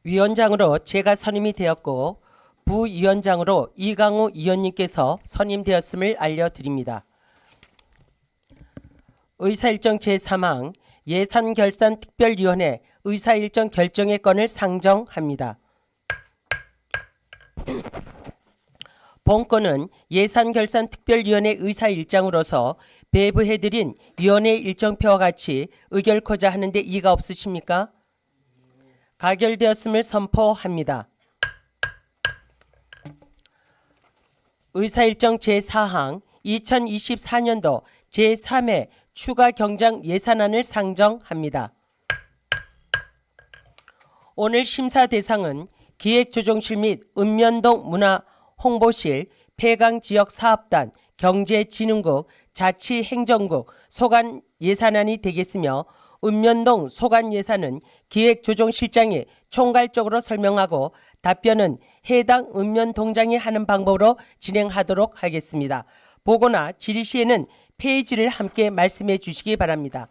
위원장으로 제가 선임이 되었고 부위원장으로 이강우 위원님께서 선임되었음을 알려드립니다. 의사일정 제3항 예산결산특별위원회 의사일정 결정의 건을 상정합니다. 본건은 예산결산특별위원회 의사일정으로서 배부해드린 위원회 일정표와 같이 의결코자 하는데 이의가 없으십니까? 가결되었음을 선포합니다. 의사일정 제4항 2024년도 제3회 추가 경정 예산안을 상정합니다. 오늘 심사 대상은 기획조정실 및 읍면동 문화홍보실, 폐강지역사업단, 경제진흥국, 자치행정국 소관 예산안이 되겠으며 읍면동 소관 예산은 기획조정실장이 총괄적으로 설명하고 답변은 해당 읍면동장이 하는 방법으로 진행하도록 하겠습니다. 보고나 질의 시에는 페이지를 함께 말씀해 주시기 바랍니다.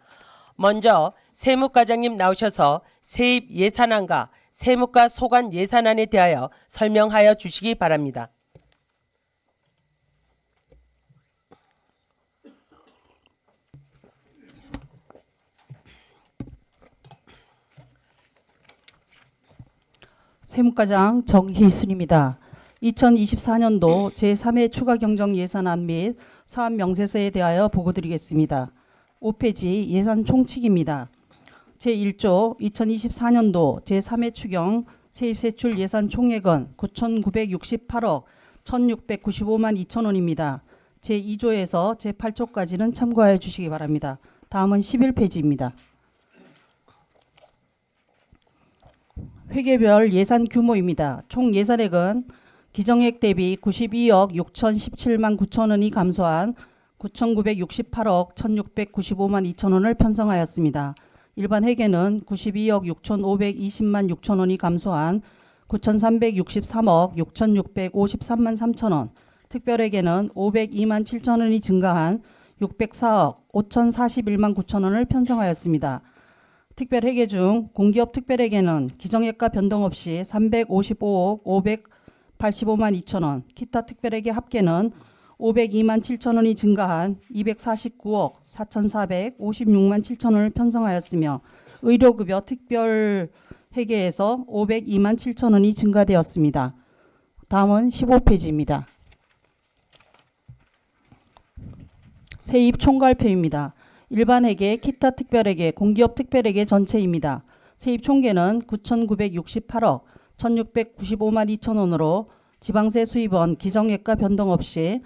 먼저 세무과장님 나오셔서 세입 예산안과 세무과 소관 예산안에 대하여 설명하여 주시기 바랍니다. 세무과장 정희순입니다. 2024년도 제3회 추가 경정 예산안 및 사업 명세서에 대하여 보고드리겠습니다. 5페이지 예산 총칙입니다. 제1조 2024년도 제3회 추경 세입세출 예산 총액은 9,968억 1,695만 2천 원입니다. 제2조에서 제8조까지는 참고하여 주시기 바랍니다. 다음은 11페이지입니다. 회계별 예산 규모입니다. 총 예산액은 기정액 대비 92억 6,017만 9천 원이 감소한 9,968억 1,695만 2천 원을 편성하였습니다. 일반 회계는 92억 6,520만 6천 원이 감소한 9,363억 6,653만 3천 원, 특별회계는 502만 7천 원이 증가한 604억 5,041만 9천 원을 편성하였습니다. 특별회계 중 공기업 특별회계는 기정액과 변동 없이 355억 585만 2천 원, 기타 특별회계 합계는 502만 7천 원이 증가한 249억 4,456만 7천 원을 편성하였으며 의료급여 특별회계에서 502만 7천 원이 증가되었습니다. 다음은 15페이지입니다. 세입 총괄표입니다. 일반회계, 기타 특별회계, 공기업 특별회계 전체입니다. 세입 총계는 9,968억 1,695만 2천 원으로 지방세 수입원 기정액과 변동 없이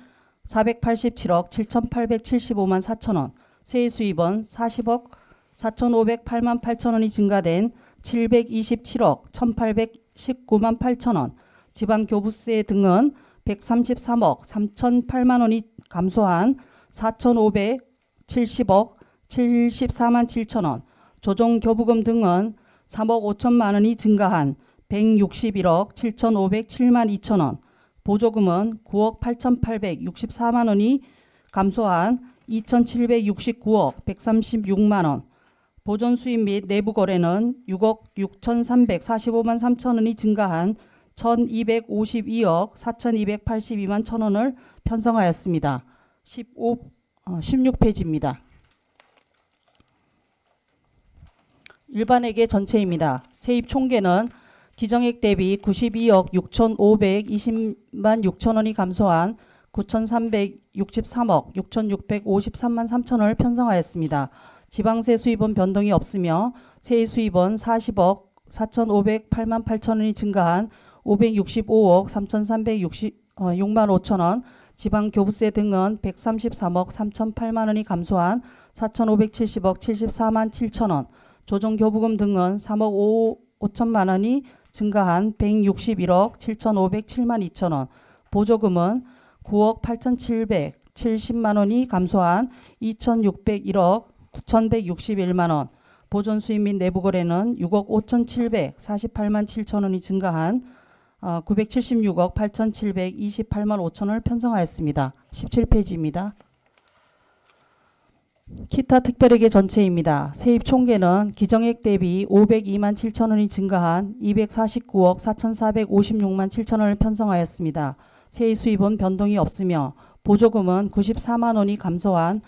487억 7,875만 4천 원, 세입 수입원 40억 4,508만 8천 원이 증가된 727억 1,819만 8천 원, 지방교부세 등은 133억 3,008만 원이 감소한 4,570억 74만 7천 원, 조정교부금 등은 3억 5천만 원이 증가한 161억 7,507만 2천 원, 보조금은 9억 8,864만 원이 감소한 2,769억 136만 원, 보존 수입 및 내부 거래는 6억 6,345만 3천 원이 증가한 1,252억 4,282만 1천 원을 편성하였습니다. 16페이지입니다. 일반회계 전체입니다. 세입 총계는 기정액 대비 92억 6,520만 6천 원이 감소한 9,363억 6,653만 3천 원을 편성하였습니다. 지방세 수입원 변동이 없으며 세입 수입원 40억 4,508만 8천 원이 증가한 565억 3,366만 5천 원, 지방교부세 등은 133억 3,008만 원이 감소한 4,570억 74만 7천 원, 조정교부금 등은 3억 5천만 원이 증가한 161억 7,507만 2천 원, 보조금은 9억 8,770만 원이 감소한 2,601억 9,161만 원, 보존 수입 및 내부 거래는 6억 5,748만 7천 원이 증가한 976억 8,728만 5천 원을 편성하였습니다. 17페이지입니다. 기타 특별회계 전체입니다. 세입 총계는 기정액 대비 502만 7천 원이 증가한 249억 4,456만 7천 원을 편성하였습니다. 세입 수입은 변동이 없으며 보조금은 94만 원이 감소한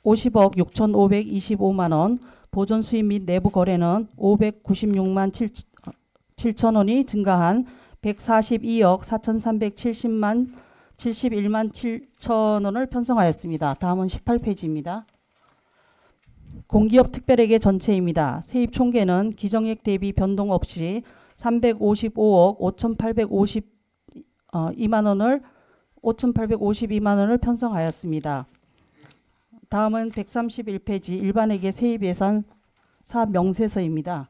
50억 6,525만 원, 보존 수입 및 내부 거래는 596만 7천 원이 증가한 142억 4,371만 7천 원을 편성하였습니다. 다음은 18페이지입니다. 공기업 특별회계 전체입니다. 세입 총계는 기정액 대비 변동 없이 355억 5,852만 원을 편성하였습니다. 다음은 131페이지 일반회계 세입 예산 사업 명세서입니다.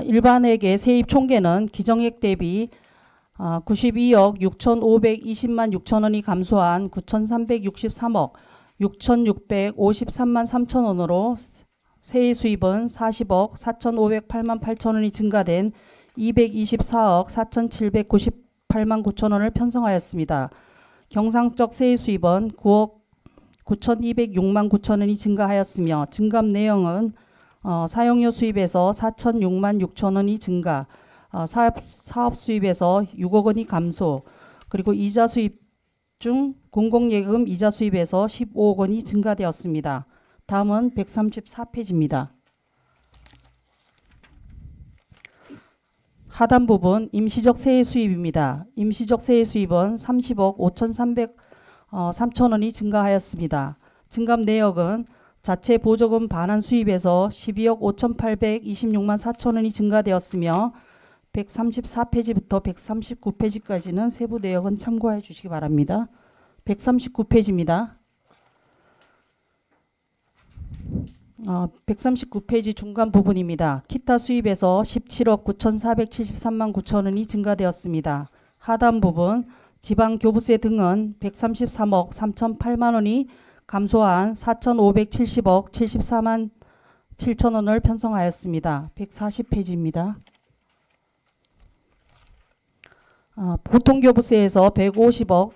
일반회계 세입 총계는 기정액 대비 92억 6,520만 6천 원이 감소한 9,363억 6,653만 3천 원으로 세입 수입은 40억 4,508만 8천 원이 증가된 224억 4,798만 9천 원을 편성하였습니다. 경상적 세입 수입은 9억 9,206만 9천 원이 증가하였으며 증감 내용은 사용료 수입에서 4,006만 6천 원이 증가, 사업 수입에서 6억 원이 감소, 그리고 이자 수입 중 공공예금 이자 수입에서 15억 원이 증가되었습니다. 다음은 134페이지입니다. 하단 부분 임시적 세액 수입입니다. 임시적 세액 수입은 30억 3천 원이 증가하였습니다. 증감 내역은 자체 보조금 반환 수입에서 12억 5,826만 4천 원이 증가되었으며 134페이지부터 139페이지까지는 세부 내역은 참고해 주시기 바랍니다. 139페이지입니다. 139페이지 중간 부분입니다. 기타 수입에서 17억 9,473만 9천 원이 증가되었습니다. 하단 부분 지방교부세 등은 133억 3,008만 원이 감소한 4,570억 74만 7천 원을 편성하였습니다. 140페이지입니다. 보통교부세에서 150억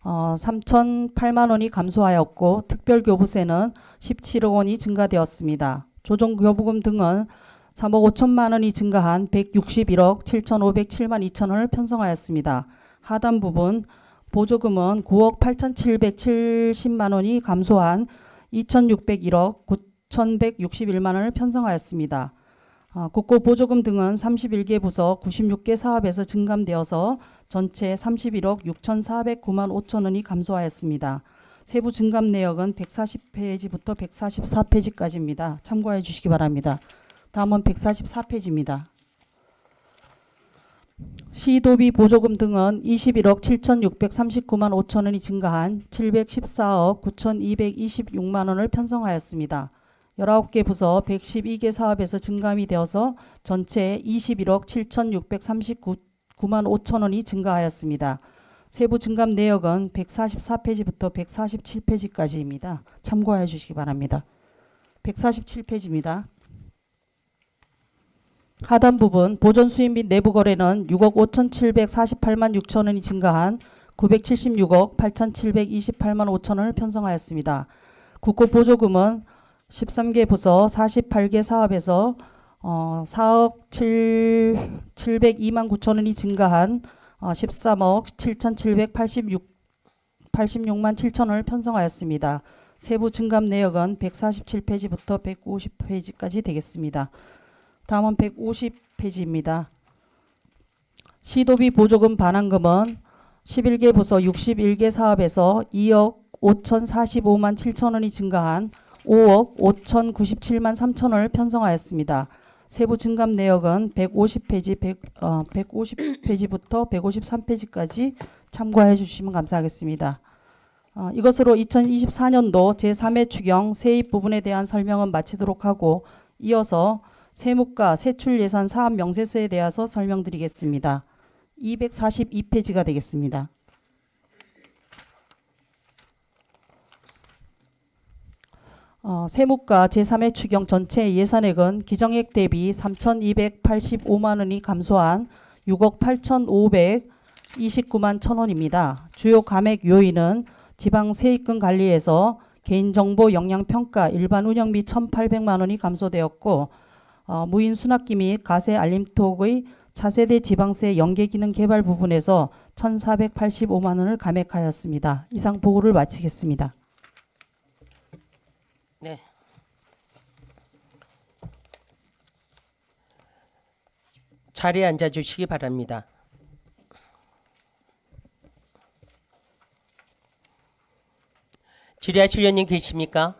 3,008만 원이 감소하였고 특별교부세는 17억 원이 증가되었습니다. 조정교부금 등은 3억 5천만 원이 증가한 161억 7,507만 2천 원을 편성하였습니다. 하단 부분 보조금은 9억 8,770만 원이 감소한 2,601억 9,161만 원을 편성하였습니다. 국고 보조금 등은 31개 부서 96개 사업에서 증감되어서 전체 31억 6,409만 5천 원이 감소하였습니다. 세부 증감 내역은 140페이지부터 144페이지까지입니다. 참고해 주시기 바랍니다. 다음은 144페이지입니다. 시도비 보조금 등은 21억 7,639만 5천 원이 증가한 714억 9,226만 원을 편성하였습니다. 19개 부서 112개 사업에서 증감이 되어서 전체 21억 7,639만 5천 원이 증가하였습니다. 세부 증감 내역은 144페이지부터 147페이지까지입니다. 참고해 주시기 바랍니다. 147페이지입니다. 하단 부분 보존 수입 및 내부 거래는 6억 5,748만 6천 원이 증가한 976억 8,728만 5천 원을 편성하였습니다. 국고 보조금은 13개 부서 48개 사업에서 4억 702만 9천 원이 증가한 13억 7,786만 7천 원을 편성하였습니다. 세부 증감 내역은 147페이지부터 150페이지까지 되겠습니다. 다음은 150페이지입니다. 시도비 보조금 반환금은 11개 부서 61개 사업에서 2억 5,045만 7천 원이 증가한 5억 5,097만 3천 원을 편성하였습니다. 세부 증감 내역은 150페이지부터 153페이지까지 참고해 주시면 감사하겠습니다. 이것으로 2024년도 제3회 추경 세입 부분에 대한 설명은 마치도록 하고 이어서 세무과 세출 예산 사업 명세서에 대해서 설명드리겠습니다. 242페이지가 되겠습니다. 세무과 제3회 추경 전체 예산액은 기정액 대비 3,285만 원이 감소한 6억 29만 1,000원입니다. 주요 감액 요인은 지방 세입금 관리에서 개인정보 영향평가 일반 운영비 1,800만 원이 감소되었고 무인 수납기 및 가세 알림톡의 차세대 지방세 연계 기능 개발 부분에서 1,485만 원을 감액하였습니다. 이상 보고를 마치겠습니다. 네. 자리에 앉아 주시기 바랍니다. 질의하실 의원님 계십니까?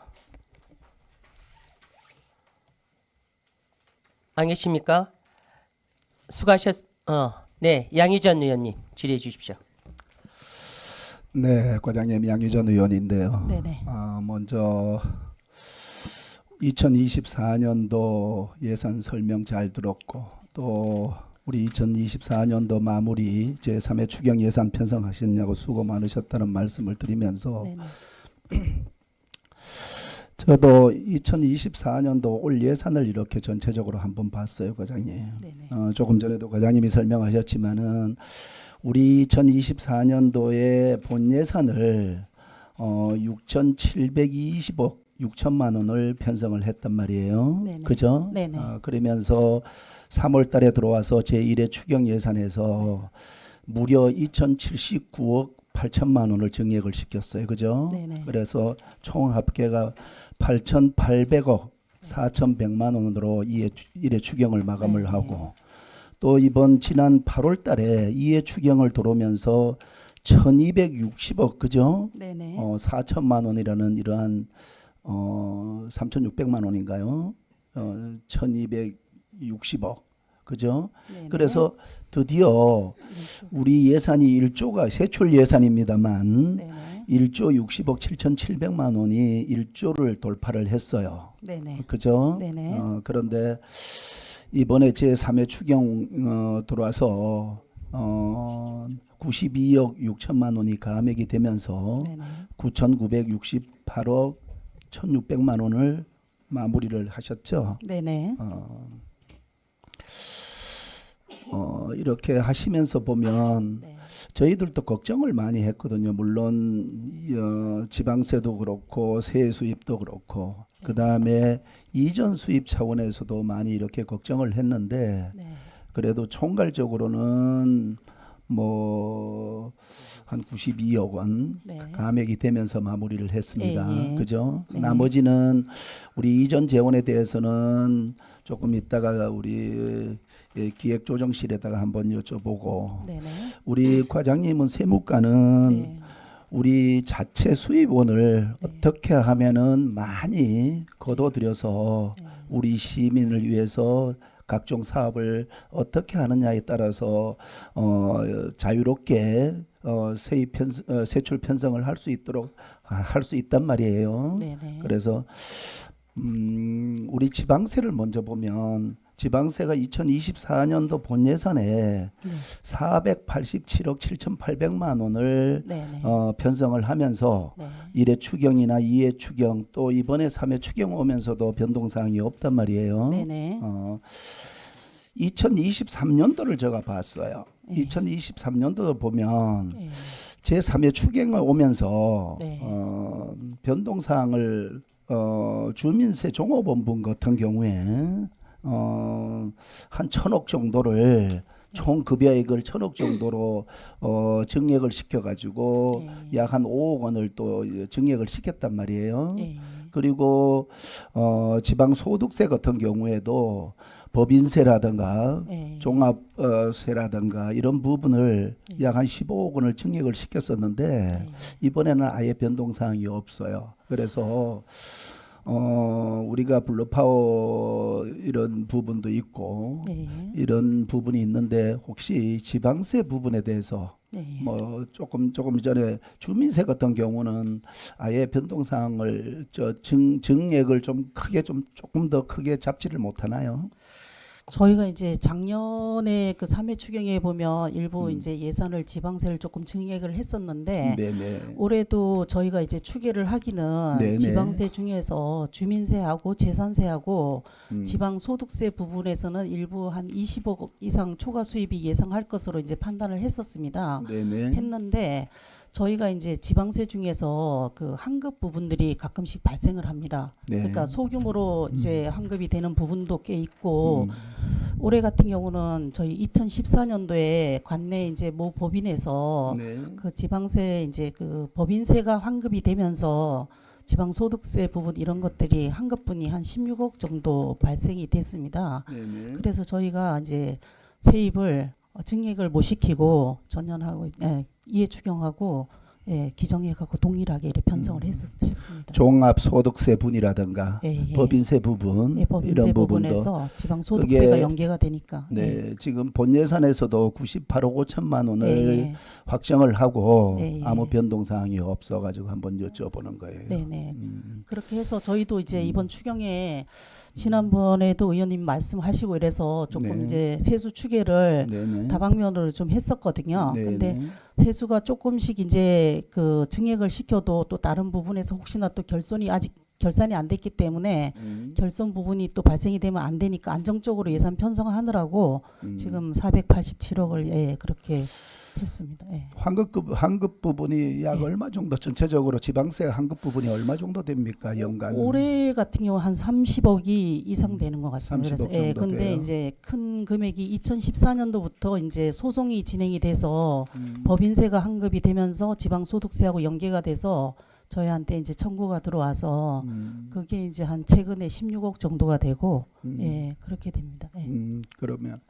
안 계십니까? 네, 양희전 의원님 질의해 주십시오. 네, 과장님 양희전 의원인데요. 네네. 먼저 2024년도 예산 설명 잘 들었고 또 우리 2024년도 마무리 제3회 추경 예산 편성하셨냐고 수고 많으셨다는 말씀을 드리면서 네네. 저도 2024년도 올 예산을 이렇게 전체적으로 한번 봤어요, 과장님. 네네. 조금 전에도 과장님이 설명하셨지만은 우리 2024년도에 본 예산을 6,720억 6천만 원을 편성을 했단 말이에요. 네네. 그죠? 네네. 그러면서 3월 달에 들어와서 제1회 추경 예산에서 무려 2,079억 8천만 원을 증액을 시켰어요. 그죠? 네네. 그래서 총 합계가 8,800억 4,100만 원으로 1회 추경을 마감을 네네. 하고 또 이번 지난 8월 달에 2회 추경을 들어오면서 1,260억 그죠? 네네. 4천만 원이라는 이러한 3,600만 원인가요? 1,260억 그죠? 네네. 그래서 드디어 우리 예산이 1조가 세출 예산입니다만 네네. 1조 60억 7,700만 원이 1조를 돌파를 했어요. 네네. 그죠? 네네. 그런데 이번에 제3회 추경 들어와서 92억 6천만 원이 감액이 되면서 네네. 9,968억 1,600만 원을 마무리를 하셨죠. 네네. 이렇게 하시면서 보면 네. 저희들도 걱정을 많이 했거든요. 물론 지방세도 그렇고 세액 수입도 그렇고 그 다음에 이전 수입 차원에서도 많이 이렇게 걱정을 했는데 네. 그래도 총괄적으로는 뭐 한 92억 원 네. 감액이 되면서 마무리를 했습니다. 예, 예. 그죠? 네. 나머지는 우리 이전 재원에 대해서는 조금 이따가 우리 기획조정실에다가 한번 여쭤보고 네네. 우리 과장님은 세무과는 네. 우리 자체 수입원을 네. 어떻게 하면은 많이 거둬들여서 네. 우리 시민을 위해서 각종 사업을 어떻게 하느냐에 따라서 자유롭게 세출 편성을 할 수 있도록 할 수 있단 말이에요. 네네. 그래서 우리 지방세를 먼저 보면 지방세가 2024년도 본 예산에 네. 487억 7,800만 원을 네네. 편성을 하면서 네. 1회 추경이나 2회 추경 또 이번에 3회 추경 오면서도 변동사항이 없단 말이에요. 네네. 2023년도를 제가 봤어요. 네. 2023년도를 보면 네. 제3회 추경을 오면서 네. 변동사항을 주민세 종업원분 같은 경우에 한 1,000억 정도를 총 급여액을 1,000억 정도로 증액을 시켜가지고 네. 약 한 5억 원을 또 증액을 시켰단 말이에요. 네. 그리고 지방소득세 같은 경우에도 법인세라든가 네. 종합세라든가 이런 부분을 네. 약 한 15억 원을 증액을 시켰었는데 네. 이번에는 아예 변동사항이 없어요. 그래서 우리가 블루파워 이런 부분도 있고 네. 이런 부분이 있는데 혹시 지방세 부분에 대해서 네. 뭐 조금 전에 주민세 같은 경우는 아예 변동사항을 증액을 좀 크게 좀 조금 더 크게 잡지를 못하나요? 저희가 이제 작년에 그 3회 추경에 보면 일부 음. 이제 예산을 지방세를 조금 증액을 했었는데 네네. 올해도 저희가 이제 추계를 하기는 네네. 지방세 중에서 주민세하고 재산세하고 음. 지방소득세 부분에서는 일부 한 20억 이상 초과 수입이 예상할 것으로 이제 판단을 했었습니다. 네네. 했는데 저희가 이제 지방세 중에서 그 환급 부분들이 가끔씩 발생을 합니다. 네. 그러니까 소규모로 이제 환급이 되는 부분도 꽤 있고 음. 올해 같은 경우는 저희 2014년도에 관내 이제 모 법인에서 네. 그 지방세 이제 그 법인세가 환급이 되면서 지방소득세 부분 이런 것들이 환급분이 한 16억 정도 발생이 됐습니다. 네네. 그래서 저희가 이제 세입을 증액을 못 시키고 전년하고 이해 추경하고 기정액하고 동일하게 이렇게 편성을 했습니다. 종합소득세 분이라든가 예. 법인세 부분 법인세 이런 부분도 부분에서 지방소득세가 그게 연계가 되니까. 네, 지금 본 예산에서도 98억 5천만 원을 예. 확정을 하고 네, 예. 아무 변동 사항이 없어가지고 한번 여쭤보는 거예요. 네네. 음. 그렇게 해서 저희도 이제 이번 추경에 지난번에도 의원님 말씀하시고 이래서 조금 네. 이제 세수 추계를 네네. 다방면으로 좀 했었거든요. 네네. 근데 세수가 조금씩 이제 그 증액을 시켜도 또 다른 부분에서 혹시나 또 결산이 안 됐기 때문에 결손 부분이 또 발생이 되면 안 되니까 안정적으로 예산 편성하느라고 지금 487억을 그렇게 했습니다. 예. 환급 부분이 약 예. 얼마 정도 전체적으로 지방세 환급 부분이 얼마 정도 됩니까 연간? 올해 같은 경우 한 30억이 이상 되는 것 같습니다. 30억 그래서 정도 근데 돼요? 이제 큰 금액이 2014년도부터 이제 소송이 진행이 돼서 음. 법인세가 환급이 되면서 지방소득세하고 연계가 돼서 저희한테 이제 청구가 들어와서 그게 이제 한 최근에 16억 정도가 되고 그렇게 됩니다. 예. 그러면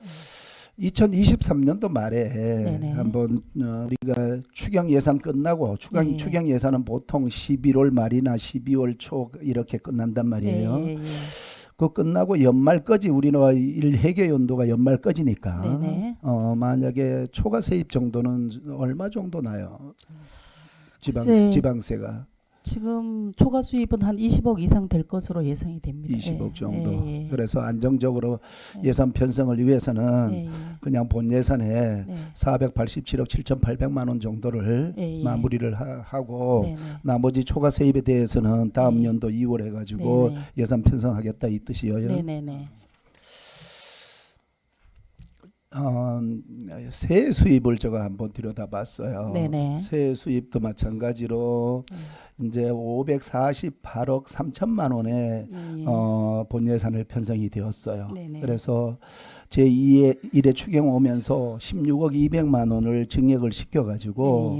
2023년도 말에 네네. 한번 우리가 추경 예산 끝나고 네. 추경 예산은 보통 11월 말이나 12월 초 이렇게 끝난단 말이에요. 예. 그 끝나고 연말까지 우리나라 일회계 연도가 연말까지니까 네네. 만약에 초과 세입 정도는 얼마 정도 나요? 글쎄, 지방세가 지금 초과 수입은 한 20억 이상 될 것으로 예상이 됩니다. 20억 정도. 예. 그래서 안정적으로 예. 예산 편성을 위해서는 예. 그냥 본 예산에 네. 487억 7,800만 원 정도를 예. 마무리를 하고 네네. 나머지 초과 세입에 대해서는 다음 네. 연도 2월 해가지고 네네. 예산 편성하겠다 이 뜻이요. 네네네. 세 수입을 제가 한번 들여다봤어요. 네네. 세 수입도 마찬가지로 이제 548억 3천만 원의 본 예산을 편성이 되었어요. 네네. 그래서 제2의 1회 추경 오면서 16억 200만 원을 증액을 시켜가지고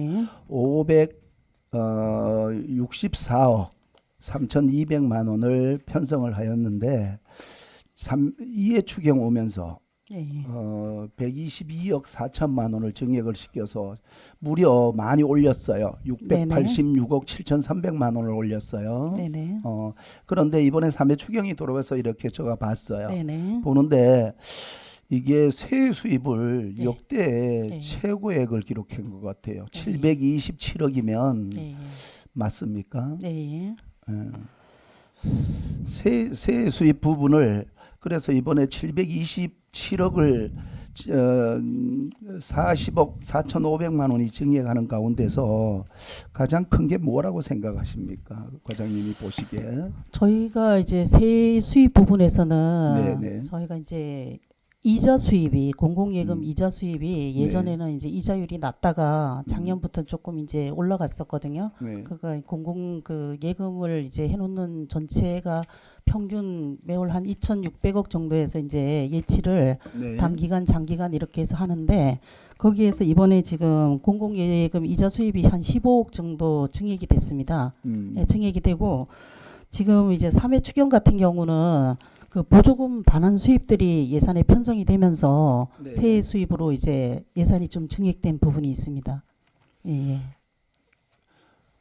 564억 3,200만 원을 편성을 하였는데 2회 추경 오면서 122억 4천만 원을 증액을 시켜서 무려 많이 올렸어요. 686억 7,300만 원을 올렸어요. 네네. 그런데 이번에 3회 추경이 들어와서 이렇게 제가 봤어요. 네네. 보는데 이게 세후 수입을 네. 역대 네. 최고액을 기록한 것 같아요. 네. 727억이면 네. 맞습니까? 네. 세 수입 부분을 그래서 이번에 727억을 40억 4,500만 원이 증액하는 가운데서 가장 큰 게 뭐라고 생각하십니까? 과장님이 보시기에. 저희가 이제 세 수입 부분에서는 네네. 저희가 이제 이자 수입이 공공예금 이자 네. 수입이 예전에는 이제 이자율이 낮다가 작년부터 조금 이제 올라갔었거든요. 네. 그가 공공 그 예금을 이제 해놓는 전체가 평균 매월 한 2,600억 정도에서 이제 예치를 네. 단기간, 장기간 이렇게 해서 하는데 거기에서 이번에 지금 공공예금 이자 수입이 한 15억 정도 증액이 됐습니다. 증액이 되고 지금 이제 3회 추경 같은 경우는 그 보조금 반환 수입들이 예산에 편성이 되면서 네. 세액 수입으로 이제 예산이 좀 증액된 부분이 있습니다. 예.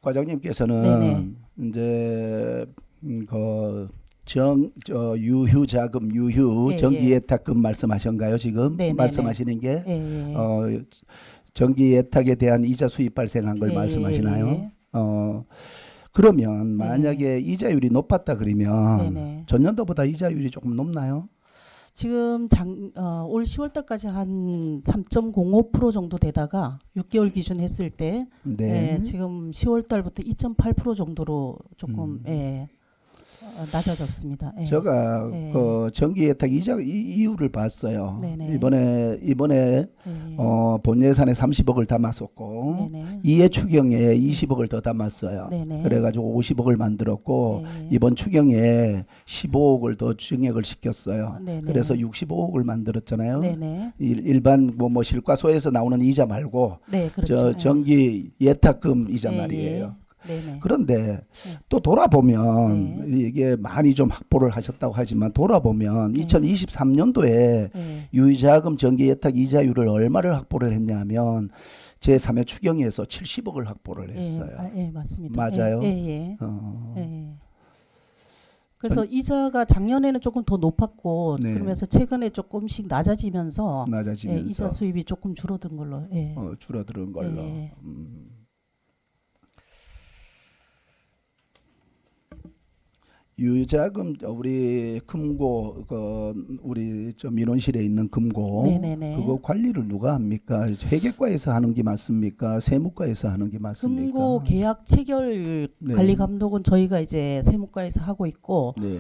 과장님께서는 네네. 이제 유휴 자금, 유휴 예, 정기 예탁금 말씀하신가요? 지금 네네네. 말씀하시는 게 예. 정기 예탁에 대한 이자 수입 발생한 걸 예, 말씀하시나요? 예. 그러면 만약에 이자율이 높았다 그러면 네네. 전년도보다 이자율이 조금 높나요? 지금 올 10월 달까지 한 3.05% 정도 되다가 6개월 기준 했을 때 네. 지금 10월 달부터 2.8% 정도로 조금 낮아졌습니다. 예. 제가 예. 그 전기 예탁 이유를 봤어요. 네네. 이번에 예. 본 예산에 30억을 담았었고 네네. 이해 추경에 20억을 더 담았어요. 네네. 그래가지고 50억을 만들었고 예. 이번 추경에 15억을 더 증액을 시켰어요. 네네. 그래서 65억을 만들었잖아요. 네네. 일반 뭐 실과소에서 나오는 이자 말고 네, 그렇죠. 전기 예탁금 이자 예, 말이에요. 네네. 그런데 또 돌아보면 네. 이게 많이 좀 확보를 하셨다고 하지만 돌아보면 네. 2023년도에 예. 유자금 전기 예탁 이자율을 얼마를 확보를 했냐면 제3회 추경에서 70억을 확보를 했어요. 예, 맞습니다. 맞아요? 예, 예. 어, 예. 그래서 이자가 작년에는 조금 더 높았고 네. 그러면서 최근에 조금씩 낮아지면서 낮아지면서 이자 수입이 조금 줄어든 걸로. 예. 줄어드는 걸로. 예. 유자금 우리 금고 우리 저 민원실에 있는 금고 네네네. 그거 관리를 누가 합니까? 회계과에서 하는 게 맞습니까? 세무과에서 하는 게 맞습니까? 금고 계약 체결 네. 관리 감독은 저희가 이제 세무과에서 하고 있고 네.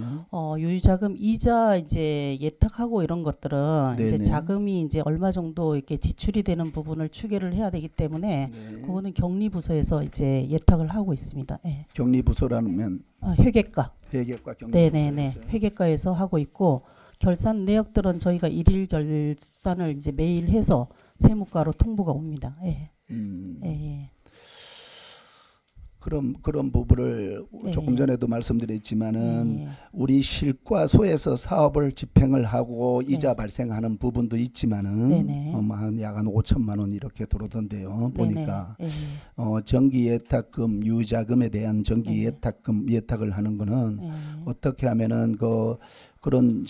유자금 이자 이제 예탁하고 이런 것들은 이제 네네. 자금이 이제 얼마 정도 이렇게 지출이 되는 부분을 추계를 해야 되기 때문에 네. 그거는 격리부서에서 이제 예탁을 하고 있습니다. 예. 격리부서라면 회계과. 회계과 네네네. 격리부서에서 회계과에서 하고 있고 결산 내역들은 저희가 일일 결산을 이제 매일 해서 세무과로 통보가 옵니다. 예. 예. 그런 부분을 네. 조금 전에도 말씀드렸지만은 예. 우리 실과소에서 사업을 집행을 하고 네. 이자 발생하는 부분도 있지만은 네네. 약 5천만 원 이렇게 들어오던데요. 보니까 네네. 전기 예탁금 유자금에 대한 전기 네. 예탁을 하는 거는 예. 어떻게 하면은 그런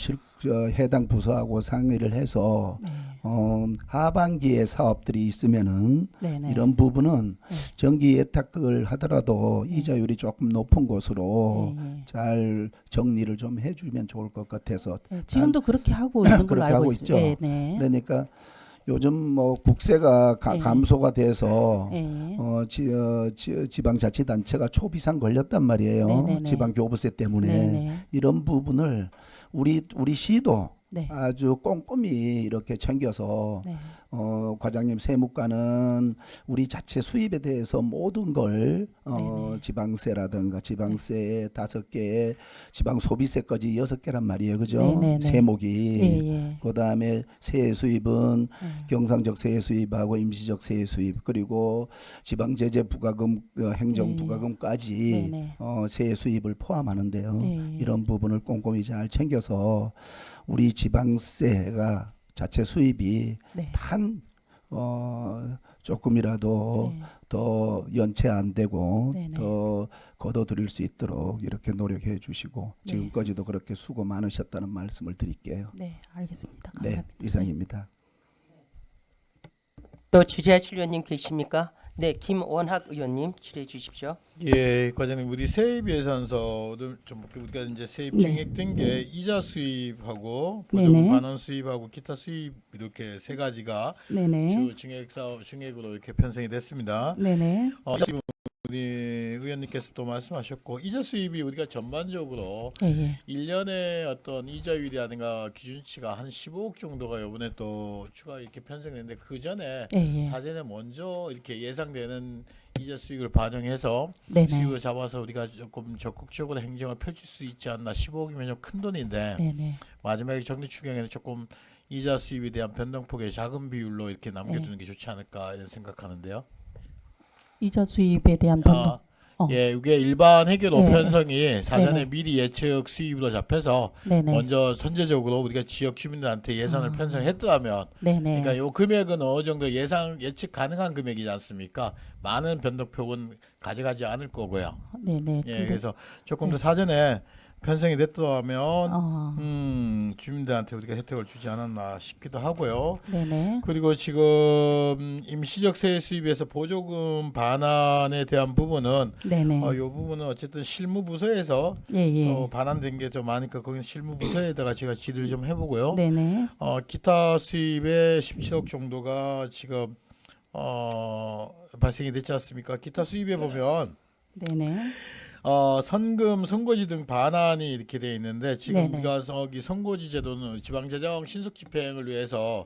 해당 부서하고 상의를 해서 네. 하반기에 사업들이 있으면은 네네. 이런 부분은 네. 전기 예탁을 하더라도 이자율이 조금 높은 곳으로 예. 잘 정리를 좀 해주면 좋을 것 같아서 예. 지금도 그렇게 하고 있는 걸로 그렇게 알고 하고 있습니다. 있죠. 네. 그러니까 요즘 뭐 국세가 네. 감소가 돼서 예. 지방자치단체가 초비상 걸렸단 말이에요. 네네네. 지방교부세 때문에 네네. 이런 부분을 우리 시도 네. 아주 꼼꼼히 이렇게 챙겨서 네. 과장님 세무과는 우리 자체 수입에 대해서 모든 걸 네네. 지방세라든가 지방세 5개, 지방 소비세까지 6개란 말이에요, 그죠? 네네네. 세목이. 예. 그다음에 세액 수입은 예. 경상적 세액 수입하고 임시적 세액 수입 그리고 지방 제재 부과금, 행정 예. 부과금까지 네네. 세액 수입을 포함하는데요. 예. 이런 부분을 꼼꼼히 잘 챙겨서 우리 지방세가 자체 수입이 네. 단 조금이라도 네. 더 연체 안 되고 네네. 더 걷어들일 수 있도록 이렇게 노력해 주시고 네. 지금까지도 그렇게 수고 많으셨다는 말씀을 드릴게요. 네, 알겠습니다. 네, 감사합니다. 이상입니다. 또 질의하실 의원님 계십니까? 네, 김원학 의원님 질의해 주십시오. 예, 과장님, 우리 세입 예산서 좀 우리가 이제 세입 네. 증액된 게 이자 수입하고 네네. 보조금 반환 수입하고 기타 수입 이렇게 세 가지가 네네. 주 증액으로 이렇게 편성이 됐습니다. 네네. 지금 우리 의원님께서 또 말씀하셨고 이자 수입이 우리가 전반적으로 예. 1년에 어떤 이자율이라든가 기준치가 한 15억 정도가 이번에 또 추가 이렇게 편성됐는데 그 전에 예. 사전에 먼저 이렇게 예상되는 이자 수익을 반영해서 네네. 수익을 잡아서 우리가 조금 적극적으로 행정을 펼칠 수 있지 않나. 15억이면 좀 큰 돈인데 네네. 마지막에 정리 추경에는 조금 이자 수입에 대한 변동폭의 작은 비율로 이렇게 남겨두는 게 좋지 않을까 이런 생각하는데요. 이자 수입에 대한 변동. 예, 이게 일반 회계로 네. 편성이 사전에 네네. 미리 예측 수입으로 잡혀서 네네. 먼저 선제적으로 우리가 지역 주민들한테 예산을 편성했더라면 네네. 그러니까 요 금액은 어느 정도 예측 가능한 금액이지 않습니까? 많은 변동폭은 가져가지 않을 거고요. 네네. 예, 근데 그래서 조금 더 사전에 편성이 됐다면 어, 주민들한테 우리가 혜택을 주지 않았나 싶기도 하고요. 네네. 그리고 지금 임시적 세액 수입에서 보조금 반환에 대한 부분은 네네. 이 부분은 어쨌든 실무부서에서 예, 예. 반환된 게 좀 많으니까 거기 실무부서에다가 제가 질의를 좀 해보고요. 네네. 기타 수입의 17억 정도가 지금 발생이 됐지 않습니까? 기타 수입에 보면 네네. 선금, 선고지 등 반환이 이렇게 돼 있는데 지금 네네. 우리가 이 선고지 제도는 지방재정 신속 집행을 위해서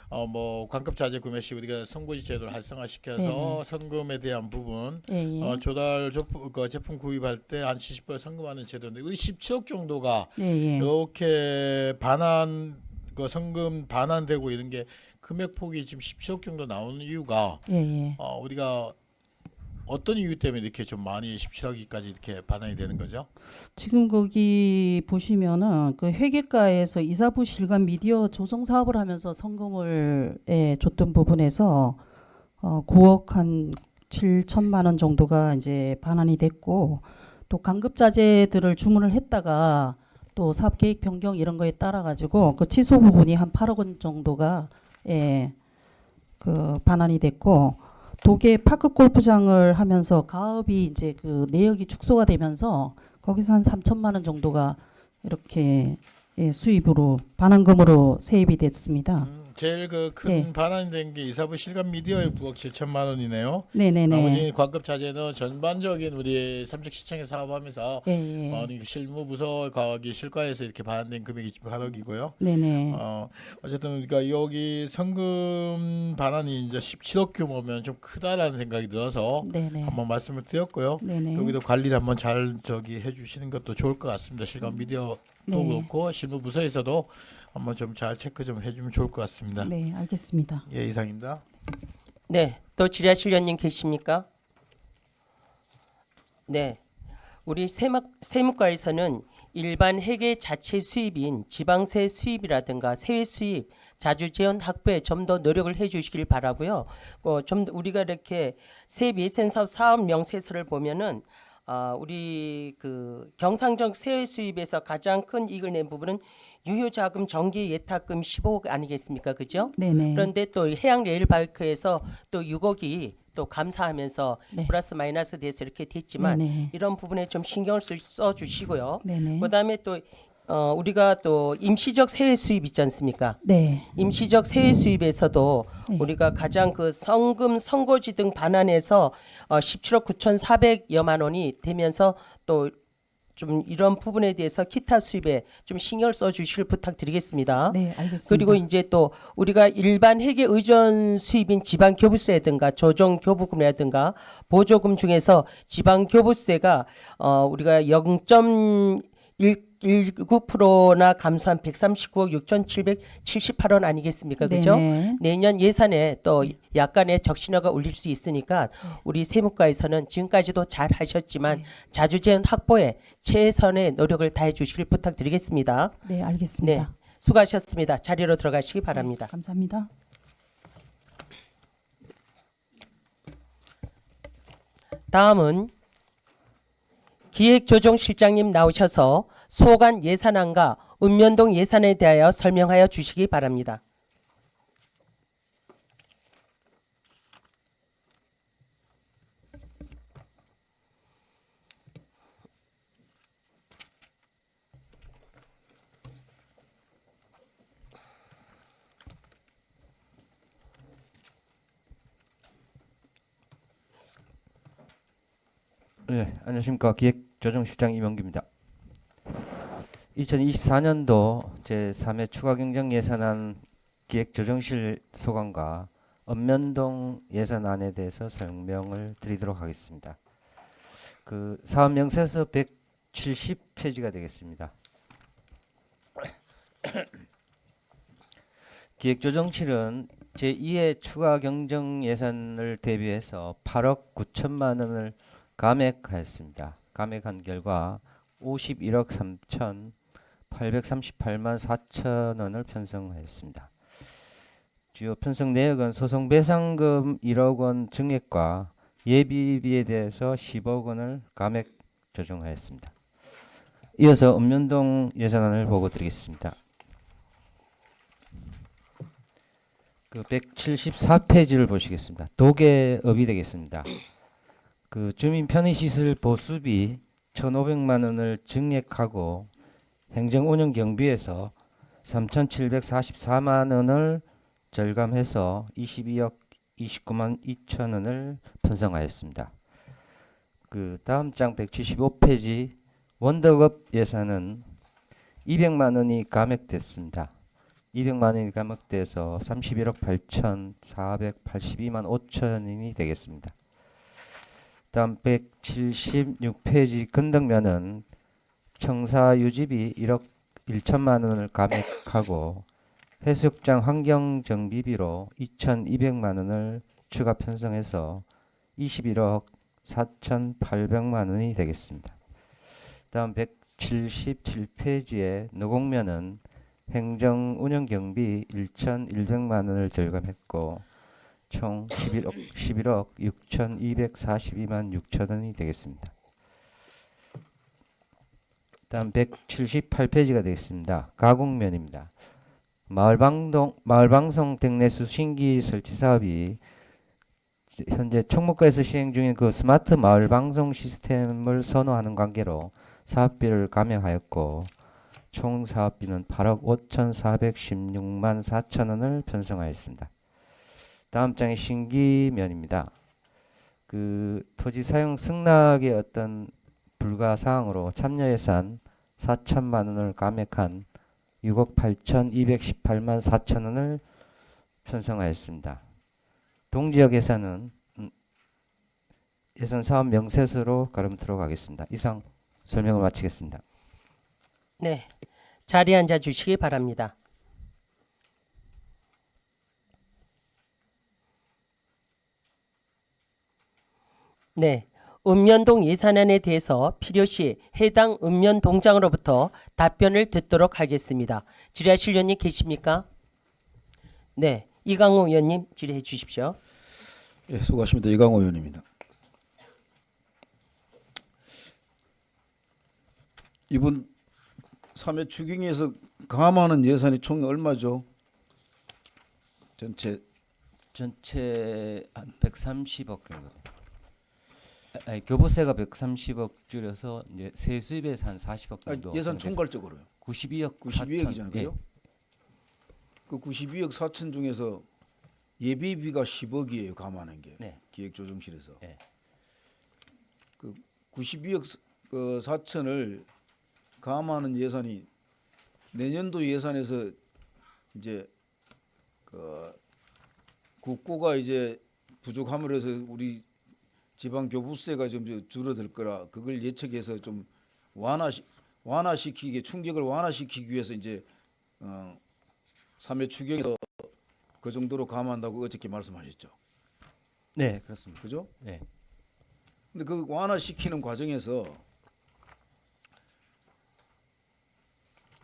뭐 관급자재 구매 시 우리가 선고지 제도를 활성화시켜서 네네. 선금에 대한 부분 예, 예. 제품 구입할 때 한 70% 선금하는 제도인데 우리 17억 정도가 예, 예. 이렇게 반환 선금 반환되고 이런 게 금액 폭이 지금 17억 정도 나오는 이유가 예, 예. 우리가 어떤 이유 때문에 이렇게 좀 많이 17억까지 이렇게 반환이 되는 거죠? 지금 거기 보시면은 그 회계과에서 이사부 실감 미디어 조성 사업을 하면서 성금을 줬던 부분에서 9억 한 7천만 원 정도가 이제 반환이 됐고 또 간급자재들을 주문을 했다가 또 사업 계획 변경 이런 거에 따라 가지고 그 취소 부분이 한 8억 원 정도가 그 반환이 됐고 도계 파크 골프장을 하면서 가업이 이제 그 내역이 축소가 되면서 거기서 한 3천만 원 정도가 이렇게 수입으로 반환금으로 세입이 됐습니다. 제일 그 큰 예. 반환이 된 게 이사부 실감 미디어의 9억 7천만 원이네요. 네네네. 나머지 관급 자재는 전반적인 우리 삼척시청에 사업하면서 예, 예. 실무부서 거기 실과에서 이렇게 반환된 금액이 지금 8억이고요. 네네. 어쨌든 우리가 여기 성금 반환이 이제 17억 규모면 좀 크다라는 생각이 들어서 네네. 한번 말씀을 드렸고요. 네네. 여기도 관리를 한번 잘 해주시는 것도 좋을 것 같습니다. 실감 미디어도 네. 그렇고 실무부서에서도 한번 좀 잘 체크 좀 해주면 좋을 것 같습니다. 네, 알겠습니다. 예, 이상입니다. 네, 또 질의하실 위원님 계십니까? 네, 우리 세무과에서는 일반 회계 자체 수입인 지방세 수입이라든가 세외 수입 자주 재원 확보에 좀 더 노력을 해주시길 바라고요. 좀 우리가 이렇게 세입 예산 사업 명세서를 보면은 우리 그 경상적 세외 수입에서 가장 큰 이익을 낸 부분은 유효자금 정기 예탁금 15억 아니겠습니까, 그죠? 네네. 그런데 또 해양 레일바이크에서 또 6억이 또 감사하면서 네. 플러스 마이너스 돼서 이렇게 됐지만 네네. 이런 부분에 좀 신경을 써 주시고요. 네네. 그다음에 또 우리가 또 임시적 세외 수입 있지 않습니까? 네. 임시적 세외 수입에서도 네. 우리가 가장 그 성금 선고지 등 반환해서 17억 9,400여만 원이 되면서 또 좀 이런 부분에 대해서 기타 수입에 좀 신경을 써 주시길 부탁드리겠습니다. 네, 알겠습니다. 그리고 이제 또 우리가 일반 회계 의존 수입인 지방 교부세라든가 조정 교부금이라든가 보조금 중에서 지방 교부세가 우리가 0.19%나 감소한 139억 6,778원 아니겠습니까? 그죠? 네네. 내년 예산에 또 약간의 적신호가 울릴 수 있으니까 우리 세무과에서는 지금까지도 잘 하셨지만 자주재원 확보에 최선의 노력을 다해 주시길 부탁드리겠습니다. 네, 네, 알겠습니다. 수고하셨습니다. 자리로 들어가시기 바랍니다. 네, 감사합니다. 다음은 기획조정실장님 나오셔서 소관 예산안과 읍면동 예산에 대하여 설명하여 주시기 바랍니다. 네, 안녕하십니까. 기획조정실장 이명기입니다. 2024년도 제3회 추가경정 예산안 기획조정실 소관과 읍면동 예산안에 대해서 설명을 드리도록 하겠습니다. 그 사업 명세서 170페이지가 되겠습니다. 기획조정실은 제2회 추가경정 예산을 대비해서 8억 9천만 원을 감액하였습니다. 감액한 결과 51억 3,838만 4천 원을 편성하였습니다. 주요 편성 내역은 소송 배상금 1억 원 증액과 예비비에 대해서 10억 원을 감액 조정하였습니다. 이어서 읍면동 예산안을 보고 드리겠습니다. 그 174페이지를 보시겠습니다. 도계업이 되겠습니다. 그 주민 편의시설 보수비 1,500만 원을 증액하고 행정 운영 경비에서 3,744만 원을 절감해서 22억 29만 2천 원을 편성하였습니다. 그 다음 장 175페이지 원덕업 예산은 200만 원이 감액됐습니다. 200만 원이 감액돼서 31억 8,482만 5천 원이 되겠습니다. 다음 176페이지 건덕면은 청사 유지비 1억 1천만 원을 감액하고 해수욕장 환경정비비로 2,200만 원을 추가 편성해서 21억 4,800만 원이 되겠습니다. 다음 177페이지에 노공면은 행정 운영 경비 1,100만 원을 절감했고 총 11억 6,242만 6천 원이 되겠습니다. 다음 178페이지가 되겠습니다. 가곡면입니다. 마을방송 댁내수 신기 설치 사업이 현재 총무과에서 시행 중인 그 스마트 마을방송 시스템을 선호하는 관계로 사업비를 감액하였고 총 사업비는 8억 5,416만 4천 원을 편성하였습니다. 다음 장이 신기면입니다. 그 토지 사용 승낙의 어떤 불가 사항으로 참여 예산 4천만 원을 감액한 6억 8,218만 4천 원을 편성하였습니다. 동지역 예산은 예산 사업 명세서로 가름토록 하겠습니다. 이상 설명을 마치겠습니다. 네, 자리에 앉아 주시기 바랍니다. 네, 읍면동 예산안에 대해서 필요시 해당 읍면동장으로부터 답변을 듣도록 하겠습니다. 질의하실 의원님 계십니까? 네, 이강호 의원님 질의해 주십시오. 예, 수고하십니다. 이강호 의원입니다. 이번 3회 추경에서 감하는 예산이 총 얼마죠? 전체 한 130억 정도. 아니, 교부세가 130억 줄여서 이제 세수입에서 한 40억 정도. 예산 총괄적으로요. 92억 92억이잖아요. 4천. 그죠? 그 92억 4천 중에서 예비비가 10억이에요. 감하는 게. 네. 기획조정실에서. 네. 그 92억 4천을 감하는 예산이 내년도 예산에서 이제 그 국고가 이제 부족함으로 해서 우리 지방 교부세가 좀 줄어들 거라 그걸 예측해서 좀 완화시키기 충격을 완화시키기 위해서 이제 3회 추경에서 그 정도로 감한다고 어저께 말씀하셨죠. 네, 그렇습니다. 그죠? 네. 근데 그 완화시키는 과정에서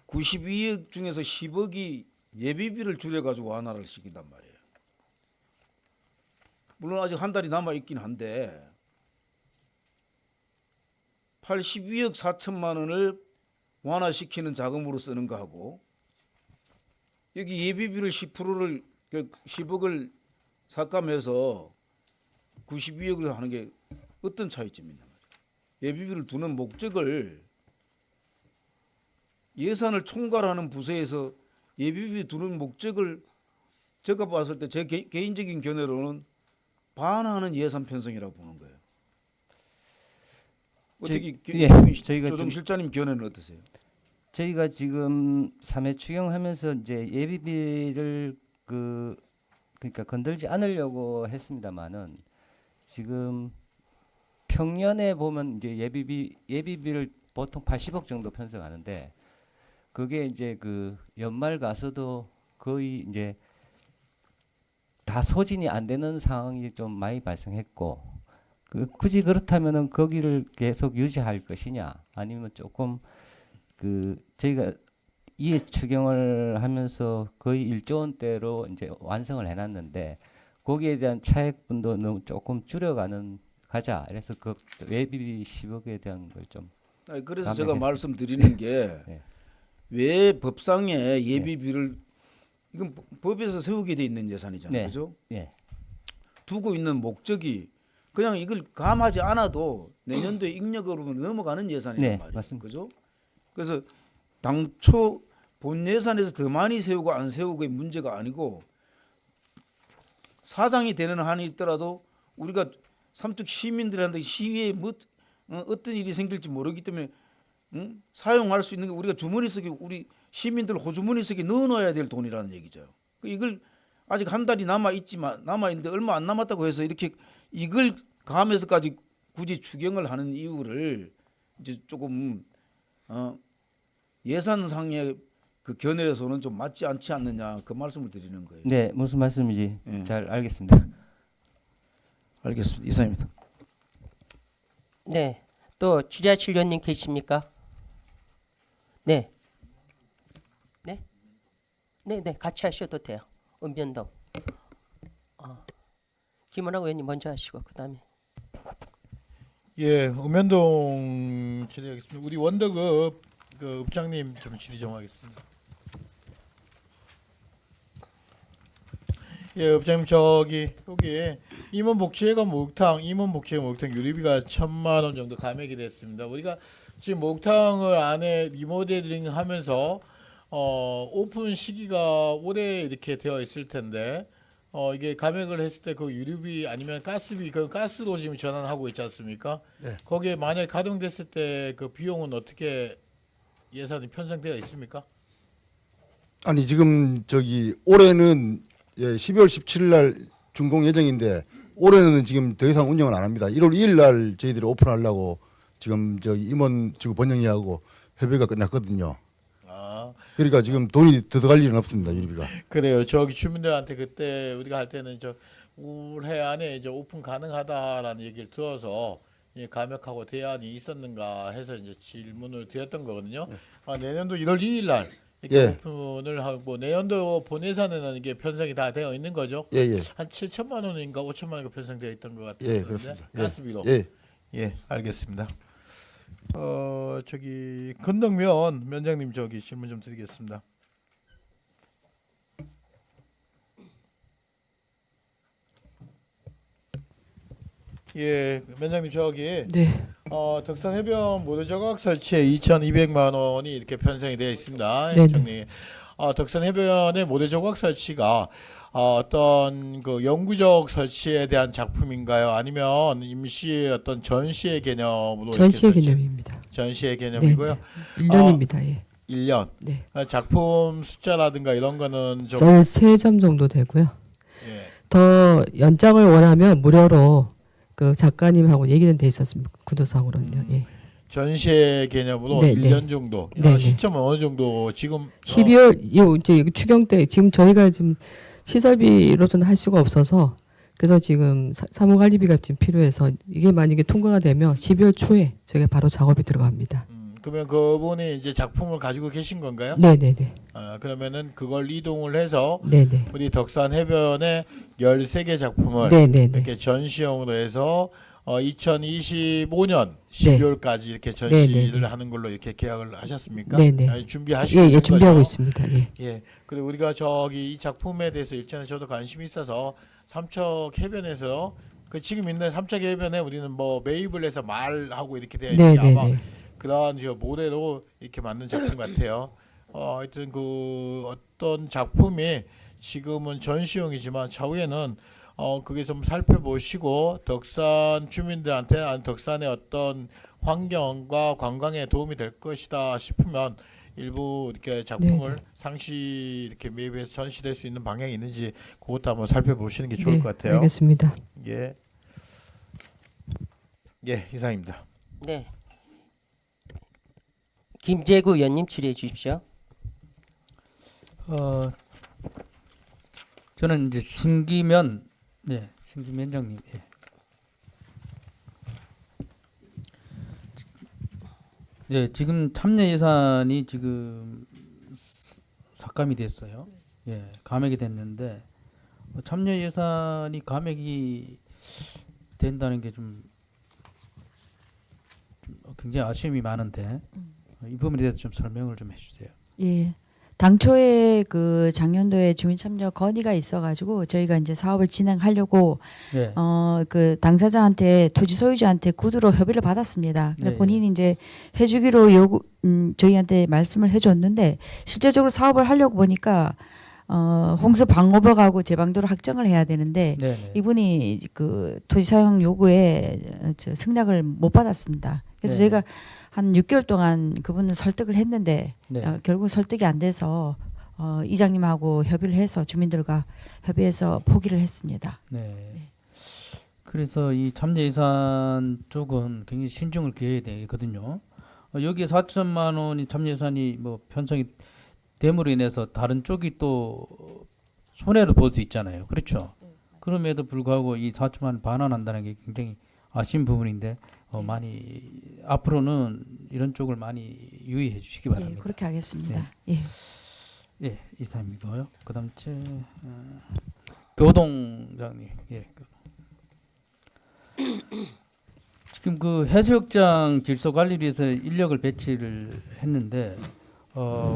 92억 중에서 10억이 예비비를 줄여가지고 완화를 시킨단 말이에요. 물론 아직 한 달이 남아 있긴 한데 82억 4천만 원을 완화시키는 자금으로 쓰는 거하고 여기 예비비를 10%를 10억을 삭감해서 92억을 하는 게 어떤 차이점이 있냐 말이에요. 예비비를 두는 목적을 예산을 총괄하는 부서에서 예비비 두는 목적을 제가 봤을 때 제 개인적인 견해로는 반하는 예산 편성이라고 보는 거예요. 어떻게 저희가 조정실장님 견해는 어떠세요? 저희가 지금 3회 추경하면서 이제 예비비를 그러니까 건들지 않으려고 했습니다만은 지금 평년에 보면 이제 예비비를 보통 80억 정도 편성하는데 그게 이제 그 연말 가서도 거의 이제 다 소진이 안 되는 상황이 좀 많이 발생했고 굳이 그렇다면은 거기를 계속 유지할 것이냐 아니면 조금 저희가 이 추경을 하면서 거의 1조 원대로 이제 완성을 해놨는데 거기에 대한 차액분도 너무 조금 줄여가는 가자. 그래서 그 예비비 10억에 대한 걸 좀 아니, 그래서 감액했습니다. 제가 말씀드리는 게 네. 왜 법상에 예비비를 이건 법에서 세우게 돼 있는 예산이잖아요. 네. 그죠? 예. 두고 있는 목적이 그냥 이걸 감하지 않아도 내년도에 ing력으로 넘어가는 예산이란 네, 말이에요. 맞습니다. 그죠? 그래서 당초 본 예산에서 더 많이 세우고 안 세우고의 문제가 아니고 사장이 되는 한이 있더라도 우리가 삼척 시민들한테 시위에 어떤 일이 생길지 모르기 때문에 사용할 수 있는 게 우리가 주머니 속에 우리 시민들 호주머니 속에 넣어놔야 될 돈이라는 얘기죠. 이걸 아직 한 달이 남아 있는데 얼마 안 남았다고 해서 이렇게 이걸 감해서까지 굳이 추경을 하는 이유를 이제 조금 예산상의 그 견해에서는 좀 맞지 않지 않느냐 그 말씀을 드리는 거예요. 네, 무슨 말씀인지 예. 잘 알겠습니다. 알겠습니다. 이상입니다. 네. 또 지자실 의원님 계십니까? 네. 네? 네, 네. 같이 하셔도 돼요. 은변동. 김은학 의원님 먼저 하시고 그다음에 예, 읍면동 질의하겠습니다. 우리 원더급 그 읍장님 좀 질의 좀 하겠습니다. 예, 읍장님 여기 임원복지회관 목욕탕 유리비가 1,000만 원 정도 감액이 됐습니다. 우리가 지금 목욕탕을 안에 리모델링 하면서 오픈 시기가 올해 이렇게 되어 있을 텐데 이게 감액을 했을 때 그 유류비 아니면 가스비 그 가스로 지금 전환하고 있지 않습니까? 네. 거기에 만약 가동됐을 때 그 비용은 어떻게 예산이 편성되어 있습니까? 아니 지금 올해는 12월 17일 날 준공 예정인데 올해는 지금 더 이상 운영을 안 합니다. 1월 2일 날 저희들이 오픈하려고 지금 임원 지금 번영리하고 협의가 끝났거든요. 아, 그러니까 지금 돈이 더 들어갈 일은 없습니다. 유리비가. 그래요. 저기 주민들한테 그때 우리가 할 때는 올해 안에 이제 오픈 가능하다라는 얘기를 들어서 감액하고 대안이 있었는가 해서 이제 질문을 드렸던 거거든요. 내년도 1월 2일 날 이렇게 예. 오픈을 하고 내년도 본 예산에는 이게 편성이 다 되어 있는 거죠. 예. 한 7천만 원인가 5천만 원가 편성되어 있던 것 같은데. 예, 그렇습니다. 예. 가스비로. 예. 예, 알겠습니다. 저기 건덕면 면장님 저기 질문 좀 드리겠습니다. 예, 면장님 저기 네. 덕산 해변 모두 조각 설치에 2,200만 원이 이렇게 편성이 되어 있습니다. 네네. 정리. 덕산 해변의 모래 조각 설치가 어떤 그 영구적 설치에 대한 작품인가요? 아니면 임시 어떤 전시의 개념으로 전시의 이렇게 설치- 개념입니다. 전시의 개념이고요. 1년입니다. 예. 1년. 네. 작품 숫자라든가 이런 거는 좀 13점 정도 되고요. 예. 더 연장을 원하면 무료로 그 작가님하고 얘기는 돼 있었습니다. 구도상으로는요. 예. 전시의 개념으로 네, 1년 정도. 네, 네. 시점은 어느 정도 지금 12월 이제 추경 때 지금 저희가 지금 시설비로서는 할 수가 없어서 그래서 지금 사무관리비가 지금 필요해서 이게 만약에 통과가 되면 12월 초에 저희가 바로 작업이 들어갑니다. 그러면 그분이 이제 작품을 가지고 계신 건가요? 네네네. 그러면은 그걸 이동을 해서 네네. 우리 덕산 해변에 13개 작품을 네네네. 이렇게 전시용으로 해서 2025년 12월까지 이렇게 전시를 네네네. 하는 걸로 이렇게 계약을 하셨습니까? 네네. 준비하시고 예, 있는 예, 준비하고 거죠? 있습니다. 예. 예. 그리고 우리가 저기 이 작품에 대해서 일전에 저도 관심이 있어서 삼척 해변에서 그 지금 있는 삼척 해변에 우리는 뭐 매입을 해서 말하고 이렇게 되어 있는데 아마 네네네. 그러한 저 모델로 이렇게 만든 작품 같아요. 하여튼 그 어떤 작품이 지금은 전시용이지만 차후에는 그게 좀 살펴보시고 덕산 주민들한테 덕산의 어떤 환경과 관광에 도움이 될 것이다 싶으면 일부 이렇게 작품을 네네. 상시 이렇게 매입해서 전시될 수 있는 방향이 있는지 그것도 한번 살펴보시는 게 좋을 네, 것 같아요. 알겠습니다. 예. 예, 이상입니다. 네. 김재구 의원님 질의해 주십시오. 저는 이제 신기면 신기면장님. 예. 예, 지금 참여 예산이 지금 삭감이 됐어요. 예, 감액이 됐는데 참여 예산이 감액이 된다는 게 좀 굉장히 아쉬움이 많은데 이 부분에 대해서 좀 설명을 좀 해주세요. 예. 당초에 그 작년도에 주민 참여 건의가 있어가지고 저희가 이제 사업을 진행하려고 네. 그 당사자한테 토지 소유주한테 구두로 협의를 받았습니다. 근데 네, 본인이 이제 해주기로 저희한테 말씀을 해줬는데 실제적으로 사업을 하려고 보니까 홍수 방호벽하고 제방도를 확정을 해야 되는데 네. 네. 이분이 그 토지 사용 요구에 승낙을 못 받았습니다. 그래서 네. 저희가 한 6개월 동안 그분을 설득을 했는데 네. 결국 설득이 안 돼서 이장님하고 협의를 해서 주민들과 협의해서 포기를 했습니다. 네. 그래서 이 참여 예산 쪽은 굉장히 신중을 기해야 되거든요. 여기에 4천만 원이 참여 예산이 뭐 편성이 됨으로 인해서 다른 쪽이 또 손해를 볼 수 있잖아요. 그렇죠? 그럼에도 불구하고 이 4천만 원 반환한다는 게 굉장히 아쉬운 부분인데 많이 앞으로는 이런 쪽을 많이 유의해 주시기 예, 바랍니다. 그렇게 하겠습니다. 예. 예, 이사님이고요. 그다음 교동장님. 예. 지금 그 해수욕장 질서 관리를 위해서 인력을 배치를 했는데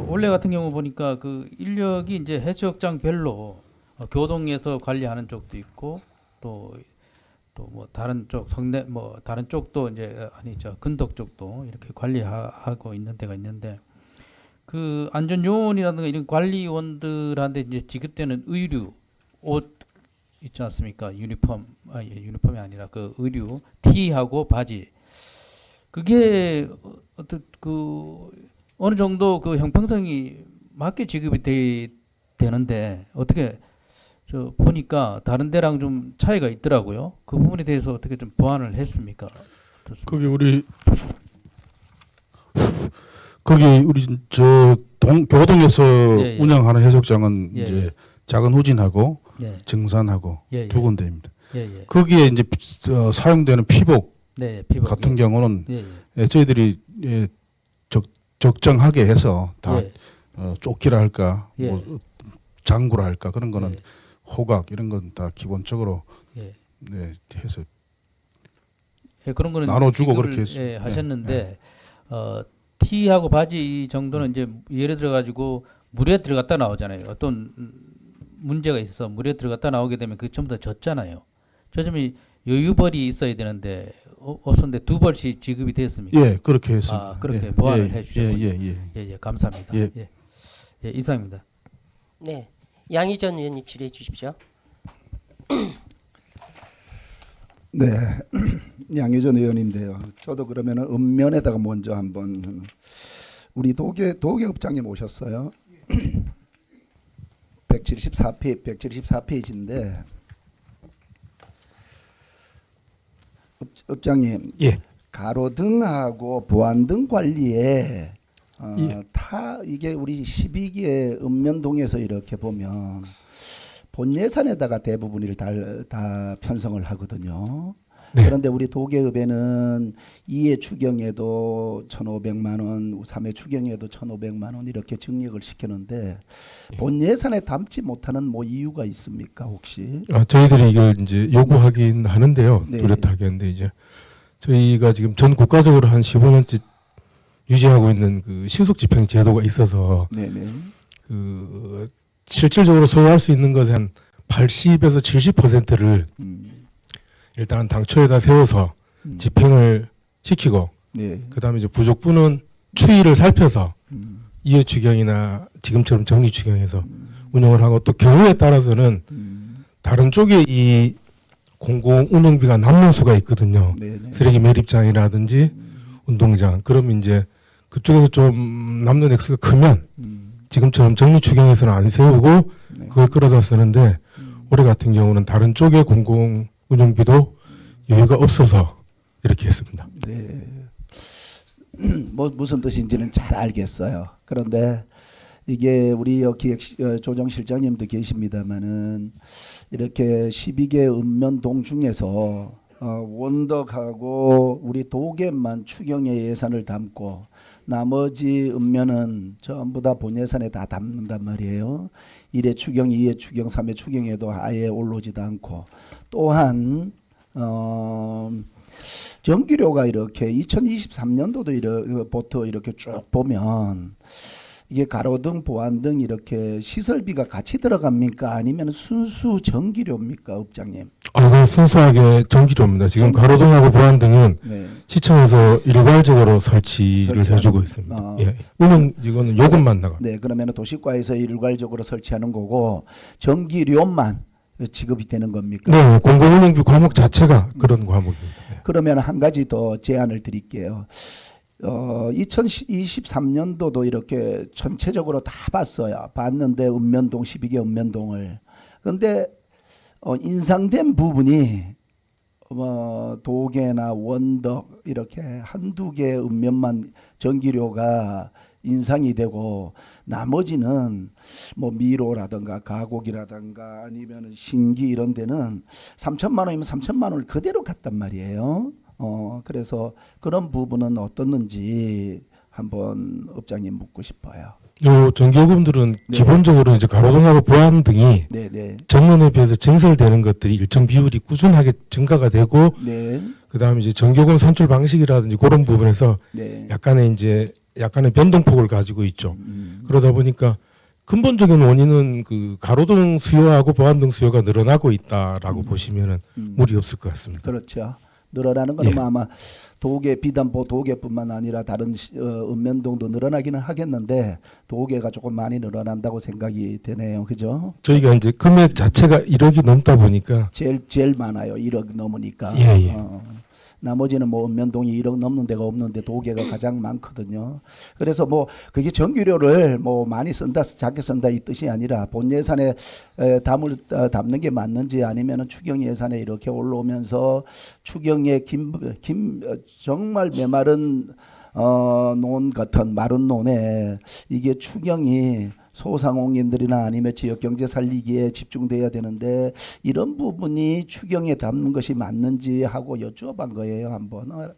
올해 같은 경우 보니까 그 인력이 이제 해수욕장별로 교동에서 관리하는 쪽도 있고 또 뭐 다른 쪽 성내 뭐 다른 쪽도 이제 아니죠 근덕 쪽도 이렇게 관리하고 있는 데가 있는데 그 안전 요원이라든가 이런 관리원들한테 이제 지급되는 의류 옷 있지 않습니까? 유니폼이 아니라 그 의류 티하고 바지 그게 어떤 그 어느 정도 그 형평성이 맞게 지급이 되는데 어떻게 저 보니까 다른 데랑 좀 차이가 있더라고요. 그 부분에 대해서 어떻게 좀 보완을 했습니까? 어떻습니까? 거기 우리 저 교동에서 예, 예. 운영하는 해수욕장은 예, 이제 예. 작은 후진하고 예, 증산하고 예, 두 예. 군데입니다. 예, 예. 거기에 이제 사용되는 피복 네, 피복. 같은 예. 경우는 예, 예, 저희들이 적정하게 해서 다 예. 조끼라 할까 예. 뭐 장구라 할까 그런 거는 예. 호각 이런 건 다 기본적으로 예. 네, 해서 예, 그런 거는 나눠주고 지급을, 그렇게 했습니다. 예, 하셨는데 티하고 바지 이 정도는 이제 예를 들어 가지고 물에 들어갔다 나오잖아요. 어떤 문제가 있어 물에 들어갔다 나오게 되면 그 전부 다 젖잖아요. 저 점이 여유벌이 있어야 되는데 없었는데 두 벌씩 지급이 됐습니까? 예 그렇게 했습니다. 아, 그렇게 예, 보완을 예, 해주셨군요. 예. 예, 감사합니다. 예. 예, 예, 이상입니다. 네, 양희전 의원님 질의해 주십시오. 네, 양희전 의원인데요. 저도 그러면 읍면에다가 먼저 한번 우리 도계업장님 오셨어요. 174페이지인데 읍장님, 예. 가로등하고 보안등 관리에 예. 이게 우리 12기의 읍면동에서 이렇게 보면 본 예산에다가 대부분을 다 편성을 하거든요. 네. 그런데 우리 도계읍에는 2회 추경에도 1,500만 원, 3회 추경에도 1,500만 원 이렇게 증액을 시키는데 본 예산에 담지 못하는 뭐 이유가 있습니까 혹시? 저희들이 이걸 이제 요구하긴 하는데요. 네. 뚜렷하게 하는데 이제 저희가 지금 전 국가적으로 한 15년째 유지하고 있는 그 신속 집행 제도가 있어서 네네. 그 실질적으로 소요할 수 있는 것의 한 80에서 70%를 일단 당초에다 세워서 집행을 시키고 네. 그다음에 이제 부족분은 추이를 살펴서 이해 추경이나 지금처럼 정리 추경해서 운영을 하고 또 경우에 따라서는 다른 쪽에 이 공공 운영비가 남는 수가 있거든요. 네네. 쓰레기 매립장이라든지 운동장. 그러면 이제 그쪽에서 좀 남는 액수가 크면 지금처럼 정리 추경에서는 안 세우고 네. 그걸 끌어다 쓰는데 올해 같은 경우는 다른 쪽의 공공 운영비도 여유가 없어서 이렇게 했습니다. 네. 뭐 무슨 뜻인지는 잘 알겠어요. 그런데 이게 우리 조정실장님도 계십니다만은 이렇게 12개 읍면동 중에서 원덕하고 우리 도계만 추경의 예산을 담고 나머지 읍면은 전부 다 본 예산에 다 담는단 말이에요. 1회 추경, 2회 추경, 3회 추경에도 아예 올라오지도 않고 또한 전기료가 이렇게 2023년도부터 이렇게 쭉 보면 이게 가로등, 보안등 이렇게 시설비가 같이 들어갑니까? 아니면 순수 전기료입니까, 업장님? 이건 순수하게 전기료입니다. 지금 가로등하고 보안등은 네. 시청에서 일괄적으로 설치를 해주고 있습니다. 예, 이거는 요금만 나가. 네, 그러면 도시과에서 일괄적으로 설치하는 거고 전기료만 지급이 되는 겁니까? 네, 공공운영비 과목 자체가 그런 과목입니다. 예. 그러면 한 가지 더 제안을 드릴게요. 2023년도도 이렇게 전체적으로 다 봤어요. 봤는데 읍면동 12개 읍면동을. 그런데 인상된 부분이 도계나 원덕 이렇게 한두 개 읍면만 전기료가 인상이 되고 나머지는 뭐 미로라든가 가곡이라든가 아니면 신기 이런 데는 3천만 원이면 3천만 원을 그대로 갔단 말이에요. 그래서 그런 부분은 어떻는지 한번 업장님 묻고 싶어요. 요 전기요금들은 네. 기본적으로 이제 가로등하고 보안등이 네네. 전년에 비해서 증설되는 것들이 일정 비율이 꾸준하게 증가가 되고 네. 그다음에 이제 전기요금 산출 방식이라든지 그런 부분에서 네. 약간의 변동폭을 가지고 있죠. 그러다 보니까 근본적인 원인은 그 가로등 수요하고 보안등 수요가 늘어나고 있다라고 보시면은 무리 없을 것 같습니다. 그렇죠. 늘어나는 건 예. 아마 도계 비단보 도계뿐만 아니라 다른 읍면동도 늘어나기는 하겠는데 도계가 조금 많이 늘어난다고 생각이 되네요. 그죠? 저희가 이제 금액 자체가 1억이 넘다 보니까 제일 많아요. 1억 넘으니까. 예. 나머지는 뭐 읍면동이 1억 넘는 데가 없는데 도계가 가장 많거든요. 그래서 뭐 그게 전기료를 뭐 많이 쓴다, 작게 쓴다 이 뜻이 아니라 본 예산에 담는 게 맞는지 아니면은 추경 예산에 이렇게 올라오면서 추경의 정말 메마른 논 같은 마른 논에 이게 추경이 소상공인들이나 아니면 지역 경제 살리기에 집중돼야 되는데 이런 부분이 추경에 담는 것이 맞는지 하고 여쭈어본 거예요. 한번.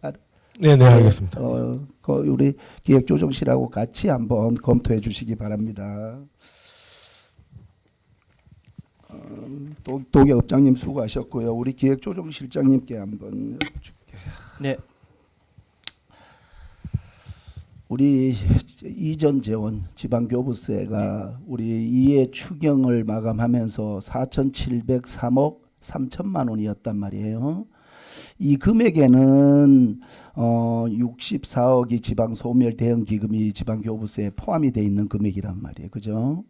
네, 알겠습니다. 우리 기획조정실하고 같이 한번 검토해 주시기 바랍니다. 도계 업장님 수고하셨고요. 우리 기획조정실장님께 한번 여쭐게요. 네. 우리 이전 재원 지방교부세가 우리 2회 추경을 마감하면서 4,703억 3천만 원이었단 말이에요. 이 금액에는 64억이 지방 소멸 대응 기금이 지방교부세에 포함이 돼 있는 금액이란 말이에요. 그죠?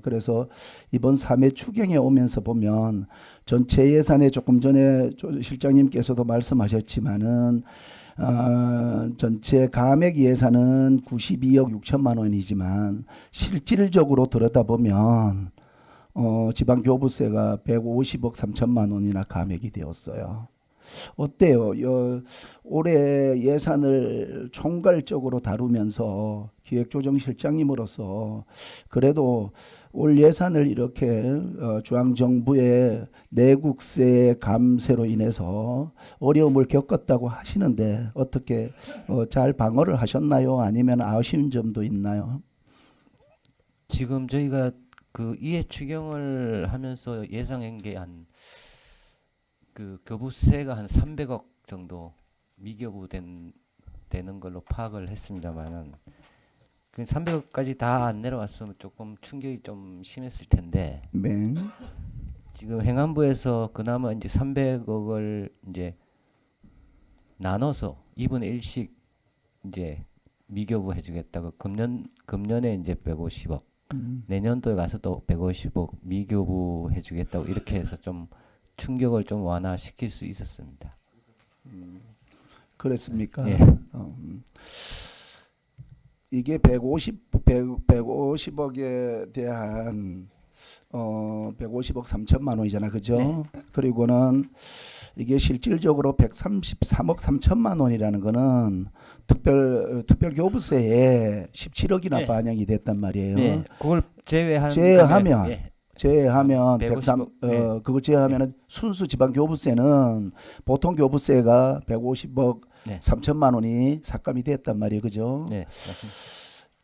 그래서 이번 3회 추경에 오면서 보면 전체 예산에 조금 전에 실장님께서도 말씀하셨지만은 전체 감액 예산은 92억 6천만 원이지만 실질적으로 들여다보면 지방교부세가 150억 3천만 원이나 감액이 되었어요. 어때요? 올해 예산을 총괄적으로 다루면서 기획조정실장님으로서 그래도 올 예산을 이렇게 중앙정부의 내국세 감세로 인해서 어려움을 겪었다고 하시는데 어떻게 잘 방어를 하셨나요? 아니면 아쉬운 점도 있나요? 지금 저희가 그 이해 추경을 하면서 예상한 게 한 그 교부세가 한 300억 정도 미교부 되는 걸로 파악을 했습니다만은 그 300억까지 다 안 내려왔으면 조금 충격이 좀 심했을 텐데 네. 지금 행안부에서 그나마 이제 300억을 이제 나눠서 2분의 1씩 이제 미교부 해주겠다고 금년에 이제 150억 내년도에 가서 또 150억 미교부 해주겠다고 이렇게 해서 좀 충격을 좀 완화시킬 수 있었습니다. 그렇습니까? 예. 이게 150억에 대한 150억 3천만 원이잖아, 그죠? 네. 그리고는 이게 실질적으로 133억 3천만 원이라는 거는 특별교부세에 17억이나 네. 반영이 됐단 말이에요. 네, 그걸 제외하면 제외하면 150억, 네. 그걸 제외하면은 순수 지방 교부세는 보통 교부세가 150억 네. 3천만 원이 삭감이 됐단 말이에요, 그죠? 네, 맞습니다.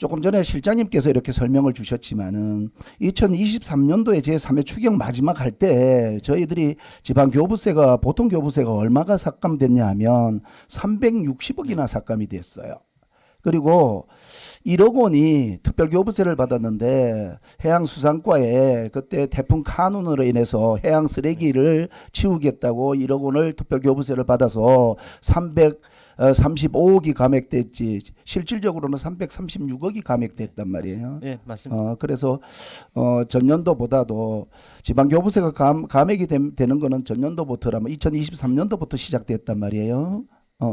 조금 전에 실장님께서 이렇게 설명을 주셨지만은 2023년도에 제3회 추경 마지막 할 때 저희들이 지방교부세가 보통 교부세가 얼마가 삭감됐냐 하면 360억이나 삭감이 됐어요. 그리고 1억 원이 특별교부세를 받았는데 해양수산과에 그때 태풍 카눈으로 인해서 해양 쓰레기를 치우겠다고 1억 원을 특별교부세를 받아서 335억이 감액됐지 실질적으로는 336억이 감액됐단 말이에요. 네, 맞습니다. 그래서 전년도보다도 지방교부세가 감액이 되는 거는 전년도부터라면 2023년도부터 시작됐단 말이에요.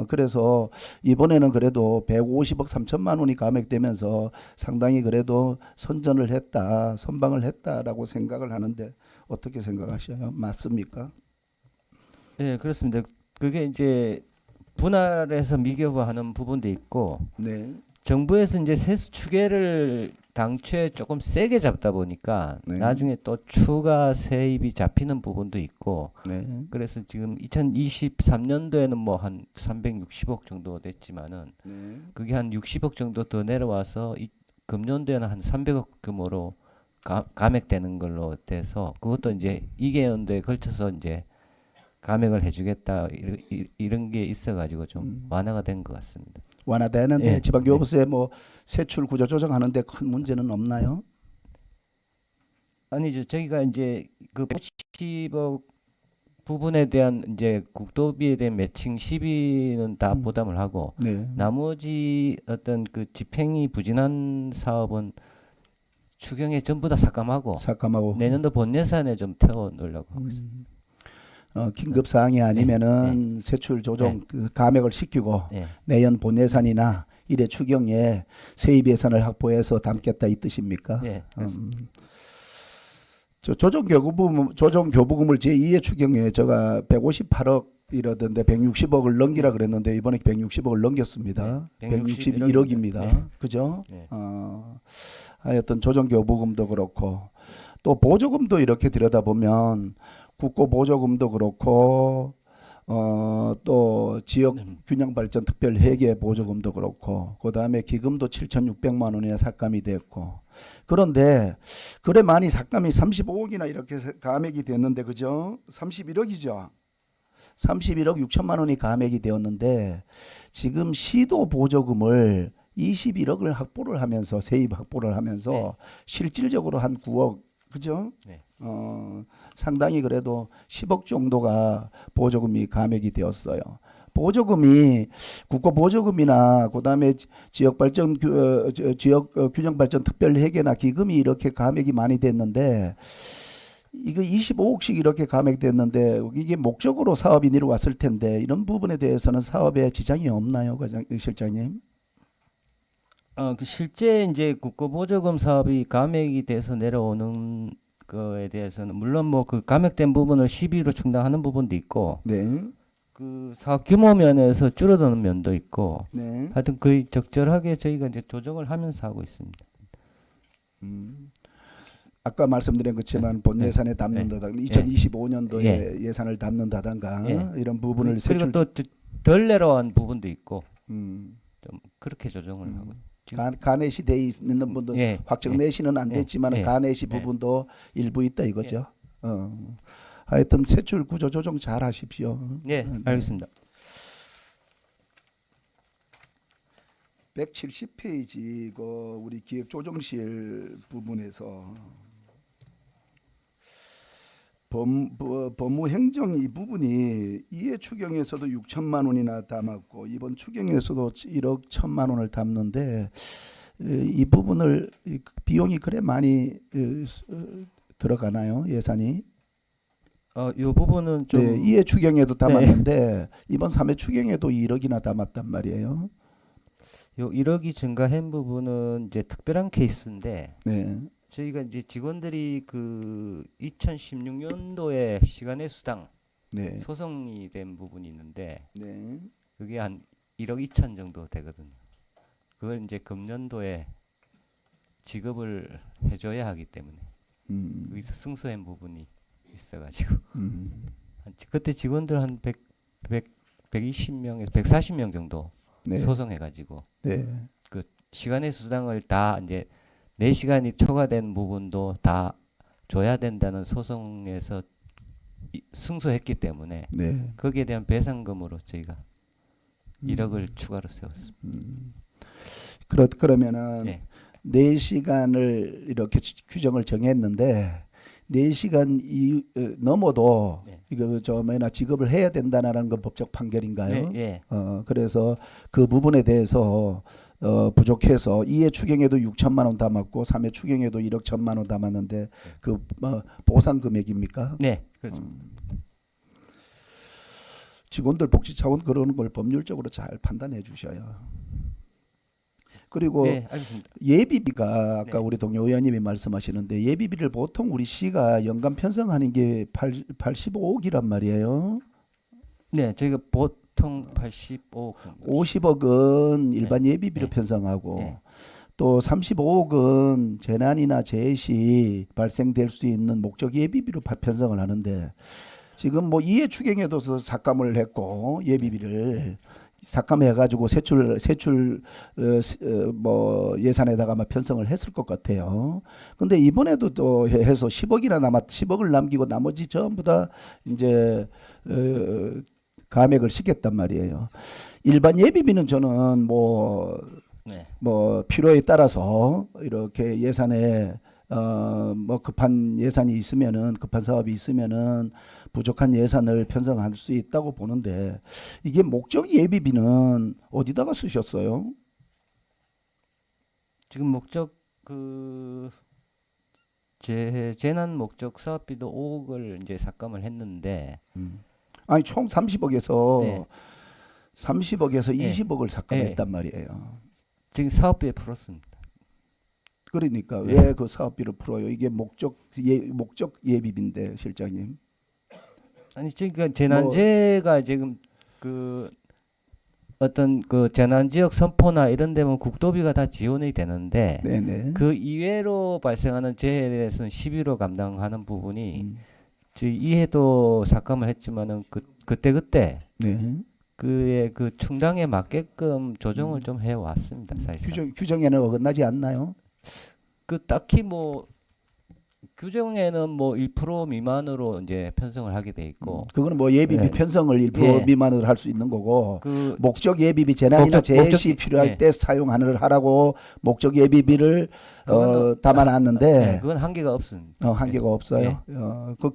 그래서 이번에는 그래도 150억 3천만 원이 감액되면서 상당히 그래도 선전을 했다, 선방을 했다라고 생각을 하는데 어떻게 생각하셔요? 맞습니까? 네, 그렇습니다. 그게 이제 분할해서 미교부하는 부분도 있고 네. 정부에서 이제 세수 추계를 당초에 조금 세게 잡다 보니까 네. 나중에 또 추가 세입이 잡히는 부분도 있고 네. 그래서 지금 2023년도에는 뭐 한 360억 정도 됐지만은 네. 그게 한 60억 정도 더 내려와서 금년도에는 한 300억 규모로 감액되는 걸로 돼서 그것도 이제 2개년도에 걸쳐서 이제 감액을 해주겠다 이런 게 있어가지고 좀 완화가 된 것 같습니다. 완화되는데 예. 지방교부세 뭐 세출 구조 조정하는데 큰 문제는 없나요? 아니죠. 저희가 이제 그 110억 부분에 대한 이제 국도비에 대한 매칭 시비는 다 부담을 하고 네. 나머지 어떤 그 집행이 부진한 사업은 추경에 전부 다 삭감하고 삭감하고 내년도 본 예산에 좀 태워 놓으려고 하고 있습니다. 긴급 사항이 아니면은 세출 조정 그 감액을 시키고 예. 내년 본 예산이나 1회 추경에 세입 예산을 확보해서 담겠다 이 뜻입니까? 예. 저 조정교부금을 제2회 추경에 제가 158억 이러던데 160억을 넘기라 그랬는데 이번에 160억을 넘겼습니다. 네, 161억입니다. 네. 그죠? 네. 하여튼 조정교부금도 그렇고 또 보조금도 이렇게 들여다보면 국고보조금도 그렇고 또 지역 균형 발전 특별 회계 보조금도 그렇고 그다음에 기금도 7,600만 원이나 삭감이 됐고 그런데 그래 많이 삭감이 35억이나 이렇게 감액이 됐는데 그죠? 31억이죠. 31억 6천만 원이 감액이 되었는데 지금 시도 보조금을 21억을 확보를 하면서 세입 확보를 하면서 네. 실질적으로 한 9억 그죠? 네. 상당히 그래도 10억 정도가 보조금이 감액이 되었어요. 보조금이 국고 보조금이나 그다음에 지역 균형 발전 특별 회계나 기금이 이렇게 감액이 많이 됐는데 이거 25억씩 이렇게 감액됐는데 이게 목적으로 사업이 이루어왔을 텐데 이런 부분에 대해서는 사업에 지장이 없나요, 실장님? 그 실제 이제 국고보조금 사업이 감액이 돼서 내려오는 거에 대해서는 물론 뭐 그 감액된 부분을 시비로 충당하는 부분도 있고 네. 그 사업 규모 면에서 줄어드는 면도 있고 네. 하여튼 거의 적절하게 저희가 이제 조정을 하면서 하고 있습니다. 아까 말씀드린 것처럼 본 예산에 담는다든가 2025년도에 예산을 담는다든가 이런 부분을 그리고 세출 또 덜 내려온 부분도 있고 음. 좀 그렇게 조정을 하고 가내시 돼 있는 분들 확정 내시는 안 됐지만 가내시 부분도 일부 있다 이거죠. 하여튼 세출 구조 조정 잘 하십시오. 네, 알겠습니다. 170페이지 그 우리 기획조정실 부분에서 법무행정 이 부분이 이해 추경에서도 6천만 원이나 담았고 이번 추경에서도 1억 1천만 원을 담는데 이 부분을 비용이 그래 많이 들어가나요 예산이? 이 부분은 좀 네, 2회 추경에도 담았는데 이번 3회 추경에도 1억이나 담았단 말이에요. 요 1억이 증가한 부분은 이제 특별한 케이스인데 네. 저희가 이제 직원들이 그 2016년도에 시간의 수당 네. 소송이 된 부분이 있는데 네. 그게 한 1억 2천 정도 되거든요. 그걸 이제 금년도에 지급을 해줘야 하기 때문에 여기서 승소한 부분이 있어가지고 그때 직원들 한 120명에서 140명 정도 네. 소송해가지고 네. 그 시간의 수당을 다 이제 4시간이 초과된 부분도 다 줘야 된다는 소송에서 승소했기 때문에 네. 거기에 대한 배상금으로 저희가 1억을 추가로 세웠습니다. 그러면은 네. 4시간을 이렇게 규정을 정했는데 4시간 넘어도 네. 이거 저 뭐나 지급을 해야 된다는 건 법적 판결인가요? 네, 예. 그래서 그 부분에 대해서 부족해서 2회 추경에도 6천만 원 담았고 3회 추경에도 1억 1천만 원 담았는데 그 보상 금액입니까? 네, 그렇습니다. 직원들 복지 차원 그러는 걸 법률적으로 잘 판단해 주셔요. 그리고 네, 알겠습니다. 예비비가 아까 네. 우리 동료 의원님이 말씀하시는데 예비비를 보통 우리 시가 연간 편성하는 게 85억이란 말이에요. 네, 저희가 보통 85억 정도. 50억은 일반 예비비로 네. 편성하고 네. 또 35억은 재난이나 재해 시 발생될 수 있는 목적 예비비로 편성을 하는데 지금 뭐 2회 추경에도 삭감을 했고 예비비를 삭감해가지고 세출 뭐 예산에다가 막 편성을 했을 것 같아요. 근데 이번에도 또 해서 10억을 남기고 나머지 전부 다 이제 감액을 시켰단 말이에요. 일반 예비비는 저는 뭐 필요에 따라서 이렇게 예산에 뭐 급한 예산이 있으면은 급한 사업이 있으면은 부족한 예산을 편성할 수 있다고 보는데 이게 목적 예비비는 어디다가 쓰셨어요? 지금 목적 재난 목적 사업비도 5억을 이제 삭감을 했는데 아니 총 30억에서 네. 30억에서 네. 20억을 삭감했단 말이에요. 지금 사업비에 풀었습니다. 그러니까 네. 왜 그 사업비를 풀어요? 이게 목적 예비비인데 실장님. 아니 그러니까 재난재해가 지금 그 어떤 그 재난 지역 선포나 이런 데면 국도비가 다 지원이 되는데 네네. 그 이외로 발생하는 재해에 대해서는 11호 감당하는 부분이 저희 이해도 삭감을 했지만은 그때 네. 그의 그 충당에 맞게끔 조정을 좀 해왔습니다. 사실상. 규정에는 어긋나지 않나요? 그 딱히 뭐 규정에는 뭐 1% 미만으로 이제 편성을 하게 돼 있고 그거는 뭐 예비비 네. 편성을 1% 예. 미만으로 할 수 있는 거고 그 목적 예비비 재난이나 재해 시 필요할 예. 때 하라고 목적 예비비를 담아놨는데 네, 그건 한계가 없습니다. 한계가 없어요. 예. 그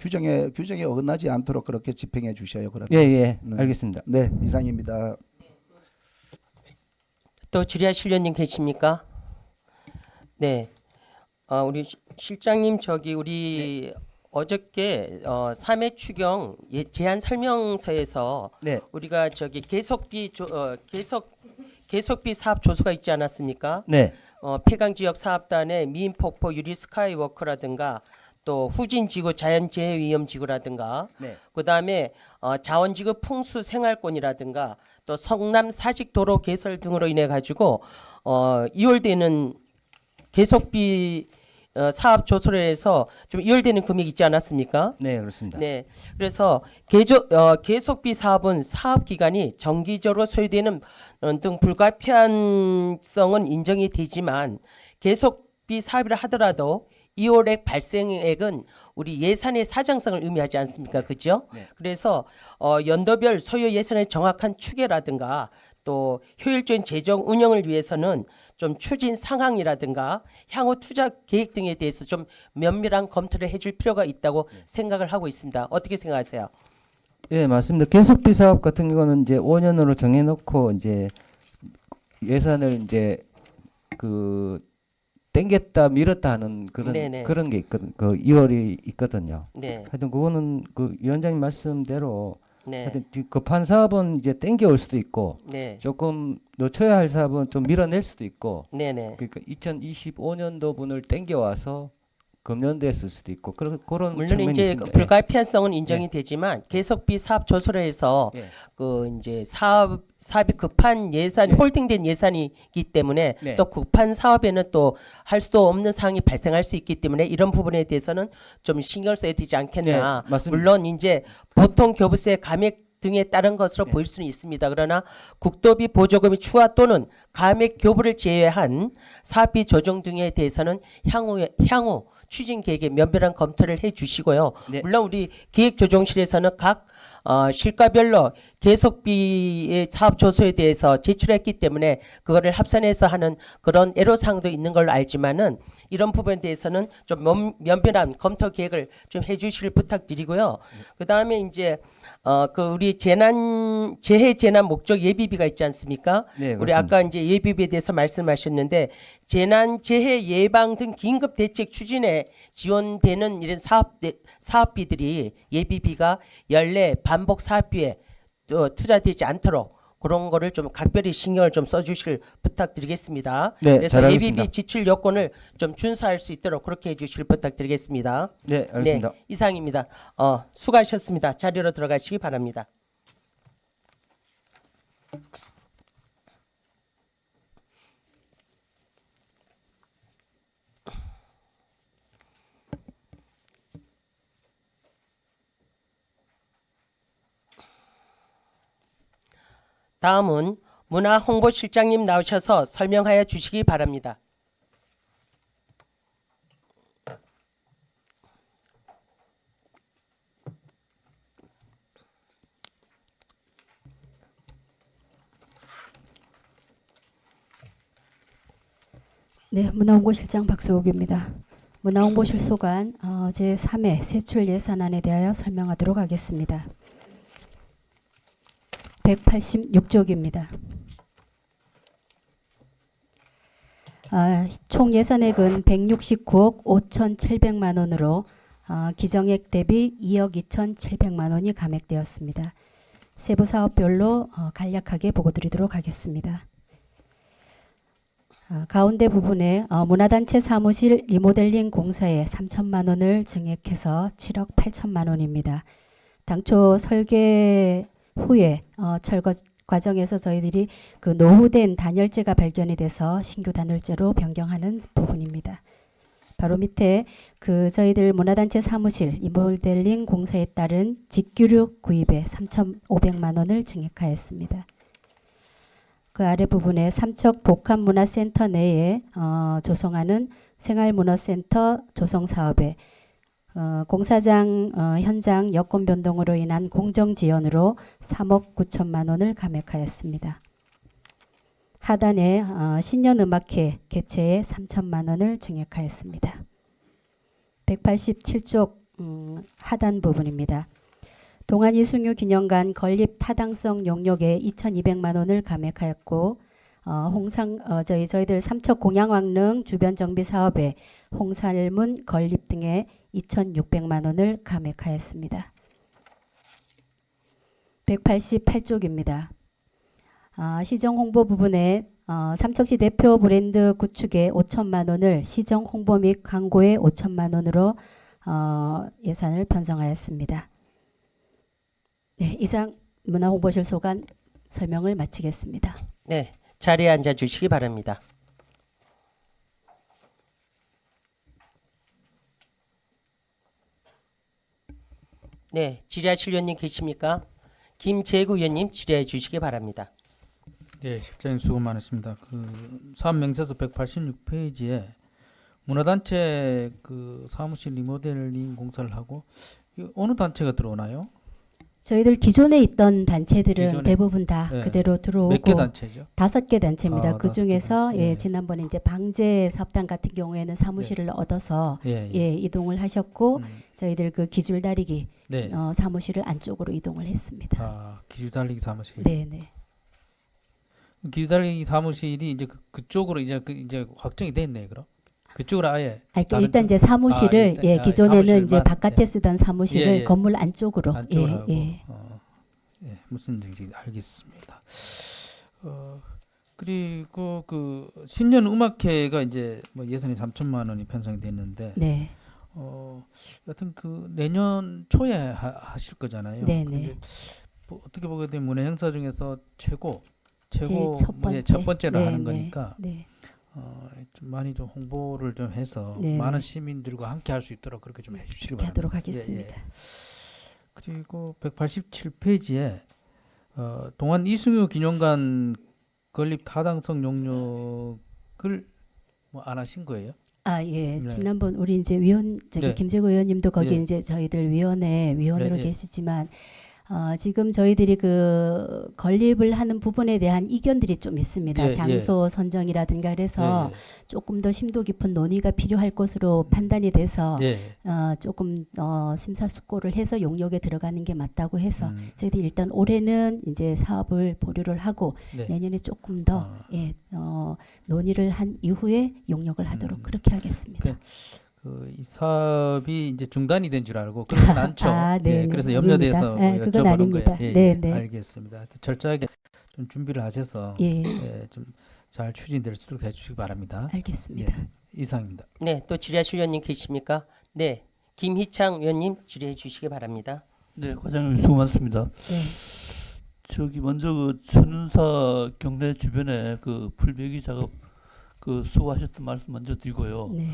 규정에 어긋나지 않도록 그렇게 집행해 주셔요. 그러면. 예, 네. 알겠습니다. 네, 이상입니다. 또 지리아실련님 계십니까? 네. 우리 실장님 우리 어저께 3회 추경 제안 설명서에서 네. 우리가 계속비 사업 조서가 있지 않았습니까? 네. 폐강 지역 사업단의 미인폭포 유리 스카이워크라든가 또 후진지구 자연재해 위험지구라든가 네. 그다음에 자원지구 풍수 생활권이라든가 또 성남 사직도로 개설 등으로 인해 가지고 이월되는 계속비 사업 조서를 해서 좀 이월되는 금액이 있지 않았습니까? 네, 그렇습니다. 네. 그래서 계속비 사업은 사업 기간이 정기적으로 소요되는 등 불가피한성은 인정이 되지만 계속비 사업이라 하더라도 이월액 발생액은 우리 예산의 사정성을 의미하지 않습니까? 그죠? 네. 그래서 연도별 소요 예산의 정확한 추계라든가 또 효율적인 재정 운영을 위해서는 좀 추진 상황이라든가 향후 투자 계획 등에 대해서 좀 면밀한 검토를 해줄 필요가 있다고 생각을 하고 있습니다. 어떻게 생각하세요? 예, 맞습니다. 계속비 사업 같은 경우는 이제 5년으로 정해놓고 이제 예산을 이제 땡겼다 밀었다 하는 네네. 그런 게 있거든. 그 2월이 있거든요. 네, 하여튼 그거는 그 위원장님 말씀대로 네, 하여튼 급한 사업은 이제 땡겨올 수도 있고 네, 조금 늦춰야 할 사업은 좀 밀어낼 수도 있고 네, 네. 그러니까 2025년도 분을 땡겨와서 금년도에 쓸 수도 있고 그런 물론 측면이 이제 있습니다. 불가피한성은 인정이 되지만 계속비 사업 조서로 해서 예. 그 이제 사업이 급한 예산 예. 홀딩된 예산이기 때문에 네. 또 급한 사업에는 또 할 수도 없는 사항이 발생할 수 있기 때문에 이런 부분에 대해서는 좀 신경 써야 되지 않겠나. 네, 맞습니다. 물론 이제 보통 교부세 감액 등에 따른 것으로 네. 보일 수는 있습니다. 그러나 국도비 보조금이 추가 또는 감액 교부를 제외한 사업비 조정 등에 대해서는 향후 추진 계획에 면밀한 검토를 해주시고요. 네. 물론 우리 기획조정실에서는 각 실과별로 계속비의 사업 조서에 대해서 제출했기 때문에 그거를 합산해서 하는 그런 애로사항도 있는 걸로 알지만은 이런 부분에 대해서는 좀 면밀한 검토 계획을 좀 해주실 부탁드리고요. 그 다음에 이제 그 우리 재해 재난 목적 예비비가 있지 않습니까? 네, 우리 그렇습니다. 아까 이제 예비비에 대해서 말씀하셨는데 재난 재해 예방 등 긴급 대책 추진에 지원되는 이런 사업비들이 예비비가 연례 반복 사업비에 또 투자되지 않도록 그런 거를 좀 각별히 신경을 좀 써주실 부탁드리겠습니다. 네, 그래서 잘하겠습니다. 예비비 지출 요건을 좀 준수할 수 있도록 그렇게 해주실 부탁드리겠습니다. 네, 알겠습니다. 네, 이상입니다. 수고하셨습니다. 자리로 들어가시기 바랍니다. 다음은 문화홍보실장님 나오셔서 설명하여 주시기 바랍니다. 네, 문화홍보실장 박수옥입니다. 문화홍보실 소관 제3회 세출 예산안에 대하여 설명하도록 하겠습니다. 186쪽입니다. 총 예산액은 169억 5,700만 원으로 기정액 대비 2억 2,700만 원이 감액되었습니다. 세부 사업별로 간략하게 보고드리도록 하겠습니다. 가운데 부분에 문화단체 사무실 리모델링 공사에 3천만 원을 증액해서 7억 8천만 원입니다. 당초 설계 후에 철거 과정에서 저희들이 그 노후된 단열재가 발견이 돼서 신규 단열재로 변경하는 부분입니다. 바로 밑에 그 저희들 문화단체 사무실 리모델링 공사에 따른 직규류 구입에 3,500만 원을 증액하였습니다. 그 아래 부분에 삼척 복합문화센터 내에 조성하는 생활문화센터 조성 사업에 공사장 현장 여건 변동으로 인한 공정 지연으로 3억 9천만 원을 감액하였습니다. 하단에 신년음악회 개최에 3천만 원을 증액하였습니다. 187쪽 하단 부분입니다. 동안 이승유 기념관 건립 타당성 용역에 2,200만 원을 감액하였고 저희들 삼척 공양왕릉 주변 정비 사업에 홍살문 건립 등에 2,600만 원을 감액하였습니다. 188쪽입니다. 시정 홍보 부분에 삼척시 대표 브랜드 구축에 5천만 원을 시정 홍보 및 광고에 5천만 원으로 예산을 편성하였습니다. 네, 이상 문화홍보실 소관 설명을 마치겠습니다. 네, 자리에 앉아 주시기 바랍니다. 네, 질의하실 위원님 계십니까? 김재구 위원님 질의해 주시기 바랍니다. 네, 실장님 수고 많으십니다. 그 사업 명세서 186페이지에 문화단체 그 사무실 리모델링 공사를 하고 이 어느 단체가 들어오나요? 저희들 기존에 있던 단체들은 기존에, 대부분 다 네. 그대로 들어오고 몇 개 단체죠? 5개 단체입니다. 그 5개 중에서 단체. 예, 네. 지난번에 이제 방제 사업단 같은 경우에는 사무실을 얻어서 예, 예. 예, 이동을 하셨고 음, 저희들 그 기줄다리기 네. 사무실을 안쪽으로 이동을 했습니다. 기술달리기 사무실. 네, 네. 기술달리기 사무실이 이제 그쪽으로 이제 확정이 됐네, 그럼? 그쪽으로 아예. 그러니까 다른 일단 쪽- 이제 사무실을 일단- 예, 기존에는 이제 사무실만, 바깥에 예. 쓰던 사무실을 예, 예. 건물 안쪽으로 안쪽으로 예, 하고. 예. 예, 무슨 얘기인지 알겠습니다. 그리고 그 신년 음악회가 이제 뭐 예산이 3천만 원이 편성이 됐는데 네. 여튼 그 내년 초에 하실 거잖아요. 네, 근데 네. 뭐 어떻게 보게 되면 문화 행사 중에서 최고 제일 첫 번째. 첫 번째로 네, 하는 네, 거니까 네. 좀 많이 좀 홍보를 좀 해서 네, 많은 네. 시민들과 함께 할 수 있도록 그렇게 좀 해주시기 그렇게 바랍니다. 하도록 하겠습니다. 그리고 187페이지에 동안 이승유 기념관 건립 타당성 용역을 뭐 안 하신 거예요? 아, 예. 네. 지난번 우리 이제 네. 김재구 의원님도 거기 예. 이제 저희들 위원으로 네, 예. 계시지만 지금 저희들이 그 건립을 하는 부분에 대한 이견들이 좀 있습니다. 예, 예. 장소 선정이라든가 그래서 조금 더 심도 깊은 논의가 필요할 것으로 판단이 돼서 예. 조금 심사숙고를 해서 용역에 들어가는 게 맞다고 해서 음. 저희들이 일단 올해는 이제 사업을 보류를 하고 네. 내년에 조금 더 논의를 한 이후에 용역을 하도록 그렇게 하겠습니다. 이 사업이 이제 중단이 된 줄 알고 그렇진 않죠. 아, 네, 예, 그래서 네, 염려돼서 아닙니다. 네, 그건 여쭤보는 아닙니다. 거예요. 네, 네. 알겠습니다. 하여튼 철저하게 좀 준비를 하셔서 예. 좀 잘 추진될 수 있도록 해주시기 바랍니다. 알겠습니다. 예, 이상입니다. 네, 또 질의하실 의원님 계십니까? 네, 김희창 의원님 질의해 주시기 바랍니다. 네, 과장님 수고 많습니다. 네. 저기 먼저 그 천운사 경내 주변에 그 풀베기 작업 그 수고하셨던 말씀 먼저 드리고요. 네.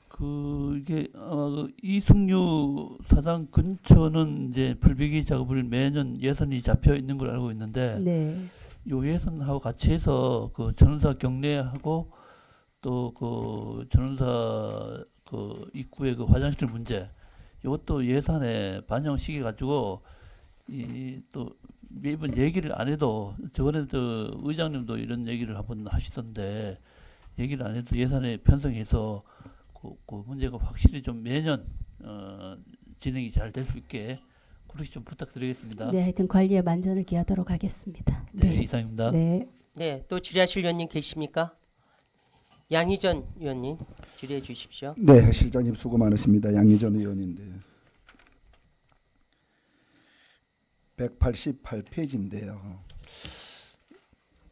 그 이게 그 이승유 사장 근처는 이제 풀베기 작업을 매년 예산이 잡혀 있는 걸 알고 있는데 네. 요 예산하고 같이 해서 그 천운사 경내하고 또 그 천운사 그 입구의 그 화장실 문제 이것도 예산에 반영시켜 가지고 이 또 매번 얘기를 안 해도 저번에도 의장님도 이런 얘기를 한번 하시던데 얘기를 안 해도 예산에 편성해서 그 문제가 확실히 좀 매년 진행이 잘 될 수 있게 그렇게 좀 부탁드리겠습니다. 네, 하여튼 관리에 만전을 기하도록 하겠습니다. 네, 이상입니다. 네. 네, 또 질의하실 의원님 계십니까? 양희전 의원님 질의해 주십시오. 네, 실장님 수고 많으십니다. 양희전 의원인데 188페이지인데요.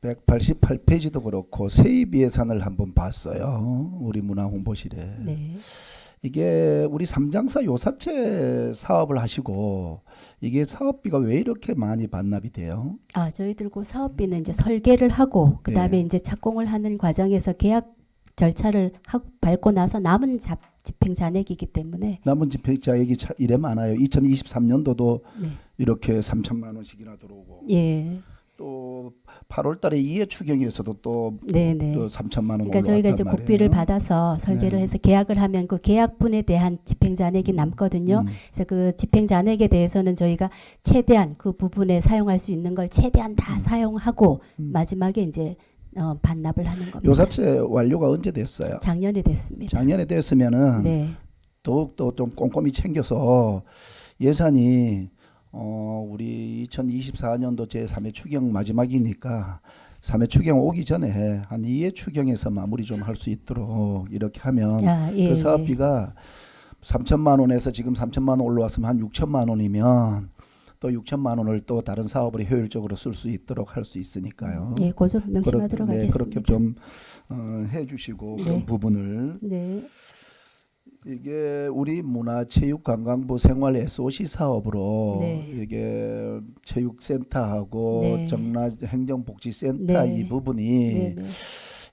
188페이지도 그렇고 세입 예산을 한번 봤어요. 우리 문화홍보실에. 네. 이게 우리 삼장사 요사체 사업을 하시고 이게 사업비가 왜 이렇게 많이 반납이 돼요? 저희들 그 사업비는 이제 설계를 하고 그다음에 예. 이제 착공을 하는 과정에서 계약 절차를 밟고 나서 남은 집행 잔액이기 때문에 남은 집행자액이 이래 많아요. 2023년도도 네. 이렇게 3천만 원씩이나 들어오고 예. 또 8월달에 이해 추경에서도 또, 네네. 또 3천만 원 그러니까 저희가 이제 올라왔단 국비를 말이에요. 받아서 설계를 네. 해서 계약을 하면 그 계약분에 대한 집행 잔액이 남거든요. 그래서 그 집행 잔액에 대해서는 저희가 최대한 그 부분에 사용할 수 있는 걸 최대한 다 사용하고 마지막에 이제 반납을 하는 겁니다. 요사체 완료가 언제 됐어요? 작년에 됐습니다. 작년에 됐으면은 네. 더욱더 좀 꼼꼼히 챙겨서 예산이 우리 2024년도 제3회 추경 마지막이니까 3회 추경 오기 전에 한 2회 추경에서 마무리 좀 할 수 있도록 이렇게 하면 예, 그 사업비가 3천만 원에서 지금 3천만 원 올라왔으면 한 6천만 원이면 또 6천만 원을 또 다른 사업으로 효율적으로 쓸 수 있도록 할 수 있으니까요. 예, 고좀 명심하도록 네, 하겠습니다. 그렇게 좀 해주시고 네. 그런 부분을 네. 이게 우리 문화체육관광부 생활 SOC 사업으로 네. 이게 체육센터하고 네. 정락행정복지센터 네. 이 부분이 네, 네.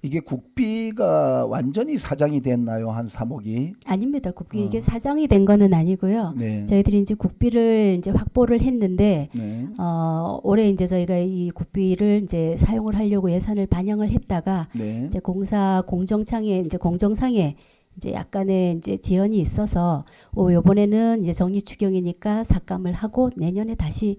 이게 국비가 완전히 사장이 됐나요? 한 3억이? 아닙니다. 국비 이게 사장이 된 거는 아니고요. 네. 저희들이 이제 국비를 이제 확보를 했는데 네. 올해 이제 저희가 이 국비를 이제 사용을 하려고 예산을 반영을 했다가 네. 이제 공사 공정상에 이제 약간의 이제 지연이 있어서 요번에는 이제 정리 추경이니까 삭감을 하고 내년에 다시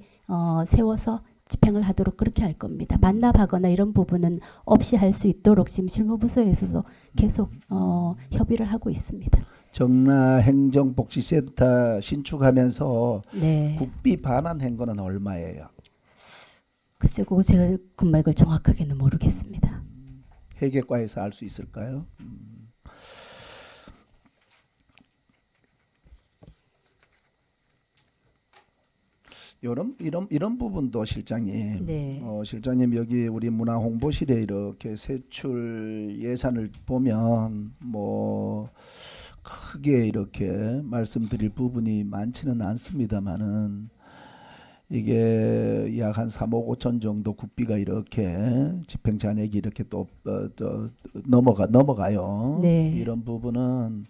세워서 집행을 하도록 그렇게 할 겁니다. 반납하거나 이런 부분은 없이 할 수 있도록 지금 실무부서에서도 계속 협의를 하고 있습니다. 정락행정복지센터 신축하면서 네. 국비 반환한 거는 얼마예요? 글쎄 그거 제가 금액을 정확하게는 모르겠습니다. 회계과에서 알 수 있을까요? 이런 부분도 실장님, 네. 실장님 여기 우리 문화홍보실에 이렇게 세출 예산을 보면 뭐 크게 이렇게 말씀드릴 부분이 많지는 않습니다만은 이게 약 한 3억 5천 정도 국비가 이렇게 집행 잔액이 이렇게 또 넘어가요. 네. 이런 부분은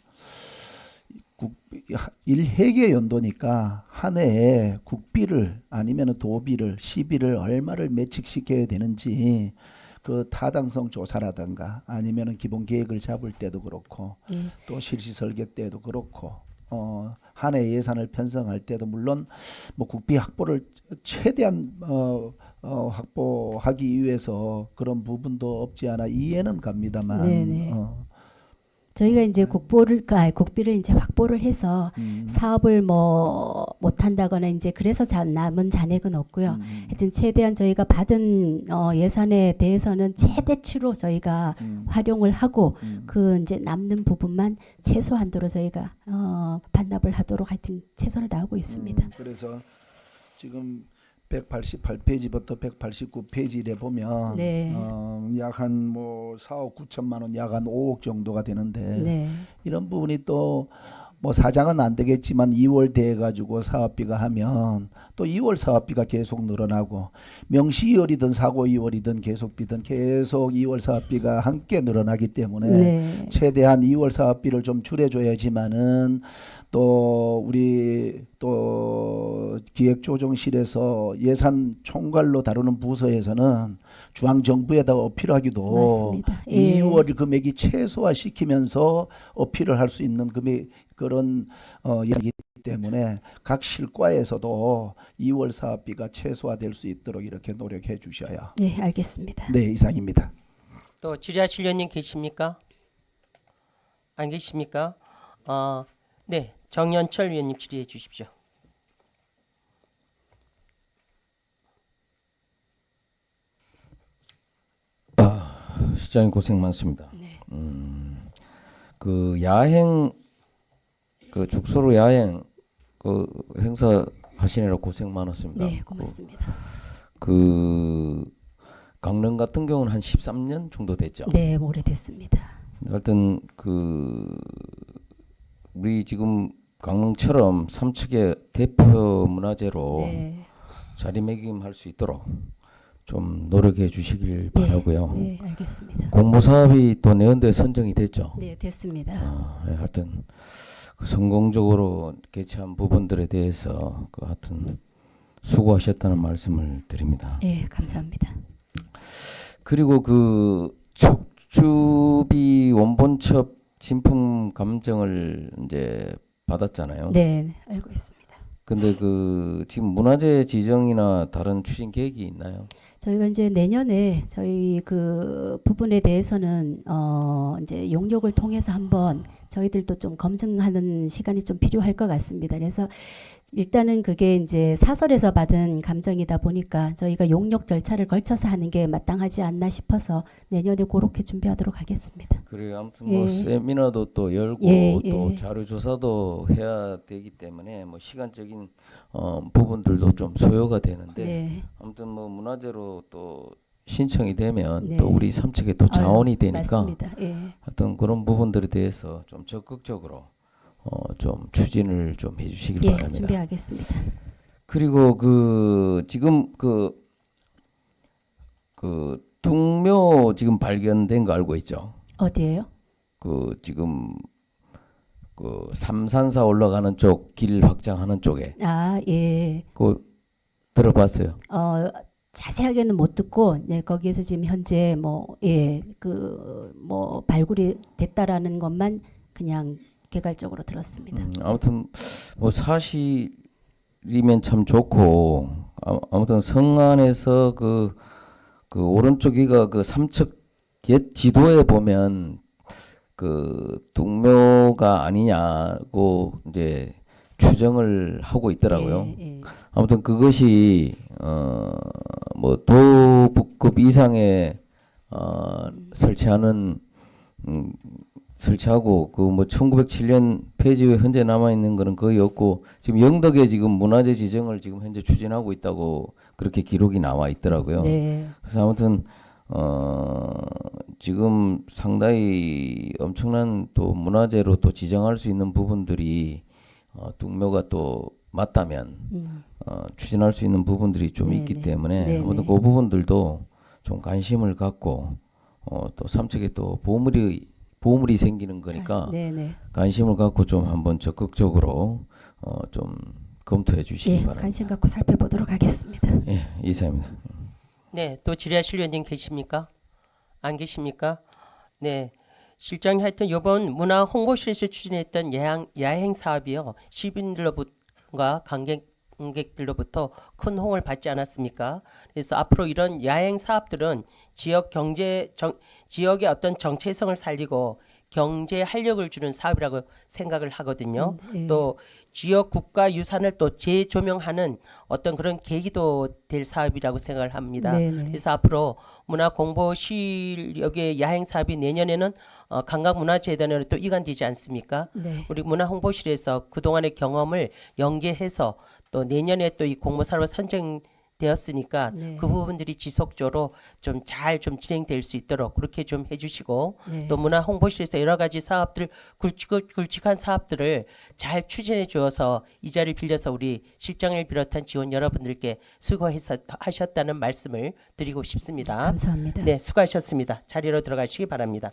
일회계 연도니까 한 해에 국비를 아니면 도비를 시비를 얼마를 매측시켜야 되는지 그 타당성 조사라든가 아니면 기본 계획을 잡을 때도 그렇고 예. 또 실시 설계 때도 그렇고 한 해 예산을 편성할 때도 물론 뭐 국비 확보를 최대한 확보하기 위해서 그런 부분도 없지 않아 이해는 갑니다만 네네. 저희가 이제 국비를 이제 확보를 해서 사업을 뭐 못한다거나 이제 그래서 남은 잔액은 없고요. 하여튼 최대한 저희가 받은 예산에 대해서는 최대치로 저희가 활용을 하고 그 이제 남는 부분만 최소한도로 저희가 반납을 하도록 하여튼 최선을 다하고 있습니다. 그래서 지금 188페이지부터 189페이지에 보면 네. 약 한 뭐 4억 9천만 원, 약 한 5억 정도가 되는데 네. 이런 부분이 또 뭐 사장은 안 되겠지만 2월 돼 가지고 사업비가 하면 또 2월 사업비가 계속 늘어나고 명시 2월이든 사고 2월이든 계속비든 계속 2월 사업비가 함께 늘어나기 때문에 네. 최대한 2월 사업비를 좀 줄여줘야지만은 또 우리 또 기획조정실에서 예산 총괄로 다루는 부서에서는 중앙정부에다가 어필하기도 맞습니다. 예. 2월 금액이 최소화시키면서 어필을 할 수 있는 금액 그런 이야기이기 때문에 각 실과에서도 2월 사업비가 최소화될 수 있도록 이렇게 노력해 주셔야. 네, 알겠습니다. 네, 이상입니다. 또 질의하실 의원님 계십니까? 안 계십니까? 네, 정연철 위원님 질의해 주십시오. 시장님 고생 많습니다. 네. 그 야행 그 죽소로 야행 그 행사 하시느라 고생 많았습니다. 네, 고맙습니다. 그 강릉 같은 경우는 한 13년 정도 됐죠. 네, 오래됐습니다. 하여튼 그 우리 지금 강릉처럼 삼척의 대표 문화재로 네. 자리매김할 수 있도록 좀 노력해 주시길 네, 바라고요. 네, 알겠습니다. 공모 사업이 또 내년도에 선정이 됐죠. 네, 됐습니다. 예, 하여튼 그 성공적으로 개최한 부분들에 대해서 그 하여튼 수고하셨다는 말씀을 드립니다. 네, 감사합니다. 그리고 그 촉주비 원본첩 진품 감정을 이제 받았잖아요. 네, 알고 있습니다. 근데 그 지금 문화재 지정이나 다른 추진 계획이 있나요? 저희가 이제 내년에 저희 그 부분에 대해서는 이제 용역을 통해서 한번 저희들도 좀 검증하는 시간이 좀 필요할 것 같습니다. 그래서 일단은 그게 이제 사설에서 받은 감정이다 보니까 저희가 용역 절차를 걸쳐서 하는 게 마땅하지 않나 싶어서 내년에 그렇게 준비하도록 하겠습니다. 그래요. 아무튼 뭐 예. 세미나도 또 열고 예, 또 예. 자료 조사도 해야 되기 때문에 뭐 시간적인 부분들도 좀 소요가 되는데 네. 아무튼 뭐 문화재로 또 신청이 되면 네. 또 우리 삼척에 또 자원이 아유, 되니까 맞습니다. 예. 하여튼 그런 부분들에 대해서 좀 적극적으로 좀 추진을 좀 해주시길 예, 바랍니다. 준비하겠습니다. 그리고 그 지금 그 퉁묘 지금 발견된 거 알고 있죠? 어디예요? 그 지금 그 삼산사 올라가는 쪽 길 확장하는 쪽에 아, 예. 그 들어봤어요? 자세하게는 못 듣고, 네, 거기에서 지금 현재 발굴이 됐다라는 것만 그냥 개괄적으로 들었습니다. 아무튼 뭐 사실이면 참 좋고 아무튼 성안에서 그 오른쪽이가 그 삼척 옛 지도에 보면 그 둥묘가 아니냐고 이제 추정을 하고 있더라고요. 예, 예. 아무튼 그것이 뭐 도북급 이상의 설치하고 그 뭐 1907년 폐지후에 현재 남아 있는 거는 거의 없고 지금 영덕에 지금 문화재 지정을 지금 현재 추진하고 있다고 그렇게 기록이 나와 있더라고요. 네. 그래서 아무튼 지금 상당히 엄청난 또 문화재로 또 지정할 수 있는 부분들이 둥묘가 또 맞다면 추진할 수 있는 부분들이 좀 네네. 있기 때문에 네네. 아무튼 그 부분들도 좀 관심을 갖고 또 삼척에 또 보물이 보물이 생기는 거니까 네네. 관심을 갖고 좀 한번 적극적으로 좀 검토해 주시기 예, 바랍니다. 관심 갖고 살펴보도록 하겠습니다. 예, 이사입니다. 네, 또 질의하실 의원님 계십니까? 안 계십니까? 네, 실장님 하여튼 이번 문화 홍보실에서 추진했던 야행 사업이요, 시민들로부터 관객들로부터 큰 호응을 받지 않았습니까? 그래서 앞으로 이런 야행 사업들은 지역의 어떤 정체성을 살리고 경제 활력을 주는 사업이라고 생각을 하거든요. 예. 또 지역 국가 유산을 또 재조명하는 어떤 그런 계기도 될 사업이라고 생각을 합니다. 네네. 그래서 앞으로 문화공보실역의 야행 사업이 내년에는 관광문화재단으로 또 이관되지 않습니까? 네. 우리 문화홍보실에서 그동안의 경험을 연계해서 또 내년에 또 이 공모사로 선정되었으니까 네. 그 부분들이 지속적으로 좀 잘 좀 진행될 수 있도록 그렇게 좀 해주시고 네. 또 문화홍보실에서 여러 가지 사업들 굵직한 사업들을 잘 추진해 주어서 이 자리를 빌려서 우리 실장을 비롯한 지원 여러분들께 수고하셨다는 말씀을 드리고 싶습니다. 감사합니다. 네, 수고하셨습니다. 자리로 들어가시기 바랍니다.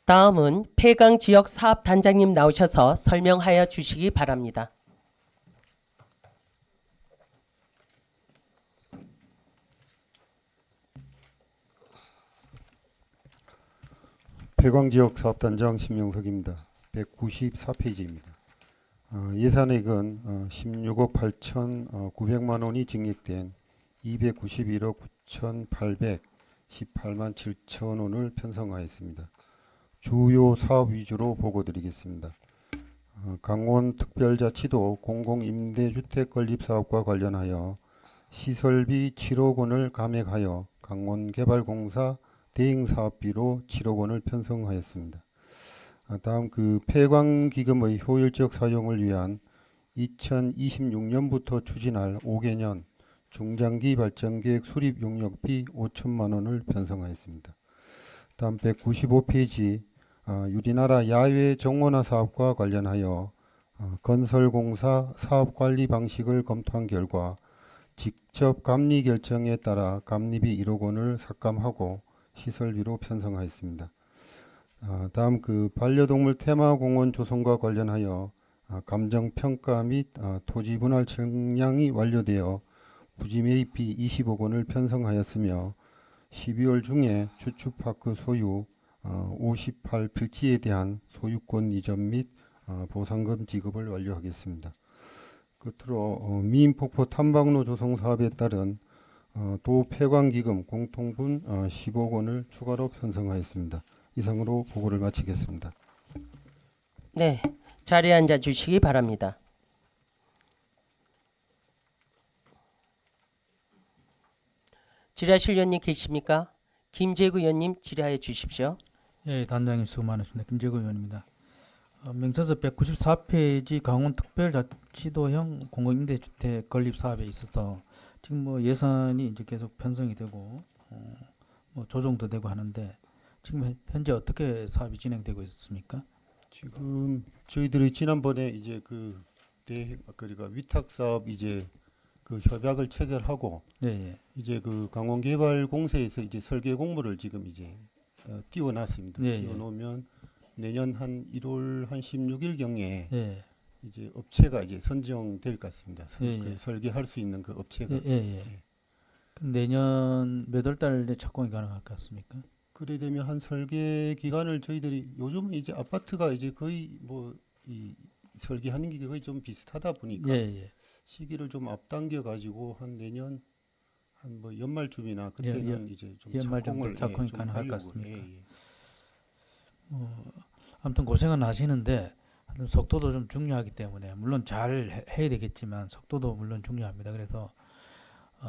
다음은 폐강 지역 사업 단장님 나오셔서 설명하여 주시기 바랍니다. 폐광지역 사업단장 신명석입니다. 194페이지입니다. 예산액은 16억 8,900만 원이 증액된 291억 9,818만 7천 원을 편성하였습니다. 주요 사업 위주로 보고드리겠습니다. 강원특별자치도 공공임대주택 건립사업과 관련하여 시설비 7억 원을 감액하여 강원개발공사 대행사업비로 7억 원을 편성하였습니다. 다음 폐광기금의 효율적 사용을 위한 2026년부터 추진할 5개년 중장기 발전계획 수립 용역비 5천만 원을 편성하였습니다. 다음 195페이지 유리나라 야외 정원화 사업과 관련하여 건설공사 사업관리 방식을 검토한 결과 직접 감리 결정에 따라 감리비 1억 원을 삭감하고 시설비로 편성하였습니다. 다음 반려동물 테마공원 조성과 관련하여 감정평가 및 토지분할 측량이 완료되어 부지매입비 20억 원을 편성하였으며 12월 중에 추추파크 소유 58필지에 대한 소유권 이전 및 보상금 지급을 완료하겠습니다. 끝으로 미인폭포 탐방로 조성 사업에 따른 도 폐광기금 공통분 10억 원을 추가로 편성하였습니다. 이상으로 보고를 마치겠습니다. 네, 자리에 앉아 주시기 바랍니다. 질의하실 의원님 계십니까? 김재구 의원님 질의하여 주십시오. 예, 단장님 수고 많으십니다. 김재구 의원입니다. 명세서 194페이지 강원특별자치도형 공공임대주택 건립 사업에 있어서 지금 뭐 예산이 이제 계속 편성이 되고 뭐 조정도 되고 하는데 지금 현재 어떻게 사업이 진행되고 있습니까? 지금 저희들이 지난번에 이제 그러니까 위탁 사업 이제 협약을 체결하고 예. 이제 강원개발공사에서 이제 설계 공모를 지금 이제 띄워놨습니다. 예. 띄워놓으면 내년 한 1월 한 16일 경에 예. 이제 업체가 이제 선정될 것 같습니다. 예. 설계할 수 있는 그 업체가. 예. 그럼 내년 몇 월 달에 착공이 가능할 것 같습니까? 그래 되면 한 설계 기간을 저희들이 요즘은 이제 아파트가 이제 거의 이 설계하는 게 거의 좀 비슷하다 보니까 시기를 좀 앞당겨 가지고 한 내년 한 뭐 연말쯤이나 그때는 이제 좀 연말 착공을 정도 착공이 좀 가능할 것 하려고. 같습니까? 아무튼 고생은 하시는데 속도도 좀 중요하기 때문에 물론 잘 해야 되겠지만 속도도 물론 중요합니다. 그래서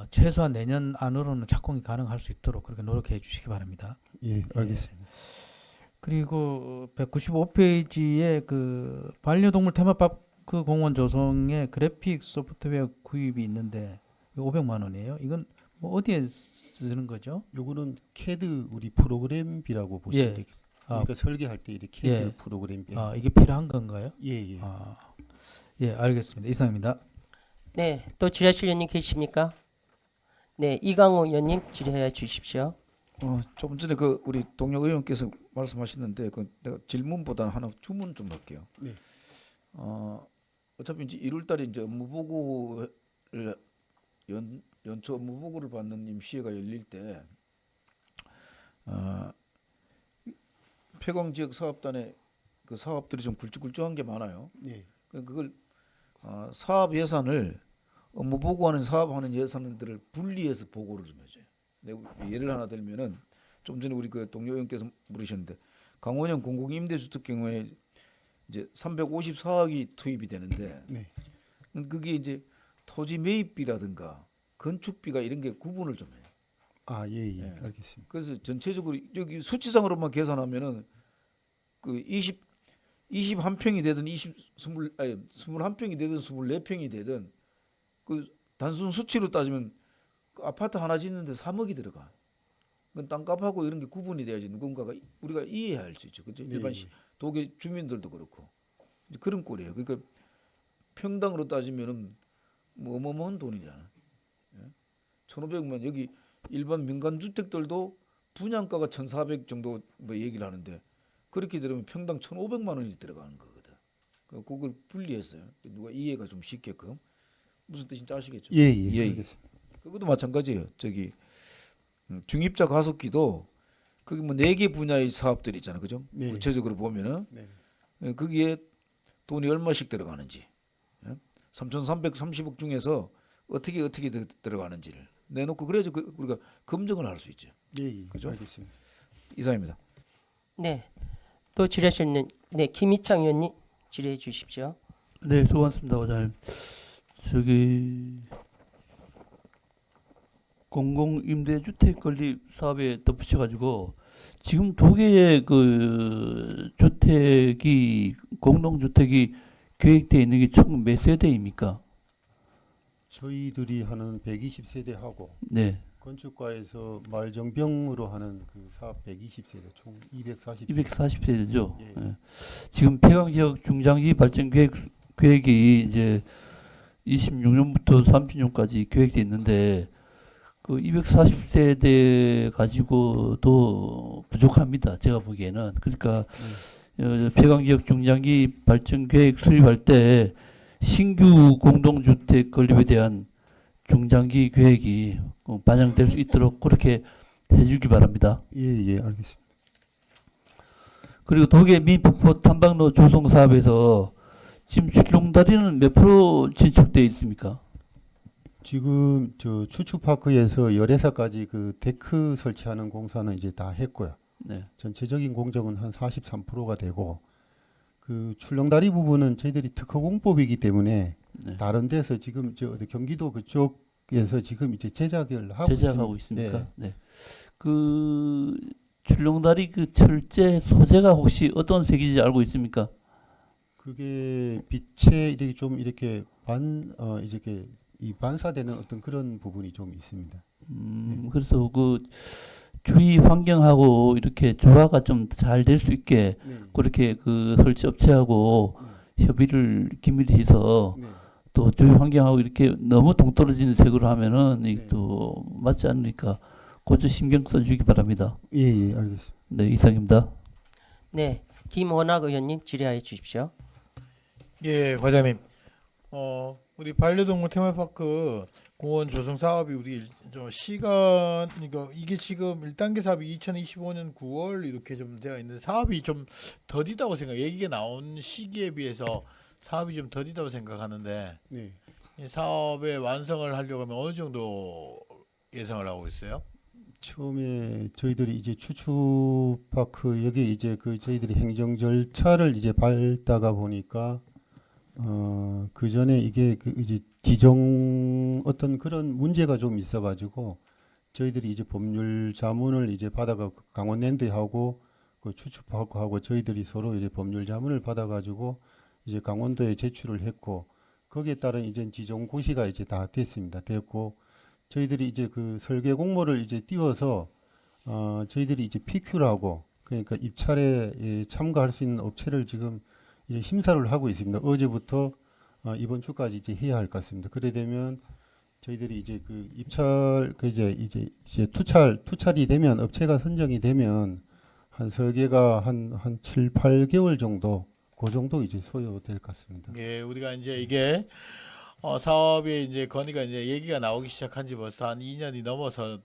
최소한 내년 안으로는 착공이 가능할 수 있도록 그렇게 노력해 주시기 바랍니다. 예, 알겠습니다. 그리고 195페이지에 반려동물 테마파크 공원 조성에 그래픽 소프트웨어 구입이 있는데 500만 원이에요. 이건 뭐 어디에 쓰는 거죠? 요거는 CAD 우리 프로그램비라고 보시면 되겠습니다. 그러니까 설계할 때 이렇게 CAD 프로그램비. 이게 필요한 건가요? 예. 예, 알겠습니다. 이상입니다. 네, 또 질의하실 의원님 계십니까? 네, 이강호 의원님 질의해 주십시오. 조금 전에 그 우리 동료 의원께서 말씀하셨는데 그 내가 질문보다는 하나 주문 좀 할게요. 네. 어차피 이제 1월달에 이제 업무 보고를 연초 업무 보고를 받는 임시회가 열릴 때 폐광 지역 사업단의 그 사업들이 좀 굵직굵직한 게 많아요. 네. 그걸 사업 예산을 업무 보고하는 사업하는 예산들을 분리해서 보고를 좀 해줘요. 내가 예를 하나 들면은 좀 전에 우리 그 동료 의원께서 물으셨는데 강원형 공공임대주택 경우에 이제 354억이 투입이 되는데 네. 그게 이제 토지 매입비라든가 건축비가 이런 게 구분을 좀 해요. 아, 예, 예. 알겠습니다. 그래서 전체적으로 여기 수치상으로만 계산하면은 그 21평이 되든 21평이 되든 24평이 되든 그 단순 수치로 따지면 그 아파트 하나 짓는데 3억이 들어가. 그건 땅값하고 이런 게 구분이 돼야지 누군가가 우리가 이해할 수 있죠. 그죠? 네, 일반 예. 도계 주민들도 그렇고 이제 그런 꼴이에요. 그러니까 평당으로 따지면은 뭐 어마어마한 돈이잖아. 예? 1,500만 여기 일반 민간 주택들도 분양가가 1,400 정도 뭐 얘기를 하는데 그렇게 들으면 평당 1,500만 원이 들어가는 거거든. 그걸 분리했어요. 누가 이해가 좀 쉽게끔 무슨 뜻인지 아시겠죠? 예, 예. 알겠습니다. 그것도 마찬가지예요. 저기 중입자 가속기도 그게 뭐 4개 분야의 사업들이 있잖아요. 그죠? 네. 구체적으로 보면은 네. 거기에 돈이 얼마씩 들어가는지 3,330억 중에서 어떻게 들어가는지를 내놓고 그래야지 우리가 검증을 할 수 있죠. 예, 예. 그죠? 알겠습니다. 이상입니다. 네, 또 질의하실 의원님, 네, 김희창 의원님 질의해 주십시오. 네, 수고하셨습니다, 과장님. 저기 공공임대주택 건립 사업에 덧붙여 가지고 지금 2개의 그 주택이 공동주택이 계획되어 있는 게 총 몇 세대입니까? 저희들이 하는 120세대하고 네, 건축과에서 마을정병으로 하는 그 사업 120세대 총 240. 240세대죠. 예. 예. 지금 폐광지역 중장기 발전 계획이 이제 26년부터 30년까지 계획되어 있는데 그 240세대 가지고도 부족합니다. 제가 보기에는. 그러니까 폐광지역 중장기 발전 계획 수립할 때 신규 공동주택 건립에 대한 중장기 계획이 반영될 수 있도록 그렇게 해주기 바랍니다. 예, 예, 알겠습니다. 그리고 도계 민폭포 탐방로 조성 사업에서 지금 출렁다리는 몇 프로 진척되어 있습니까? 지금 저 추추파크에서 10회사까지 그 데크 설치하는 공사는 이제 다 했고요. 네. 전체적인 공정은 한 43%가 되고 그 출렁다리 부분은 저희들이 특허공법이기 때문에 네. 다른 데서 지금 저 어디 경기도 그쪽에서 지금 이제 제작을 하고 제작하고 있습니다. 있습니까? 네. 그 출렁다리 그 철제 소재가 혹시 어떤 색인지 알고 있습니까? 그게 빛에 이렇게 좀 이렇게 이렇게 이 반사되는 어떤 그런 부분이 좀 있습니다. 그래서 그 주위 환경하고 이렇게 조화가 좀 잘 될 수 있게 그렇게 그 설치 업체하고 협의를 긴밀히 해서 또 주위 환경하고 이렇게 너무 동떨어지는 색으로 하면은 이게 또 맞지 않으니까 그저 신경 써주기 바랍니다. 예, 예, 알겠습니다. 네, 이상입니다. 네, 김원학 의원님 질의해 주십시오. 예, 과장님. 우리 반려동물 테마파크 공원 조성 사업이 우리 좀 시간 이게 지금 1단계 사업이 2025년 9월 이렇게 좀 되어 있는데 사업이 좀 더디다고 생각해요. 얘기가 나온 시기에 비해서 사업이 좀 더디다고 생각하는데 네. 이 사업의 완성을 하려고 하면 어느 정도 예상을 하고 있어요? 처음에 저희들이 이제 추추파크 여기 이제 그 저희들이 행정 절차를 이제 밟다가 보니까 그 전에 이게 그 이제 지정 어떤 그런 문제가 좀 있어가지고 저희들이 이제 법률 자문을 이제 받아가 강원랜드하고 그 추추파크하고 저희들이 서로 이제 법률 자문을 받아가지고 이제 강원도에 제출을 했고 거기에 따른 이제 지정 고시가 이제 다 됐고 저희들이 이제 그 설계 공모를 이제 띄워서 저희들이 이제 PQ라고 그러니까 입찰에 참가할 수 있는 업체를 지금 이제 심사를 하고 있습니다. 어제부터 이번 주까지 이제 해야 할 것 같습니다. 그래 되면 저희들이 이제 그 입찰 그 이제 투찰이 되면 업체가 선정이 되면 한 설계가 한 7, 8개월 정도 그 정도 이제 소요될 것 같습니다. 예, 우리가 이제 이게 사업의 이제 건의가 이제 얘기가 나오기 시작한 지 벌써 한 2년이 넘어서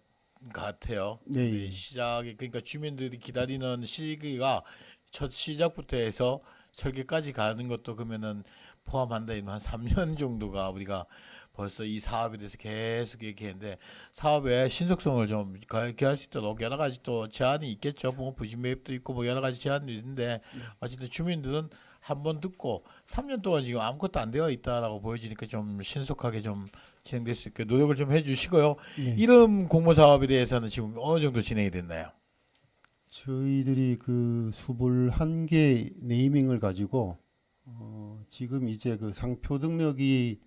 것 같아요. 네. 네, 시작이 그러니까 주민들이 기다리는 시기가 첫 시작부터 해서 설계까지 가는 것도 그러면은 포함한다 이면 한 3년 정도가 우리가 벌써 이 사업에 대해서 계속 얘기했는데 사업의 신속성을 좀 가할 수 있도록 여러 가지 또 제한이 있겠죠. 뭐 부진 매입도 있고 뭐 여러 가지 제한이 있는데 어쨌든 주민들은 한번 듣고 3년 동안 지금 아무것도 안 되어 있다라고 보여지니까 좀 신속하게 좀 진행될 수 있게 노력을 좀 해주시고요. 네. 이름 공모 사업에 대해서는 지금 어느 정도 진행이 됐나요? 저희들이 그 수불 1개 네이밍을 가지고 지금 이제 그 상표 등록이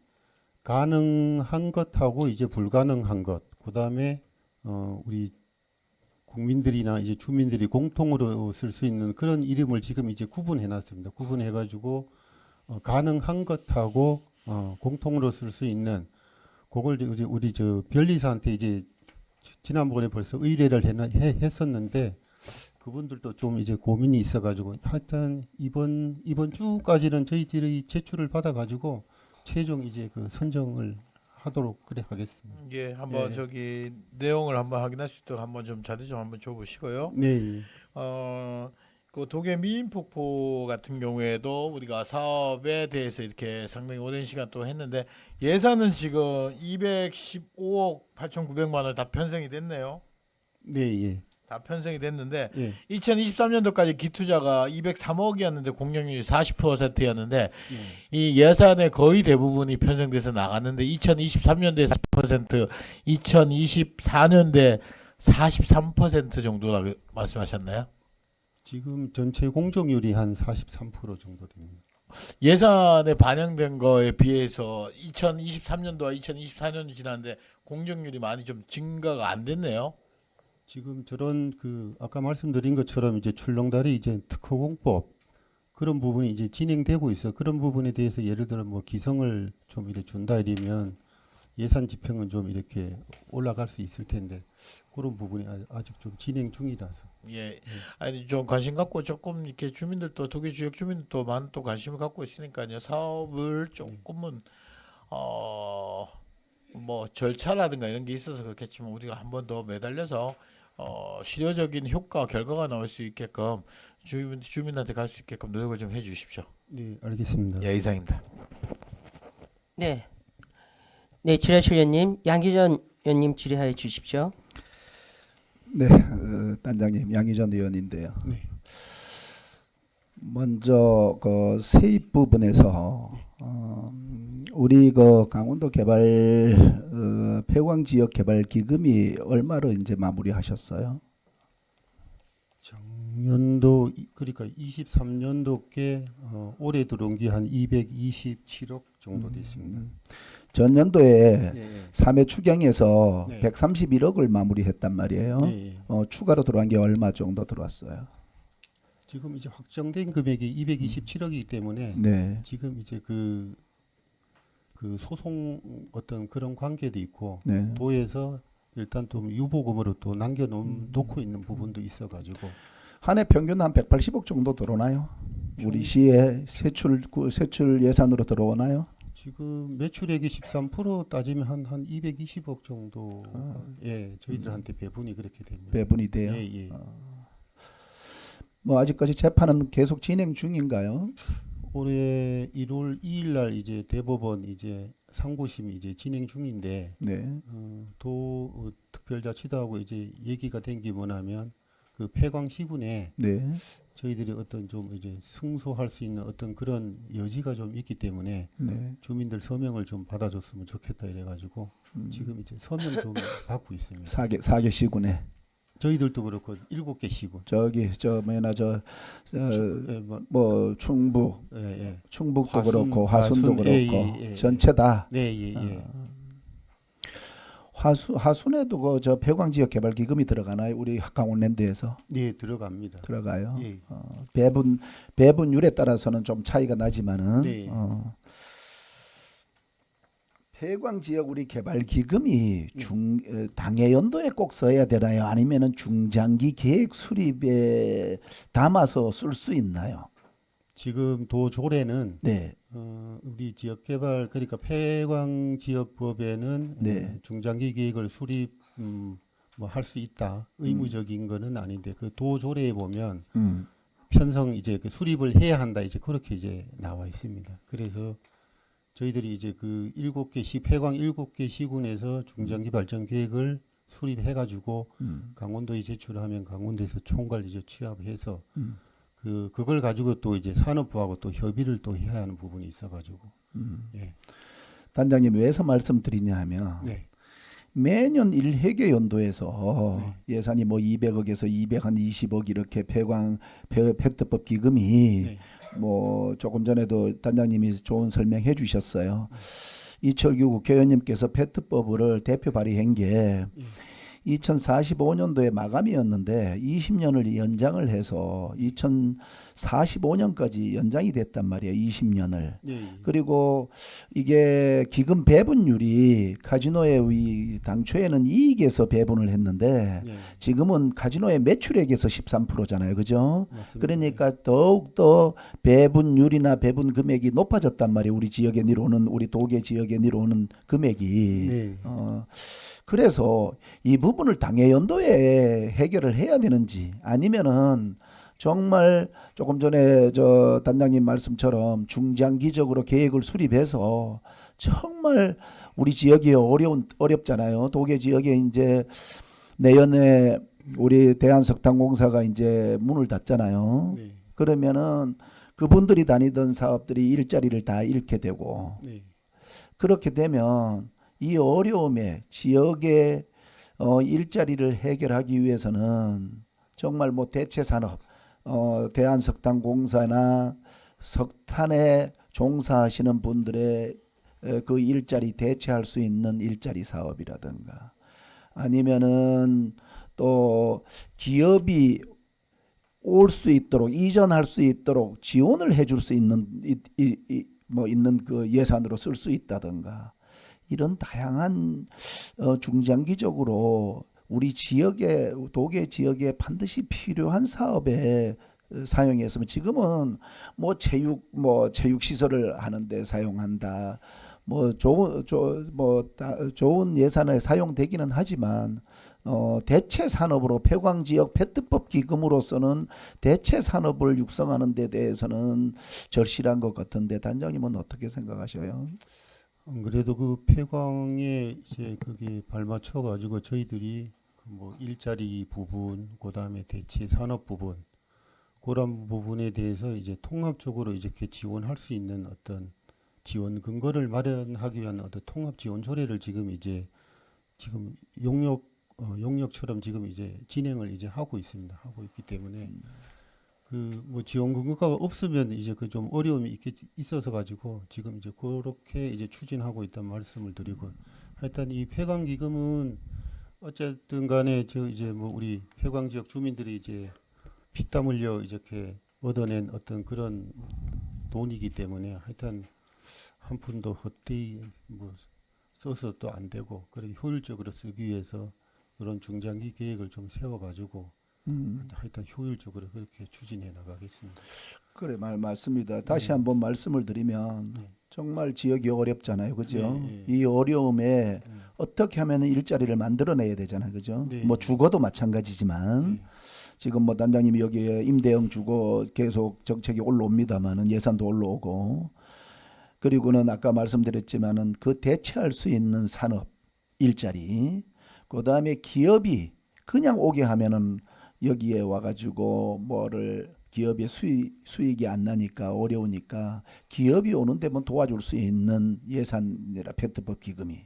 가능한 것하고 이제 불가능한 것, 그다음에 우리 국민들이나 이제 주민들이 공통으로 쓸 수 있는 그런 이름을 지금 이제 구분해 놨습니다. 구분해 가지고 가능한 것하고 공통으로 쓸 수 있는 그걸 이제 우리 저 변리사한테 이제 지난번에 벌써 의뢰를 했었는데 그분들도 좀 이제 고민이 있어가지고 하여튼 이번 주까지는 저희들이 제출을 받아가지고 최종 이제 그 선정을 하도록 그래 하겠습니다. 예, 한번 예. 저기 내용을 한번 확인할 수 있도록 한번 좀 자료 좀 한번 줘보시고요. 네. 그 도계 미인폭포 같은 경우에도 우리가 사업에 대해서 이렇게 상당히 오랜 시간 또 했는데 예산은 지금 215억 8,900만 원 다 편성이 됐네요. 네, 예. 다 편성이 됐는데 예. 2023년도까지 기투자가 203억이었는데 공략률이 40%였는데 예. 이 예산의 거의 대부분이 편성돼서 나갔는데 2023년도에 40%, 2024년도에 43% 정도라고 말씀하셨나요? 지금 전체 공정률이 한 43% 정도 됩니다. 예산에 반영된 거에 비해서 2023년도와 2024년도 지났는데 공정률이 많이 좀 증가가 안 됐네요. 지금 저런 그 아까 말씀드린 것처럼 이제 출렁다리 이제 특허공법 그런 부분이 이제 진행되고 있어. 그런 부분에 대해서 예를 들어 뭐 기성을 좀 이렇게 준다 이러면 예산 지평은 좀 이렇게 올라갈 수 있을 텐데 그런 부분이 아직 좀 진행 중이라서. 예, 아니 좀 관심 갖고 조금 이렇게 주민들도 도계 지역 주민들도 많은 또 관심을 갖고 있으니까요. 사업을 조금은 뭐 절차라든가 이런 게 있어서 그렇겠지만 우리가 한 번 더 매달려서 실효적인 효과 결과가 나올 수 있게끔 주민한테 갈 수 있게끔 노력을 좀 해주십시오. 네, 알겠습니다. 예, 이상입니다. 네, 네 질의하실 의원님 양기전 의원님 질의하여 주십시오. 네, 단장님 양희전 의원인데요. 네. 먼저 그 세입 부분에서 우리 그 강원도 개발 폐광 지역 개발 기금이 얼마로 이제 마무리하셨어요? 작년도 그러니까 23년도께 올해 들어온 게 한 227억 정도 됐습니다. 전년도에 예, 예. 3회 추경에서 네. 131억을 마무리했단 말이에요. 네, 예. 추가로 들어간 게 얼마 정도 들어왔어요? 지금 이제 확정된 금액이 227억이기 때문에 네. 지금 이제 그 소송 어떤 그런 관계도 있고 네. 도에서 일단 또 유보금으로 또 놓고 있는 부분도 있어가지고 한 해 평균 한 180억 정도 들어오나요? 우리 시에 세출 예산으로 들어오나요? 지금 매출액이 13% 따지면 한 220억 정도 예 저희들한테 배분이 그렇게 됩니다. 배분이 돼요. 예, 예. 뭐 아직까지 재판은 계속 진행 중인가요? 올해 1월 2일 날 이제 대법원 이제 상고심이 이제 진행 중인데 네. 도 특별자치도하고 이제 얘기가 된 게 뭐냐면 그 폐광 시군에 네. 저희들이 어떤 좀 이제 승소할 수 있는 어떤 그런 여지가 좀 있기 때문에 네. 주민들 서명을 좀 받아줬으면 좋겠다 이래가지고 지금 이제 서명 좀 받고 있습니다. 4개 시군에. 저희들도 그렇고 7개 시군. 저기 뭐 충북, 예, 예. 충북도 그렇고 화순도 그렇고 예, 예. 전체 다. 네, 예, 예. 화순에도 그 저 폐광 지역 개발 기금이 들어가나요? 우리 강원랜드에서 네, 들어갑니다. 들어가요. 예. 배분율에 따라서는 좀 차이가 나지만은 네. 해광 지역 우리 개발 기금이 당해 연도에 꼭 써야 되나요? 아니면은 중장기 계획 수립에 담아서 쓸 수 있나요? 지금 도조례는 네. 우리 지역 개발 그러니까 폐광 지역법에는 네. 중장기 계획을 수립 뭐 할 수 있다. 의무적인 거는 아닌데 그 도조례에 보면 편성 이제 그 수립을 해야 한다. 이제 그렇게 이제 나와 있습니다. 그래서 저희들이 이제 그 7개 시 폐광 7개 시군에서 중장기 발전 계획을 수립해 가지고 강원도에 제출하면 강원도에서 총괄 이제 취합해서 그걸 가지고 또 이제 산업부하고 또 협의를 또 해야 하는 부분이 있어가지고. 예. 단장님 왜서 말씀드리냐 하면 네. 매년 1회계 연도에서 네. 예산이 뭐 200억에서 220억 이렇게 페트법 기금이 네. 뭐 조금 전에도 단장님이 좋은 설명해 주셨어요. 이철규 국회의원님께서 페트법을 대표 발의한 게 2045년도에 마감이었는데 20년을 연장을 해서 2045년까지 연장이 됐단 말이에요. 20년을. 그리고 이게 기금 배분율이 카지노의 당초에는 이익에서 배분을 했는데 지금은 카지노의 매출액에서 13%잖아요. 그죠? 맞습니다. 그러니까 더욱더 배분율이나 배분 금액이 높아졌단 말이에요. 우리 지역에 내려오는 우리 도계 지역에 내려오는 금액이. 네. 그래서 이 부분을 당해 연도에 해결을 해야 되는지 아니면은 정말 조금 전에 저 단장님 말씀처럼 중장기적으로 계획을 수립해서 정말 우리 지역이 어렵잖아요. 도계 지역에 이제 내년에 우리 대한석탄공사가 이제 문을 닫잖아요. 네. 그러면은 그분들이 다니던 사업들이 일자리를 다 잃게 되고 네. 그렇게 되면 이 어려움에 지역의 일자리를 해결하기 위해서는 정말 뭐 대체 산업, 대한석탄공사나 석탄에 종사하시는 분들의 그 일자리 대체할 수 있는 일자리 사업이라든가 아니면은 또 기업이 올 수 있도록 이전할 수 있도록 지원을 해줄 수 있는 있는 그 예산으로 쓸 수 있다든가. 이런 다양한 중장기적으로 우리 지역에 도계 지역에 반드시 필요한 사업에 사용했으면 지금은 뭐 체육 시설을 하는데 사용한다. 뭐 좋은 예산에 사용되기는 하지만 대체 산업으로 폐광 지역 페트법 기금으로서는 대체 산업을 육성하는 데 대해서는 절실한 것 같은데 단장님은 어떻게 생각하셔요? 그래도 그 폐광에 이제 그게 발맞춰 가지고 저희들이 뭐 일자리 부분, 그다음에 대체 산업 부분, 그런 부분에 대해서 이제 통합적으로 이렇게 지원할 수 있는 어떤 지원 근거를 마련하기 위한 어떤 통합 지원 조례를 지금 용역처럼 지금 이제 진행을 이제 하고 있기 때문에 그 뭐 지원 근거가 없으면 이제 그 좀 어려움이 있어서 가지고 지금 이제 그렇게 이제 추진하고 있다는 말씀을 드리고 하여튼 이 폐광 기금은 어쨌든 간에 저 이제 뭐 우리 폐광 지역 주민들이 이제 피땀 흘려 이렇게 얻어낸 어떤 그런 돈이기 때문에 하여튼 한 푼도 헛되이 뭐 써서 또 안 되고 그렇게 효율적으로 쓰기 위해서 그런 중장기 계획을 좀 세워 가지고 하여튼 효율적으로 그렇게 추진해 나가겠습니다. 그래 맞습니다. 다시 한번 말씀을 드리면 정말 지역이 어렵잖아요, 그죠? 이 어려움에 어떻게 하면 일자리를 만들어내야 되잖아요, 그죠? 뭐 주거도 마찬가지지만 지금 뭐 단장님이 여기에 임대형 주거 계속 정책이 올라옵니다만은 예산도 올라오고 그리고는 아까 말씀드렸지만은 그 대체할 수 있는 산업 일자리 그다음에 기업이 그냥 오게 하면은 여기에 와가지고 기업의 수익이 안 나니까 어려우니까 기업이 오는 데만 도와줄 수 있는 예산이라 페트법 기금이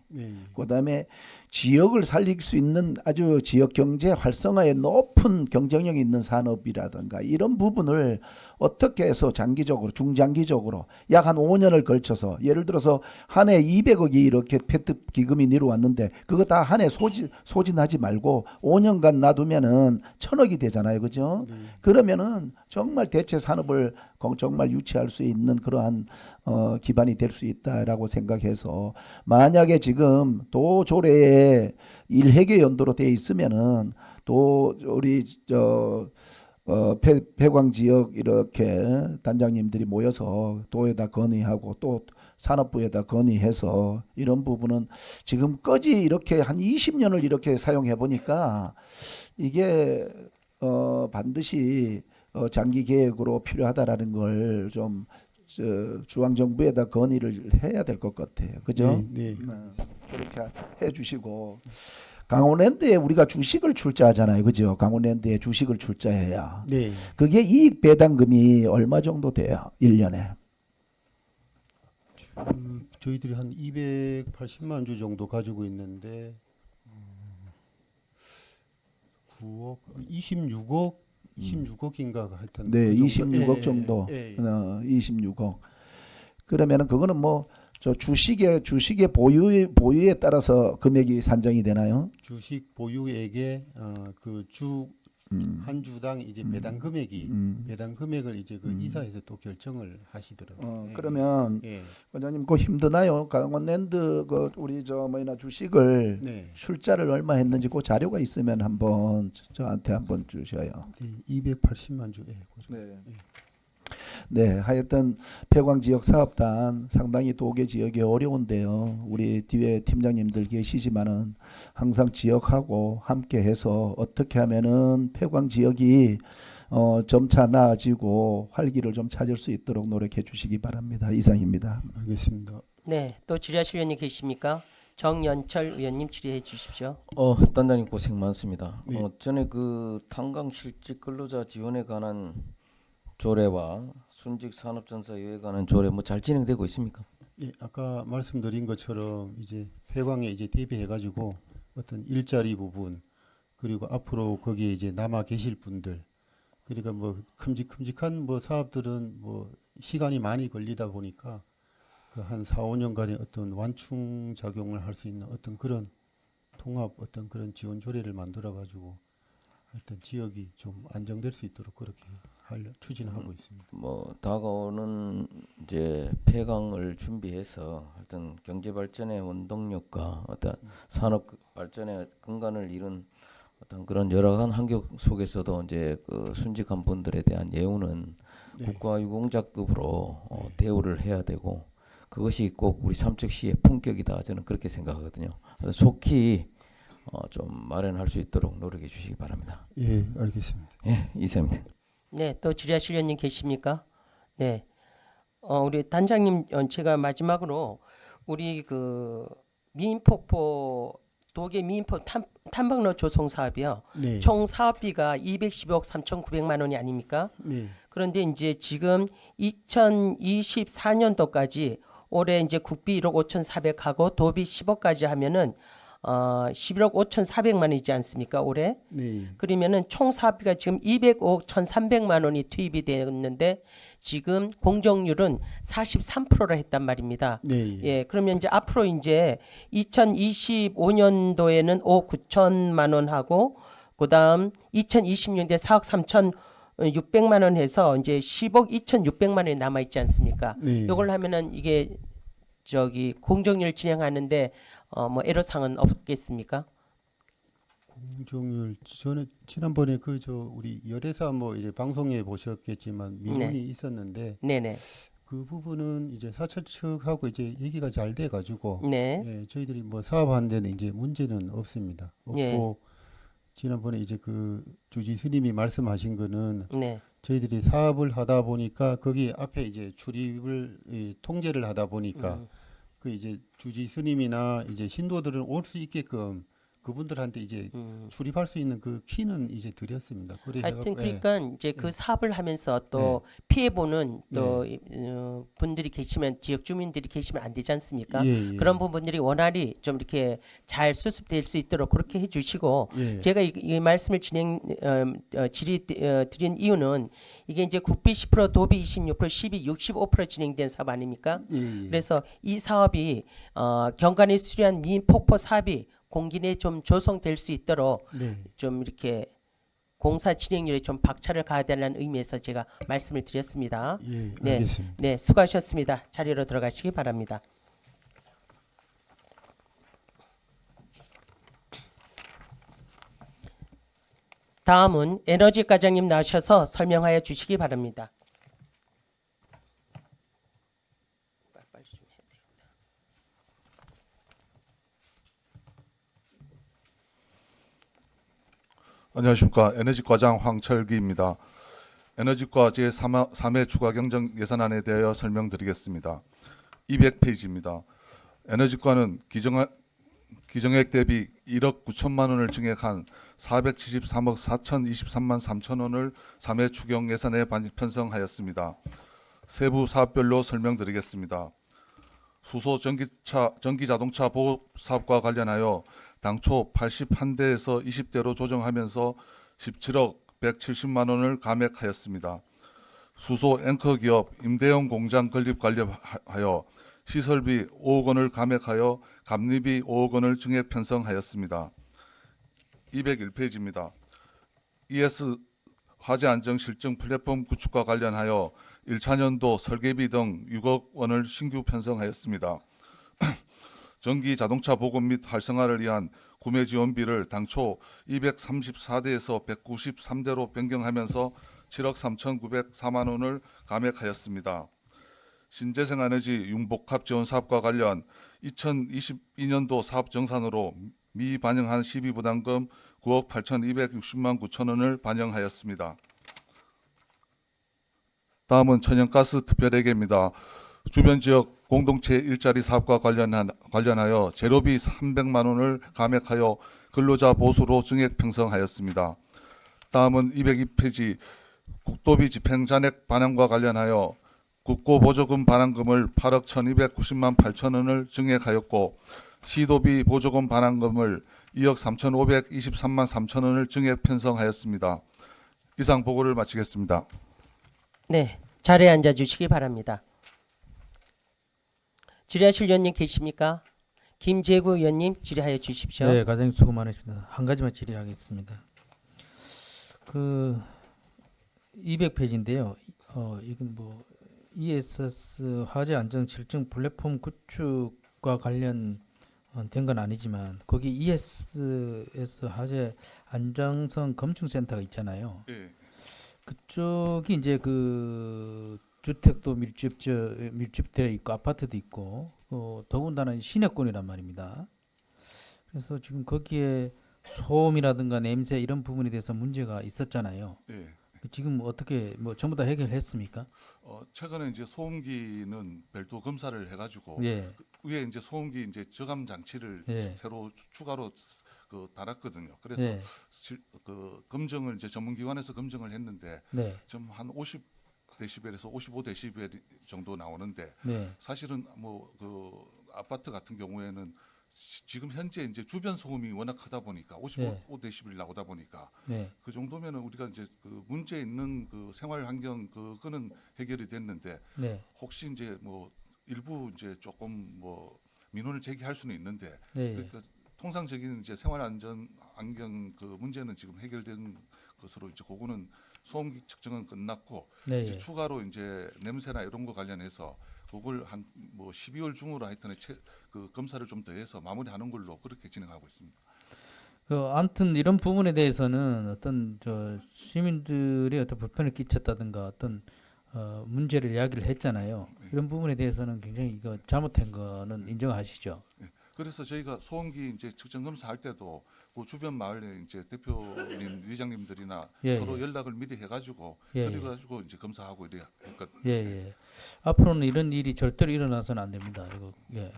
그다음에 지역을 살릴 수 있는 아주 지역 경제 활성화에 높은 경쟁력이 있는 산업이라든가 이런 부분을 어떻게 해서 장기적으로 중장기적으로 약 한 5년을 걸쳐서 예를 들어서 한 해 200억이 이렇게 페트 기금이 내려왔는데 그거 다 한 해 소진하지 말고 5년간 놔두면은 1000억이 되잖아요, 그죠? 그러면은 정말 대체 산업을 정말 유치할 수 있는 그러한 기반이 될 수 있다라고 생각해서 만약에 지금 도 조례에 1회계 연도로 돼 있으면은 또 우리 폐광 지역 이렇게 단장님들이 모여서 도에다 건의하고 또 산업부에다 건의해서 이런 부분은 지금까지 이렇게 한 20년을 이렇게 사용해 보니까 이게 반드시 장기 계획으로 필요하다라는 걸 좀 중앙정부에다 건의를 해야 될 것 같아요. 그죠? 네. 그렇게 해주시고 강원랜드에 우리가 주식을 출자하잖아요. 그죠? 강원랜드에 주식을 출자해야. 네. 그게 이익 배당금이 얼마 정도 돼요? 1년에? 저희들이 한 280만 주 정도 가지고 있는데 9억, 26억인가 하여튼 네, 그 26억 정도. 26억. 그러면은 그거는 뭐 저 주식의 보유에 따라서 금액이 산정이 되나요? 주식 보유액에 그 주 한 주당 이제 배당 금액이 배당 금액을 이제 그 이사에서 또 결정을 하시더라고요. 그러면 예. 원장님 그거 힘드나요? 강원랜드 그 우리 주식을 네. 출자를 얼마 했는지 그 자료가 있으면 한번 저한테 한번 주셔요. 280만 주. 예. 네. 네, 하여튼 폐광 지역 사업단 상당히 도계 지역이 어려운데요. 우리 뒤에 팀장님들 계시지만은 항상 지역하고 함께해서 어떻게 하면은 폐광 지역이 점차 나아지고 활기를 좀 찾을 수 있도록 노력해 주시기 바랍니다. 이상입니다. 알겠습니다. 네, 또 질의하실 의원님 계십니까? 정연철 의원님 질의해 주십시오. 단장님 고생 많습니다. 네. 전에 그 탄광 실직 근로자 지원에 관한 조례와 순직 산업전사위에 관한 조례 뭐 잘 진행되고 있습니까? 예, 아까 말씀드린 것처럼 이제 폐광에 이제 대비해 가지고 어떤 일자리 부분 그리고 앞으로 거기에 이제 남아 계실 분들 그러니까 뭐 큼직큼직한 뭐 사업들은 뭐 시간이 많이 걸리다 보니까 그 한 4, 5년간의 어떤 완충 작용을 할 수 있는 어떤 그런 통합 어떤 그런 지원 조례를 만들어 가지고 하여튼 지역이 좀 안정될 수 있도록 그렇게 추진하고 있습니다. 뭐 다가오는 이제 폐광을 준비해서 하여튼 경제 발전의 원동력과 어떤 산업 발전의 근간을 이룬 어떤 그런 열악한 환경 속에서도 이제 그 순직한 분들에 대한 예우는 국가유공자급으로 대우를 해야 되고 그것이 꼭 우리 삼척시의 품격이다 저는 그렇게 생각하거든요. 그래서 속히 좀 마련할 수 있도록 노력해 주시기 바랍니다. 예, 알겠습니다. 예, 이상입니다. 네, 또 질의하실 의원님 계십니까? 네, 우리 단장님 제가 마지막으로 우리 그 미인폭포 도계 미인폭 탐방로 조성 사업이요. 네. 총 사업비가 210억 3,900만 원이 아닙니까? 네. 그런데 이제 지금 2024년도까지 올해 이제 국비 1억 5,400하고 도비 10억까지 하면은 11억 5,400만 원이지 않습니까 올해? 네. 그러면은 총 사업비가 지금 205억 1,300만 원이 투입이 되었는데 지금 공정률은 43%라 했단 말입니다. 네. 예, 그러면 이제 앞으로 이제 2025년도에는 5억 9천만 원 하고 그다음 2026년도에 4억 3,600만 원 해서 이제 10억 2,600만 원이 남아 있지 않습니까? 네. 이걸 하면은 이게 공정률 진행하는데 뭐 애로사항은 없겠습니까? 공정률 저는 지난번에 우리 열애사 뭐 이제 방송에 보셨겠지만 민원이 있었는데 네네. 그 부분은 이제 사찰 측하고 이제 얘기가 잘 돼 가지고 네. 예, 저희들이 뭐 사업하는 데는 이제 문제는 없습니다. 없고 예. 지난번에 이제 그 주지 스님이 말씀하신 거는 네. 저희들이 사업을 하다 보니까 거기 앞에 이제 출입을 통제를 하다 보니까 그 이제 주지 스님이나 이제 신도들은 올 수 있게끔 그분들한테 이제 출입할 수 있는 그 키는 이제 드렸습니다. 그래 하여튼 해갖고, 그러니까 이제 그 사업을 하면서 또 피해 보는 또 분들이 계시면 지역 주민들이 계시면 안 되지 않습니까? 그런 부분들이 원활히 좀 이렇게 잘 수습될 수 있도록 그렇게 해주시고 제가 이 말씀을 드린 이유는 이게 이제 국비 10% 도비 26% 시비 65% 진행된 사업 아닙니까? 그래서 이 사업이 경관이 수리한 미인 폭포 사업이 공기 내에 좀 조성될 수 있도록 좀 이렇게 공사 진행률에 좀 박차를 가하되는 의미에서 제가 말씀을 드렸습니다. 예, 네, 알겠습니다. 네, 수고하셨습니다. 자리로 들어가시기 바랍니다. 다음은 에너지 과장님 나오셔서 설명하여 주시기 바랍니다. 안녕하십니까. 에너지과장 황철기입니다. 에너지과 제3회 추가 경정 예산안에 대하여 설명드리겠습니다. 200페이지입니다. 에너지과는 기정액 대비 1억 9천만 원을 증액한 473억 4,023만 3천 원을 3회 추경 예산에 편성하였습니다. 세부 사업별로 설명드리겠습니다. 수소 전기자동차 보급 사업과 관련하여 당초 81대에서 20대로 조정하면서 17억 170만 원을 감액하였습니다. 수소 앵커 기업 임대용 공장 건립 관련하여 시설비 5억 원을 감액하여 감리비 5억 원을 증액 편성하였습니다. 201페이지입니다. ES 화재 안정 실증 플랫폼 구축과 관련하여 1차년도 설계비 등 6억 원을 신규 편성하였습니다. 전기 자동차 보급 및 활성화를 위한 구매 지원비를 당초 234대에서 193대로 변경하면서 7억 3,904만 원을 감액하였습니다. 신재생에너지 융복합 지원 사업과 관련 2022년도 사업 정산으로 미반영한 시비부담금 9억 8,260만 9천 원을 반영하였습니다. 다음은 천연가스 특별회계입니다. 주변 지역 공동체 일자리 사업과 관련하여 재료비 300만 원을 감액하여 근로자 보수로 증액 편성하였습니다. 다음은 202페이지 국도비 집행 잔액 반환과 관련하여 국고 보조금 반환금을 8억 1,290만 8천 원을 증액하였고 시도비 보조금 반환금을 2억 3,523만 3천 원을 증액 편성하였습니다. 이상 보고를 마치겠습니다. 네, 자리에 앉아 주시기 바랍니다. 질의하실 위원님 계십니까? 김재구 의원님 질의하여 주십시오. 네, 과장님 수고 많으십니다. 한 가지만 질의하겠습니다. 그 200페이지인데요. 이건 뭐 ESS 화재 안정 실증 플랫폼 구축과 관련된 건 아니지만 거기 ESS 화재 안정성 검증센터가 있잖아요. 예. 그쪽이 이제 그 주택도 밀집되어 있고 아파트도 있고 더군다나 시내권이란 말입니다. 그래서 지금 거기에 소음이라든가 냄새 이런 부분에 대해서 문제가 있었잖아요. 예. 지금 어떻게 뭐 전부 다 해결했습니까? 최근에 이제 소음기는 별도 검사를 해가지고 예. 위에 이제 소음기 이제 저감 장치를 예. 새로 추가로 달았거든요. 그래서 예. 그 검증을 이제 전문기관에서 검증을 했는데 네. 좀 한 50데시벨에서 55데시벨 정도 나오는데 네. 사실은 뭐 그 아파트 같은 경우에는 지금 현재 이제 주변 소음이 워낙 크다 보니까 55데시벨이 나오다 보니까 네. 그 정도면은 우리가 이제 그 문제 있는 그 생활 환경 그거는 해결이 됐는데 네. 혹시 이제 뭐 일부 이제 조금 뭐 민원을 제기할 수는 있는데 네. 그러니까 통상적인 이제 생활 안전 환경 그 문제는 지금 해결된 것으로 이제 그거는 소음기 측정은 끝났고 네. 이제 추가로 이제 냄새나 이런 거 관련해서 그걸 한 뭐 12월 중으로 하여튼 그 검사를 좀 더해서 마무리하는 걸로 그렇게 진행하고 있습니다. 아무튼 이런 부분에 대해서는 어떤 시민들의 어떤 불편을 끼쳤다든가 어떤 문제를 이야기를 했잖아요. 네. 이런 부분에 대해서는 굉장히 이거 잘못된 거는 인정하시죠? 네. 그래서 저희가 소음기 이제 측정 검사할 때도 그 주변 마을에 이제 대표님, 위장님들이나 예, 서로 예. 연락을 미리 해가지고 예, 그래가지고 이제 검사하고 이래 했거든요. 예, 예. 앞으로는 이런 일이 절대로 일어나서는 안 됩니다. 이거 예.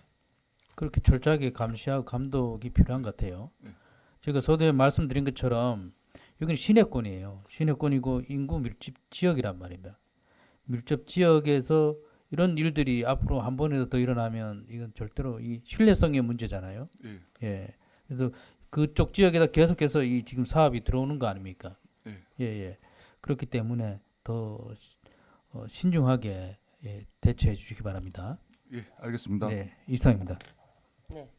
그렇게 철저하게 감시하고 감독이 필요한 것 같아요. 예. 제가 서두에 말씀드린 것처럼 여기는 시내권이에요. 시내권이고 인구 밀집 지역이란 말입니다. 밀접 지역에서 이런 일들이 앞으로 한 번이라도 더 일어나면 이건 절대로 이 신뢰성의 문제잖아요. 예. 예. 그래서 그쪽 지역에다 계속해서 이 지금 사업이 들어오는 거 아닙니까? 예. 예, 예. 그렇기 때문에 더 신중하게 예, 대처해 주시기 바랍니다. 예, 알겠습니다. 네, 이상입니다. 네,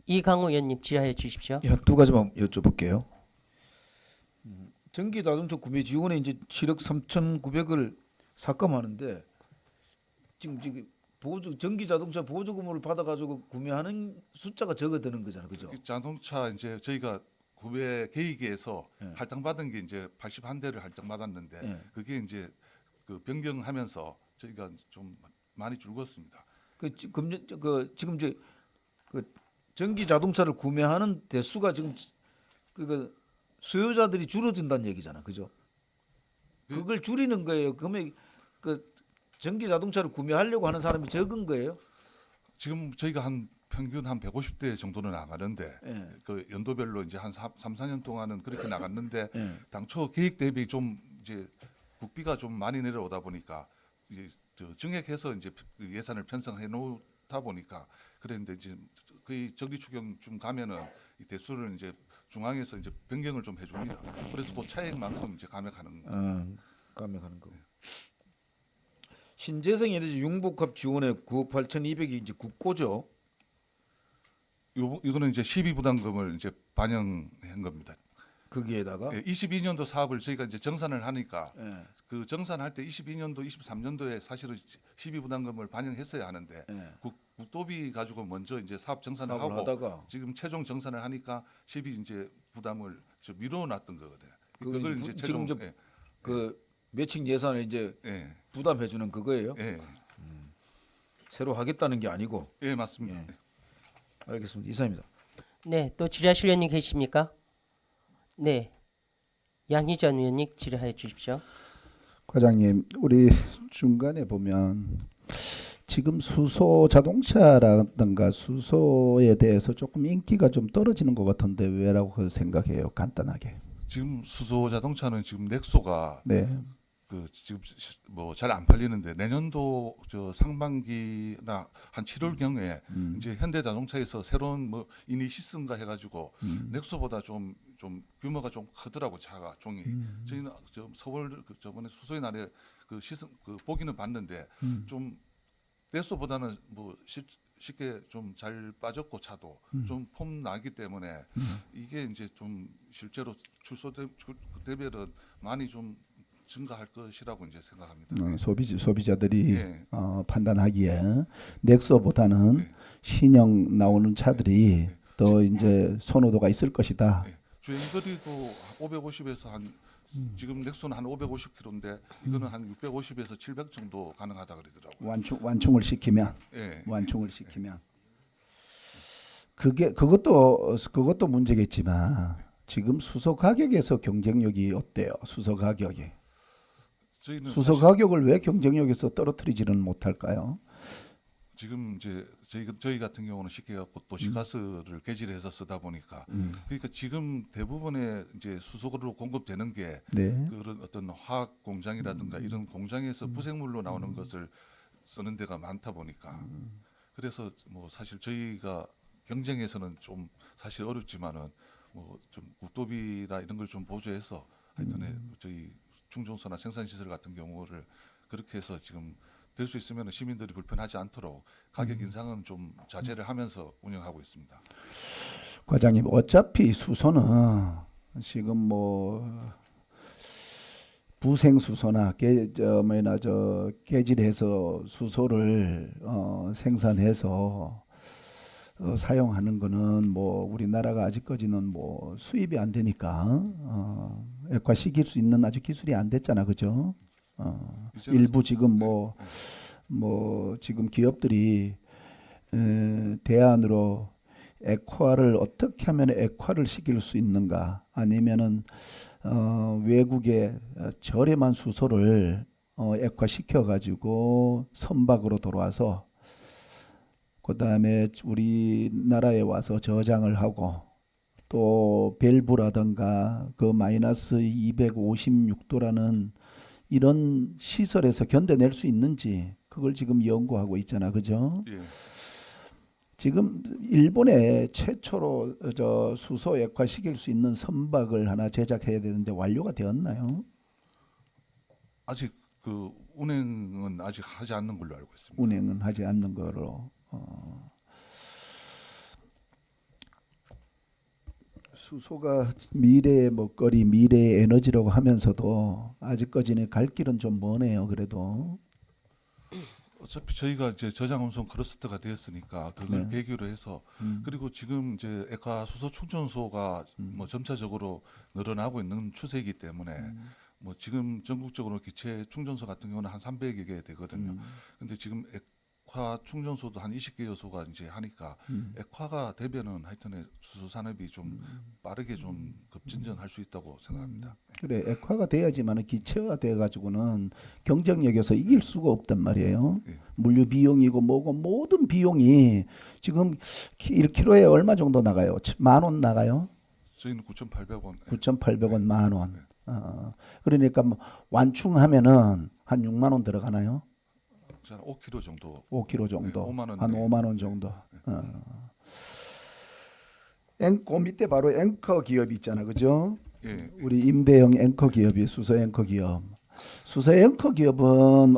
이강우 의원님 질의해 주십시오. 한 두 가지만 여쭤볼게요. 전기 자동차 구매 지원에 이제 7억 3,900을 삭감하는데 지금 보조 전기 자동차 보조금을 받아가지고 구매하는 숫자가 적어드는 거잖아, 그죠? 그 자동차 이제 저희가 구매 계획에서 예. 할당받은 게 이제 81대를 할당받았는데 예. 그게 이제 그 변경하면서 저희가 좀 많이 줄었습니다. 지금 이제 그 전기 자동차를 구매하는 대수가 지금 그 수요자들이 줄어든다는 얘기잖아, 그죠? 그걸 줄이는 거예요. 그러면 그 전기 자동차를 구매하려고 하는 사람이 적은 거예요? 지금 저희가 한 평균 한 150대 정도는 나가는데 예. 그 연도별로 이제 한 3, 4년 동안은 그렇게 나갔는데 예. 당초 계획 대비 좀 이제 국비가 좀 많이 내려오다 보니까 이제 증액해서 이제 예산을 편성해 놓다 보니까 그랬는데 이제 거의 정기 추경쯤 가면은 이 대수를 이제 중앙에서 이제 변경을 좀 해줍니다. 그래서 그 차액만큼 이제 감액하는 감액하는 거. 신재생 에너지 융복합 지원에 9억 8,200이 이제 국고죠. 이거는 이제 시비 부담금을 이제 반영한 겁니다. 거기에다가 22년도 사업을 저희가 이제 정산을 하니까 예. 그 정산할 때 22년도, 23년도에 사실은 시비 부담금을 반영했어야 하는데 국도비 가지고 먼저 이제 사업 정산을 사업을 하고 하다가 지금 최종 정산을 하니까 시비 이제 부담을 좀 미뤄놨던 거거든요. 그걸 이제 지금 최종 그 매칭 예산을 이제 부담해 주는 그거예요. 예. 새로 하겠다는 게 아니고. 예, 맞습니다. 예. 알겠습니다. 이상입니다. 네, 또 질의하실 의원님 계십니까? 네, 양희전 의원님 질의해 주십시오. 과장님, 우리 중간에 보면 지금 수소 자동차라든가 수소에 대해서 조금 인기가 좀 떨어지는 것 같은데 왜라고 생각해요? 간단하게. 지금 수소 자동차는 지금 넥소가 네. 그 지금 뭐 잘 안 팔리는데 내년도 저 상반기나 한 7월 경에 이제 현대자동차에서 새로운 뭐 이니시스인가 해가지고 넥소보다 좀 규모가 좀 크더라고 차가 종이. 저희는 저 서울 그 저번에 수소의 날에 그 시승 그 보기는 봤는데 좀 넥소보다는 뭐 쉽게 좀 잘 빠졌고 차도 좀 폼 나기 때문에 이게 이제 좀 실제로 출소 대비는 많이 좀 증가할 것이라고 이제 생각합니다. 소비자들이 예. 판단하기에 넥소보다는 신형 나오는 차들이 더 이제 선호도가 있을 것이다. 주행 거리도 550에서 한 지금 넥소는 한 550km인데 이거는 한 650에서 700 정도 가능하다 그러더라고요. 완충을 시키면 예. 완충을 시키면 그것도 문제겠지만 지금 수소 가격에서 경쟁력이 어때요? 수소 가격이 수소 가격을 왜 경쟁력에서 떨어뜨리지는 못할까요? 지금 이제 저희 같은 경우는 쉽게 갖고 도시가스를 개질해서 쓰다 보니까 그러니까 지금 대부분의 이제 수소로 공급되는 게 그런 어떤 화학 공장이라든가 이런 공장에서 부생물로 나오는 것을 쓰는 데가 많다 보니까 그래서 뭐 사실 저희가 경쟁에서는 좀 사실 어렵지만은 뭐 좀 국도비나 이런 걸 좀 보조해서 하여튼에 저희 충전소나 생산시설 같은 경우를 그렇게 해서 지금 될 수 있으면 시민들이 불편하지 않도록 가격 인상은 좀 자제를 하면서 운영하고 있습니다. 과장님, 어차피 수소는 지금 뭐 부생 수소나 개질해서 수소를 생산해서 사용하는 거는 뭐 우리나라가 아직까지는 뭐 수입이 안 되니까 액화시킬 수 있는 아직 기술이 안 됐잖아, 그죠? 일부 지금 뭐 지금 기업들이 대안으로 액화를 어떻게 하면 액화를 시킬 수 있는가, 아니면은 외국의 저렴한 수소를 액화시켜 가지고 선박으로 돌아와서 그다음에 우리나라에 와서 저장을 하고 또 밸브라든가 그 마이너스 256도라는 이런 시설에서 견뎌낼 수 있는지 그걸 지금 연구하고 있잖아, 그죠? 예. 지금 일본에 최초로 수소 액화시킬 수 있는 선박을 하나 제작해야 되는데 완료가 되었나요? 아직 그 운행은 아직 하지 않는 걸로 알고 있습니다. 운행은 하지 않는 거로. 수소가 미래의 먹거리, 미래의 에너지라고 하면서도 아직까지는 갈 길은 좀 머네요. 그래도 어차피 저희가 이제 저장운송 클러스터가 되었으니까 그걸 계기로 해서 그리고 지금 이제 액화 수소 충전소가 뭐 점차적으로 늘어나고 있는 추세이기 때문에 뭐 지금 전국적으로 기체 충전소 같은 경우는 한 300여 개 되거든요. 근데 지금 액화 충전소도 한 20개 요소가 이제 하니까 액화가 되면은 하여튼 수소 산업이 좀 빠르게 좀 급진전할 수 있다고 생각합니다. 그래 액화가 돼야지만 기체화 돼 가지고는 경쟁력에서 이길 수가 없단 말이에요. 예. 물류 비용이고 뭐고 모든 비용이 지금 1kg에 얼마 정도 나가요? 10,000원 나가요? 저희는 9,800원. 9,800원, 10,000원. 그러니까 뭐 완충하면은 한 6만 원 들어가나요? 한 5kg 정도. 5kg 정도. 네, 5만 원. 한 5만 원 정도. 그 밑에 바로 앵커 기업이 있잖아, 그죠? 예. 우리 임대형 앵커 기업이 수소 앵커 기업. 수소 앵커 기업은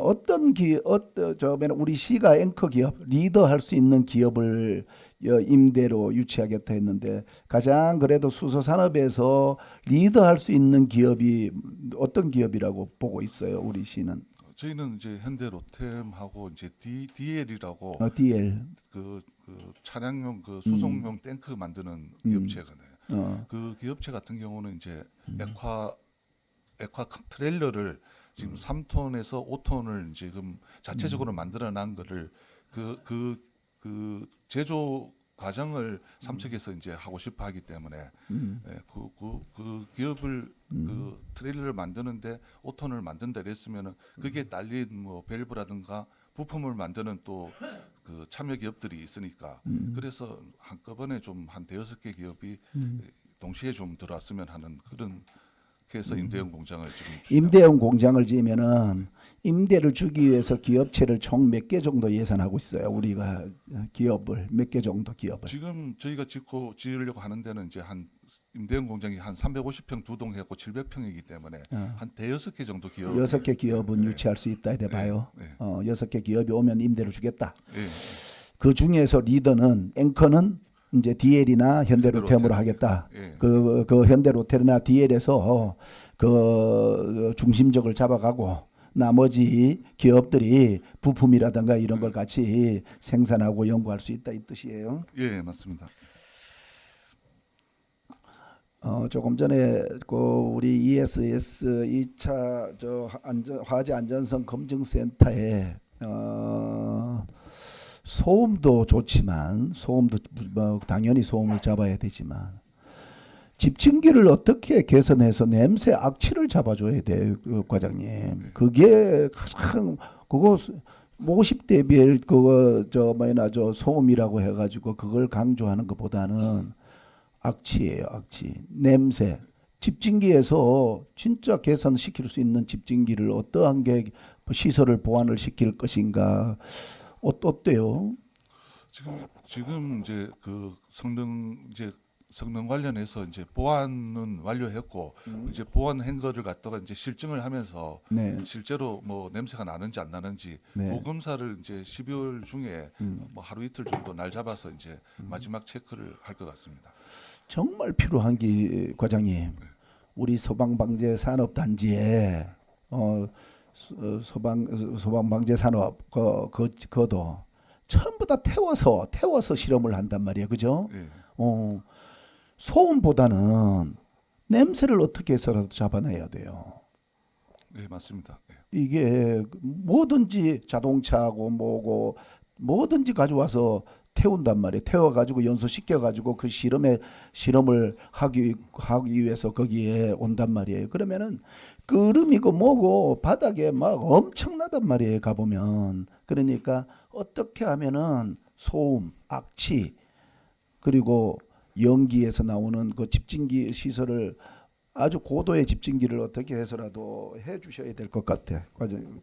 우리 시가 앵커 기업 리더할 수 있는 기업을 임대로 유치하겠다 했는데 가장 그래도 수소 산업에서 리더할 수 있는 기업이 어떤 기업이라고 보고 있어요, 우리 시는? 저희는 이제 현대 로템하고 이제 DL이라고 DL 그 차량용 그 수송용 탱크 만드는 기업체거든요. 그 기업체 같은 경우는 이제 액화 트레일러를 지금 3톤에서 5톤을 지금 자체적으로 만들어낸 거를 그 제조 과정을 삼척에서 이제 하고 싶어 하기 때문에 그 기업을 그 트레일러를 만드는데 5톤을 만든다 그랬으면은 그게 딸린 뭐 밸브라든가 부품을 만드는 또 그 참여 기업들이 있으니까 그래서 한꺼번에 좀 한 5-6개 기업이 동시에 좀 들어왔으면 하는 그런 그래서 임대형 공장을 지금 임대형 공장을 지으면은 임대를 주기 위해서 기업체를 총 몇 개 정도 예산하고 있어요. 우리가 기업을 몇 개 정도 기업을. 지금 저희가 지으려고 하는 데는 이제 한 임대형 공장이 한 350평 2동 해고 700평이기 때문에 한 5-6개 정도 기업 6개 기업은 유치할 수 있다 이래 봐요. 6개 기업이 오면 임대를 주겠다. 그 중에서 리더는 앵커는 이제 DL이나 현대로템으로 하겠다. 그 현대로템이나 DL에서 그 중심적을 잡아가고 나머지 기업들이 부품이라든가 이런 걸 같이 생산하고 연구할 수 있다 이 뜻이에요. 예, 맞습니다. 조금 전에 그 우리 ESS 2차 화재 안전성 검증센터에 소음도 좋지만 소음도 뭐 당연히 소음을 잡아야 되지만 집진기를 어떻게 개선해서 냄새 악취를 잡아줘야 돼요, 과장님. 그게 가장 그거 50대별 그거 저 소음이라고 해가지고 그걸 강조하는 것보다는 악취예요, 악취. 냄새. 집진기에서 진짜 개선시킬 수 있는 집진기를 어떠한 게 시설을 보완을 시킬 것인가. 어때요? 지금 이제 그 성능 관련해서 이제 보완은 완료했고 이제 보완한 거를 갖다가 이제 실증을 하면서 실제로 뭐 냄새가 나는지 안 나는지 보검사를 이제 12월 중에 뭐 하루 이틀 정도 날 잡아서 이제 마지막 체크를 할 것 같습니다. 정말 필요한 게 과장님, 우리 소방방재산업단지에 소방방재산업 그도 전부 다 태워서 실험을 한단 말이에요, 그죠? 소음보다는 냄새를 어떻게 해서라도 잡아내야 돼요. 네, 맞습니다. 이게 뭐든지 자동차하고 뭐고 뭐든지 가져와서 태운단 말이에요. 태워가지고 연소시켜가지고 그 실험을 하기 위해서 거기에 온단 말이에요. 그러면은 끄름이고 뭐고 바닥에 막 엄청나단 말이에요. 가보면. 그러니까 어떻게 하면은 소음, 악취 그리고 연기에서 나오는 그 집진기 시설을 아주 고도의 집진기를 어떻게 해서라도 해 주셔야 될 것 같아. 과장님.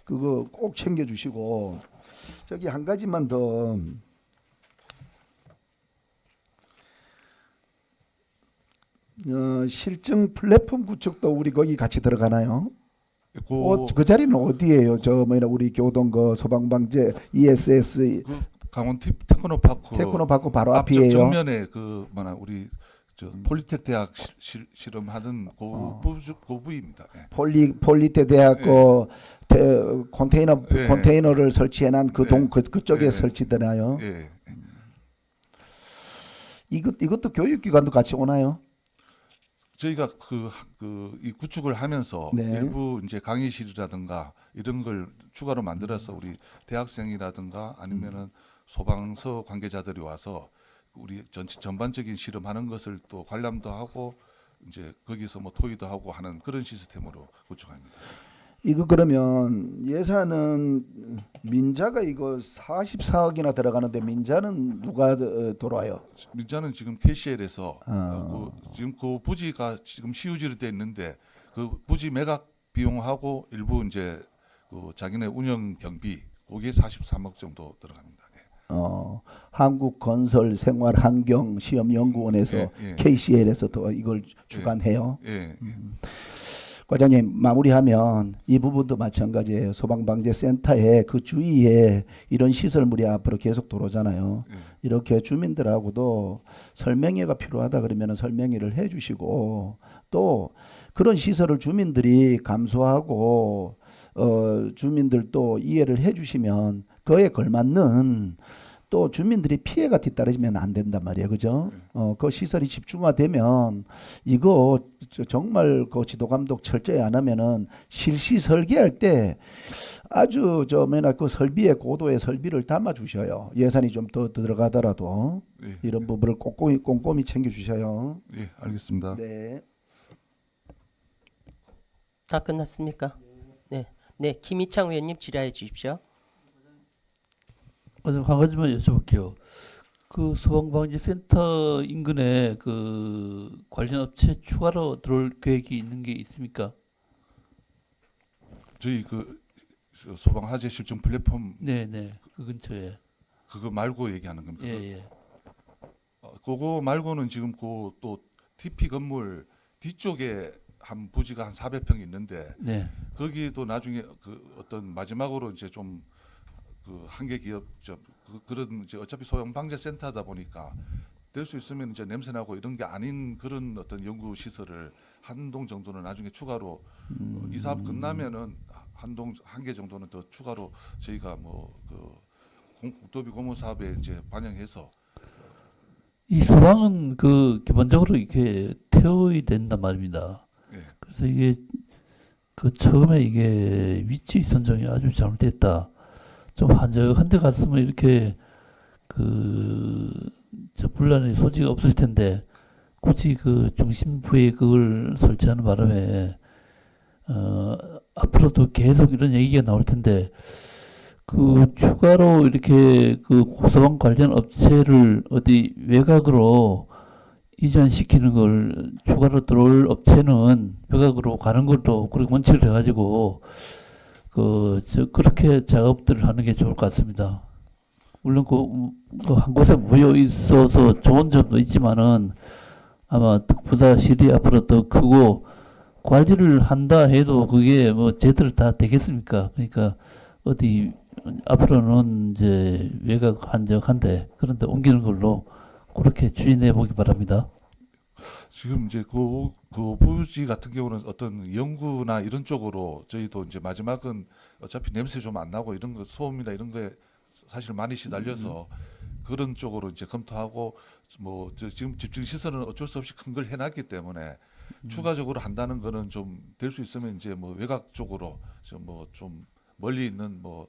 그거 꼭 챙겨 주시고 저기 한 가지만 더 실증 플랫폼 구축도 우리 거기 같이 들어가나요? 그 자리는 어디예요? 우리 교동 그 소방방재 ESS 강원 테크노파크 바로 앞이에요. 정면에 우리 저 폴리텍 대학 실험하던 그 부위입니다. 예. 폴리테 대학 예. 컨테이너를 설치해놓은 그쪽에 예. 설치되나요? 예. 이것도 교육기관도 같이 오나요? 저희가 이 구축을 하면서 네. 일부 이제 강의실이라든가 이런 걸 추가로 만들어서 우리 대학생이라든가 아니면은 소방서 관계자들이 와서 우리 전반적인 실험하는 것을 또 관람도 하고 이제 거기서 뭐 토의도 하고 하는 그런 시스템으로 구축합니다. 이거 그러면 예산은 민자가 이거 44억이나 들어가는데 민자는 누가 돌아요? 민자는 지금 KCL에서 지금 그 부지가 지금 시우지로 돼 있는데 그 부지 매각 비용하고 일부 이제 그 자기네 운영 경비 거기에 43억 정도 들어갑니다. 한국건설생활환경시험연구원에서 KCL에서 또 이걸 주관해요. 예. 과장님 마무리하면 이 부분도 마찬가지예요. 소방방재센터에 그 주위에 이런 시설물이 앞으로 계속 들어오잖아요. 이렇게 주민들하고도 설명회가 필요하다 그러면 설명회를 해주시고 또 그런 시설을 주민들이 감수하고 주민들도 이해를 해주시면 그에 걸맞는 또 주민들이 피해가 뒤따르면 안 된단 말이에요, 그죠? 그 시설이 집중화되면 이거 정말 그 지도 감독 철저히 안 하면은 실시 설계할 때 아주 맨날 그 설비의 고도의 설비를 담아 주셔요. 예산이 좀 더 들어가더라도 이런 부분을 꼼꼼히 챙겨 주셔요. 예, 알겠습니다. 네. 다 끝났습니까? 네, 김희창 의원님 질의해 주십시오. 한 가지만 여쭤볼게요. 그 소방방지센터 인근에 그 관련 업체 추가로 들어올 계획이 있는 게 있습니까? 저희 그 소방화재 실증 플랫폼 그 근처에 그거 말고 얘기하는 겁니다. 예. 그거 말고는 지금 그 또 TP 건물 뒤쪽에 한 부지가 한 400평 있는데 거기도 나중에 그 어떤 마지막으로 이제 좀 그 한계 기업 그런 이제 어차피 소형 방재 센터다 보니까 될 수 있으면 이제 냄새 나고 이런 게 아닌 그런 어떤 연구 시설을 한 동 정도는 나중에 추가로 이 사업 끝나면은 한 개 정도는 더 추가로 저희가 뭐 그 국도비 고무 사업에 이제 반영해서 이 소방은 그 기본적으로 이렇게 태워야 된단 말입니다. 그래서 이게 그 처음에 이게 위치 선정이 아주 잘못됐다. 좀 한적한 데 갔으면 이렇게 저 분란의 소지가 없을 텐데 굳이 그 중심부에 그걸 설치하는 바람에 앞으로도 계속 이런 얘기가 나올 텐데 그 추가로 이렇게 그 소방 관련 업체를 어디 외곽으로 이전시키는 걸 추가로 들어올 업체는 외곽으로 가는 것도 그렇게 원칙을 해가지고 그렇게 작업들을 하는 게 좋을 것 같습니다. 물론 한 곳에 모여 있어서 좋은 점도 있지만은 아마 특보다실이 앞으로 더 크고 관리를 한다 해도 그게 뭐 제대로 다 되겠습니까? 그러니까 어디 앞으로는 이제 외곽 한적한데 그런데 옮기는 걸로 그렇게 추진해 보기 바랍니다. 지금 이제 그 부지 같은 경우는 어떤 연구나 이런 쪽으로 저희도 이제 마지막은 어차피 냄새 좀 안 나고 이런 거 소음이나 이런 거에 사실 많이 시달려서 그런 쪽으로 이제 검토하고 뭐 지금 집중 시설은 어쩔 수 없이 큰 걸 해놨기 때문에 추가적으로 한다는 거는 좀 될 수 있으면 이제 뭐 외곽 쪽으로 좀 멀리 있는 뭐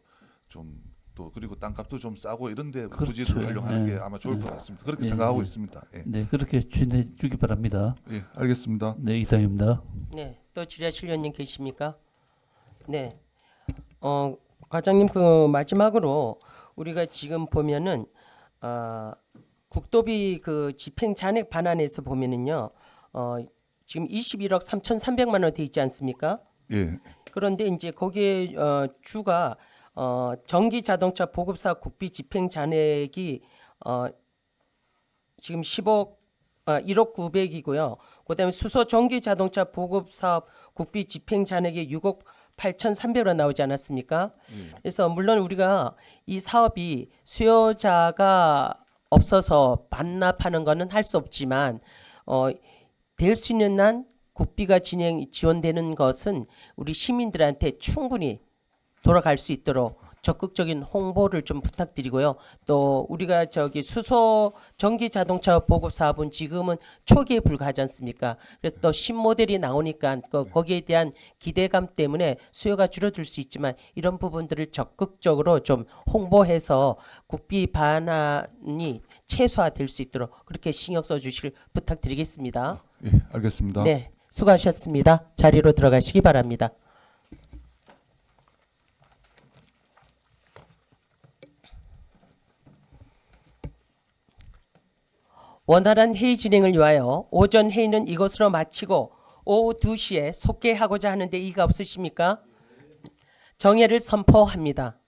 좀 또 그리고 땅값도 좀 싸고 이런데 부지를 활용하는 게 아마 좋을 것 같습니다. 그렇게 생각하고 있습니다. 네, 그렇게 추진해 주기 바랍니다. 예, 알겠습니다. 네, 이상입니다. 네, 또 질의하실 의원님 계십니까? 네, 과장님 그 마지막으로 우리가 지금 보면은 국도비 그 집행 잔액 반환에서 보면은요, 지금 21억 3,300만 원 돼 있지 않습니까? 예. 그런데 이제 거기에 주가 전기 자동차 보급사 국비 집행 잔액이 지금 1억 900이고요. 그다음에 수소 전기 자동차 보급 사업 국비 집행 잔액이 6억 8,300원 나오지 않았습니까? 그래서 물론 우리가 이 사업이 수요자가 없어서 반납하는 거는 할 수 없지만 될 수 있는 한 국비가 지원되는 것은 우리 시민들한테 충분히 돌아갈 수 있도록 적극적인 홍보를 좀 부탁드리고요. 또 우리가 수소 전기 자동차 보급 사업은 지금은 초기에 불과하지 않습니까? 그래서 또 신모델이 나오니까 거기에 대한 기대감 때문에 수요가 줄어들 수 있지만 이런 부분들을 적극적으로 좀 홍보해서 국비 반환이 최소화될 수 있도록 그렇게 신경 써주실 부탁드리겠습니다. 예, 알겠습니다. 네, 수고하셨습니다. 자리로 들어가시기 바랍니다. 원활한 회의 진행을 위하여 오전 회의는 이것으로 마치고 오후 2시에 속개하고자 하는데 이의가 없으십니까? 정회를 선포합니다.